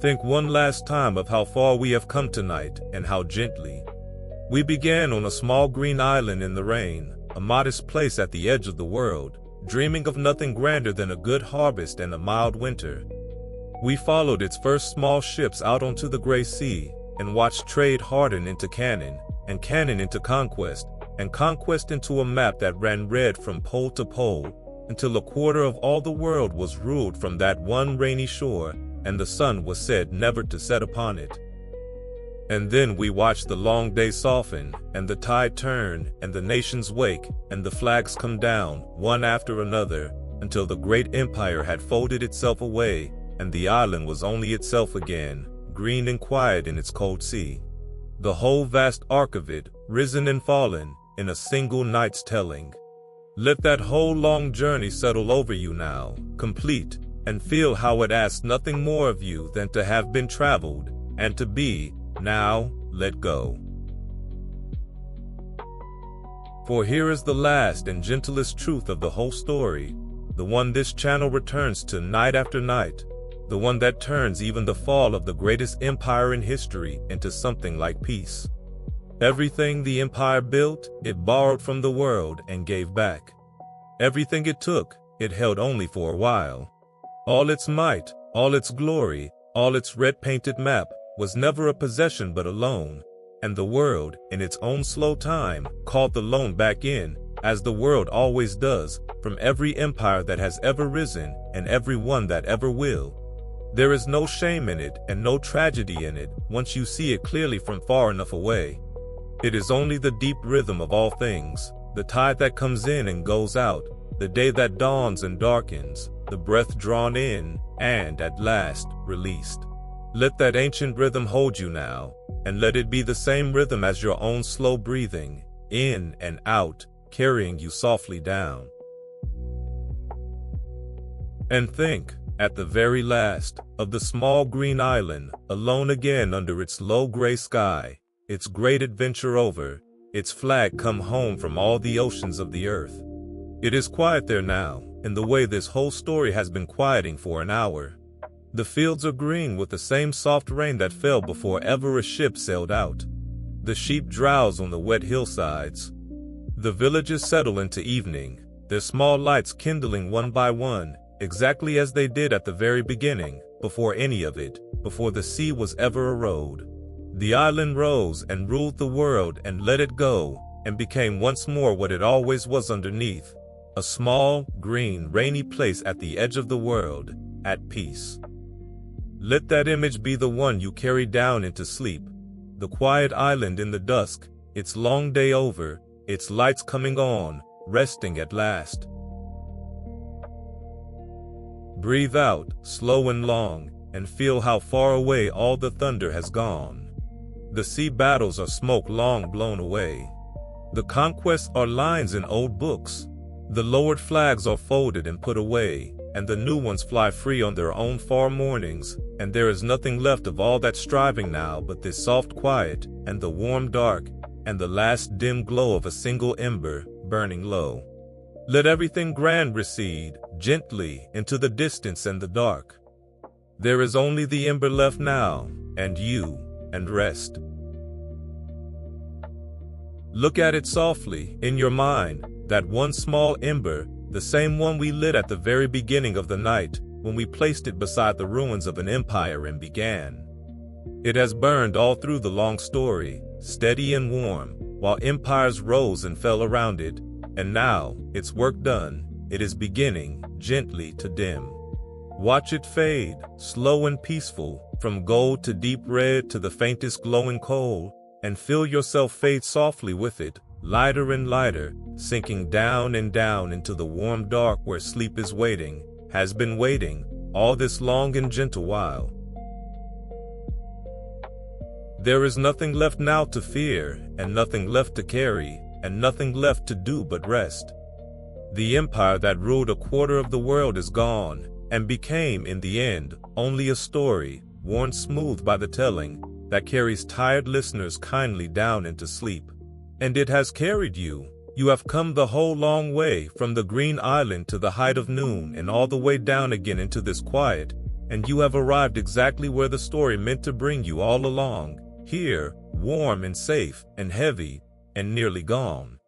Think one last time of how far we have come tonight, and how gently. We began on a small green island in the rain, a modest place at the edge of the world, dreaming of nothing grander than a good harvest and a mild winter. We followed its first small ships out onto the gray sea, and watched trade harden into cannon, and cannon into conquest, and conquest into a map that ran red from pole to pole, until a quarter of all the world was ruled from that one rainy shore, and the sun was said never to set upon it. And then we watched the long day soften, and the tide turn, and the nations wake, and the flags come down, one after another, until the great empire had folded itself away, and the island was only itself again, green and quiet in its cold sea. The whole vast arc of it, risen and fallen, in a single night's telling. Let that whole long journey settle over you now, complete, and feel how it asks nothing more of you than to have been traveled, and to be, now, let go. For here is the last and gentlest truth of the whole story, the one this channel returns to night after night, the one that turns even the fall of the greatest empire in history into something like peace. Everything the empire built, it borrowed from the world and gave back. Everything it took, it held only for a while. All its might, all its glory, all its red-painted map, was never a possession but a loan, and the world, in its own slow time, called the loan back in, as the world always does, from every empire that has ever risen and every one that ever will. There is no shame in it and no tragedy in it once you see it clearly from far enough away. It is only the deep rhythm of all things, the tide that comes in and goes out, the day that dawns and darkens, the breath drawn in and, at last, released. Let that ancient rhythm hold you now, and let it be the same rhythm as your own slow breathing, in and out, carrying you softly down. And think, at the very last, of the small green island, alone again under its low gray sky, its great adventure over, its flag come home from all the oceans of the earth. It is quiet there now, in the way this whole story has been quieting for an hour. The fields are green with the same soft rain that fell before ever a ship sailed out. The sheep drowse on the wet hillsides. The villages settle into evening, their small lights kindling one by one, exactly as they did at the very beginning, before any of it, before the sea was ever a road. The island rose and ruled the world and let it go, and became once more what it always was underneath, a small, green, rainy place at the edge of the world, at peace. Let that image be the one you carry down into sleep, the quiet island in the dusk, its long day over, its lights coming on, resting at last. Breathe out, slow and long, and feel how far away all the thunder has gone. The sea battles are smoke long blown away. The conquests are lines in old books. The lowered flags are folded and put away, and the new ones fly free on their own far mornings, and there is nothing left of all that striving now but this soft quiet, and the warm dark, and the last dim glow of a single ember, burning low. Let everything grand recede, gently, into the distance and the dark. There is only the ember left now, and you, and rest. Look at it softly, in your mind, that one small ember, the same one we lit at the very beginning of the night, when we placed it beside the ruins of an empire and began. It has burned all through the long story, steady and warm, while empires rose and fell around it, and now, its work done, it is beginning, gently to dim. Watch it fade, slow and peaceful, from gold to deep red to the faintest glowing coal, and feel yourself fade softly with it, lighter and lighter, sinking down and down into the warm dark where sleep is waiting, has been waiting, all this long and gentle while. There is nothing left now to fear, and nothing left to carry, and nothing left to do but rest. The empire that ruled a quarter of the world is gone, and became, in the end, only a story, worn smooth by the telling, that carries tired listeners kindly down into sleep. And it has carried you. You have come the whole long way, from the green island to the height of noon, and all the way down again into this quiet, and you have arrived exactly where the story meant to bring you all along, here, warm and safe, and heavy, and nearly gone.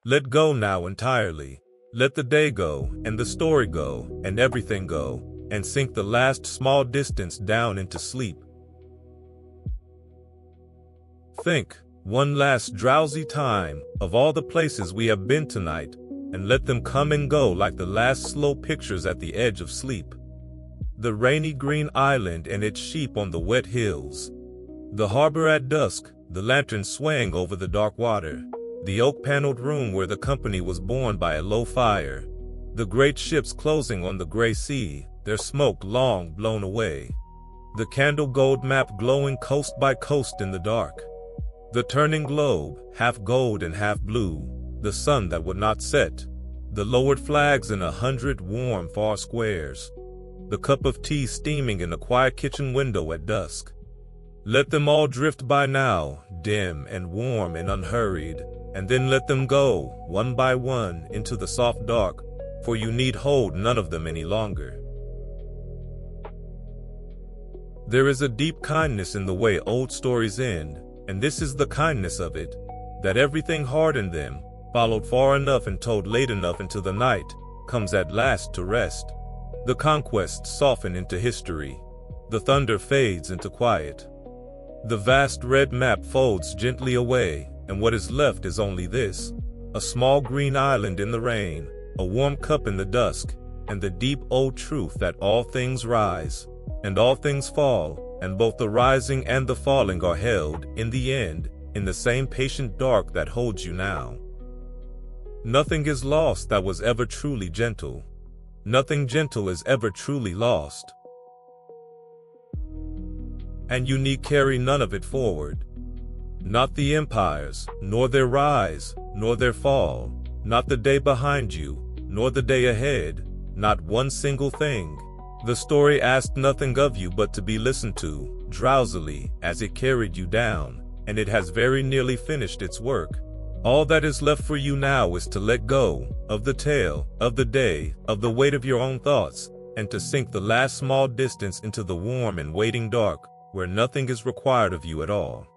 Let go now entirely. Let the day go, and the story go, and everything go, and sink the last small distance down into sleep. Think, one last drowsy time, of all the places we have been tonight, and let them come and go like the last slow pictures at the edge of sleep. The rainy green island and its sheep on the wet hills. The harbor at dusk, the lantern swaying over the dark water. The oak-paneled room where the company was born by a low fire. The great ships closing on the gray sea, their smoke long blown away. The candle gold map glowing coast by coast in the dark. The turning globe, half gold and half blue, the sun that would not set. The lowered flags in 100 warm far squares. The cup of tea steaming in a quiet kitchen window at dusk. Let them all drift by now, dim and warm and unhurried, and then let them go, one by one, into the soft dark, for you need hold none of them any longer. There is a deep kindness in the way old stories end, and this is the kindness of it, that everything hard in them, followed far enough and told late enough into the night, comes at last to rest. The conquests soften into history. The thunder fades into quiet. The vast red map folds gently away, and what is left is only this, a small green island in the rain, a warm cup in the dusk, and the deep old truth that all things rise, and all things fall, and both the rising and the falling are held, in the end, in the same patient dark that holds you now. Nothing is lost that was ever truly gentle. Nothing gentle is ever truly lost. And you need carry none of it forward. Not the empires, nor their rise, nor their fall, not the day behind you, nor the day ahead, not one single thing. The story asked nothing of you but to be listened to, drowsily, as it carried you down, and it has very nearly finished its work. All that is left for you now is to let go of the tale, of the day, of the weight of your own thoughts, and to sink the last small distance into the warm and waiting dark, where nothing is required of you at all.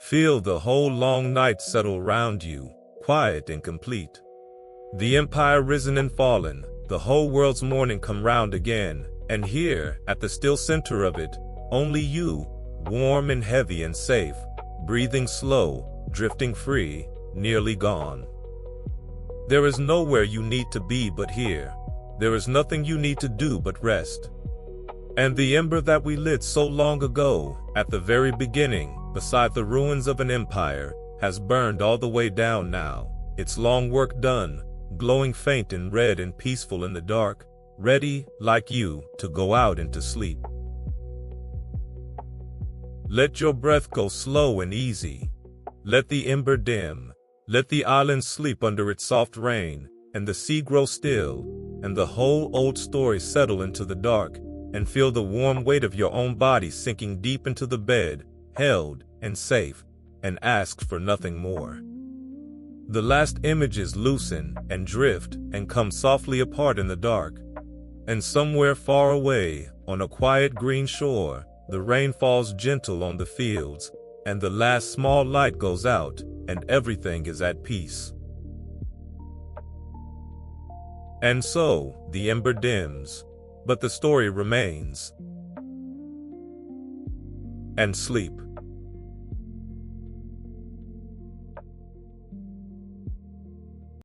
Feel the whole long night settle round you, quiet and complete. The empire risen and fallen, the whole world's morning come round again, and here, at the still center of it, only you, warm and heavy and safe, breathing slow, drifting free, nearly gone. There is nowhere you need to be but here. There is nothing you need to do but rest. And the ember that we lit so long ago, at the very beginning, beside the ruins of an empire, has burned all the way down now, its long work done, glowing faint and red and peaceful in the dark, ready, like you, to go out into sleep. Let your breath go slow and easy. Let the ember dim. Let the island sleep under its soft rain, and the sea grow still, and the whole old story settle into the dark, and feel the warm weight of your own body sinking deep into the bed, held and safe, and ask for nothing more. The last images loosen and drift and come softly apart in the dark, and somewhere far away, on a quiet green shore, the rain falls gentle on the fields, and the last small light goes out, and everything is at peace. And so, the ember dims, but the story remains. And sleep.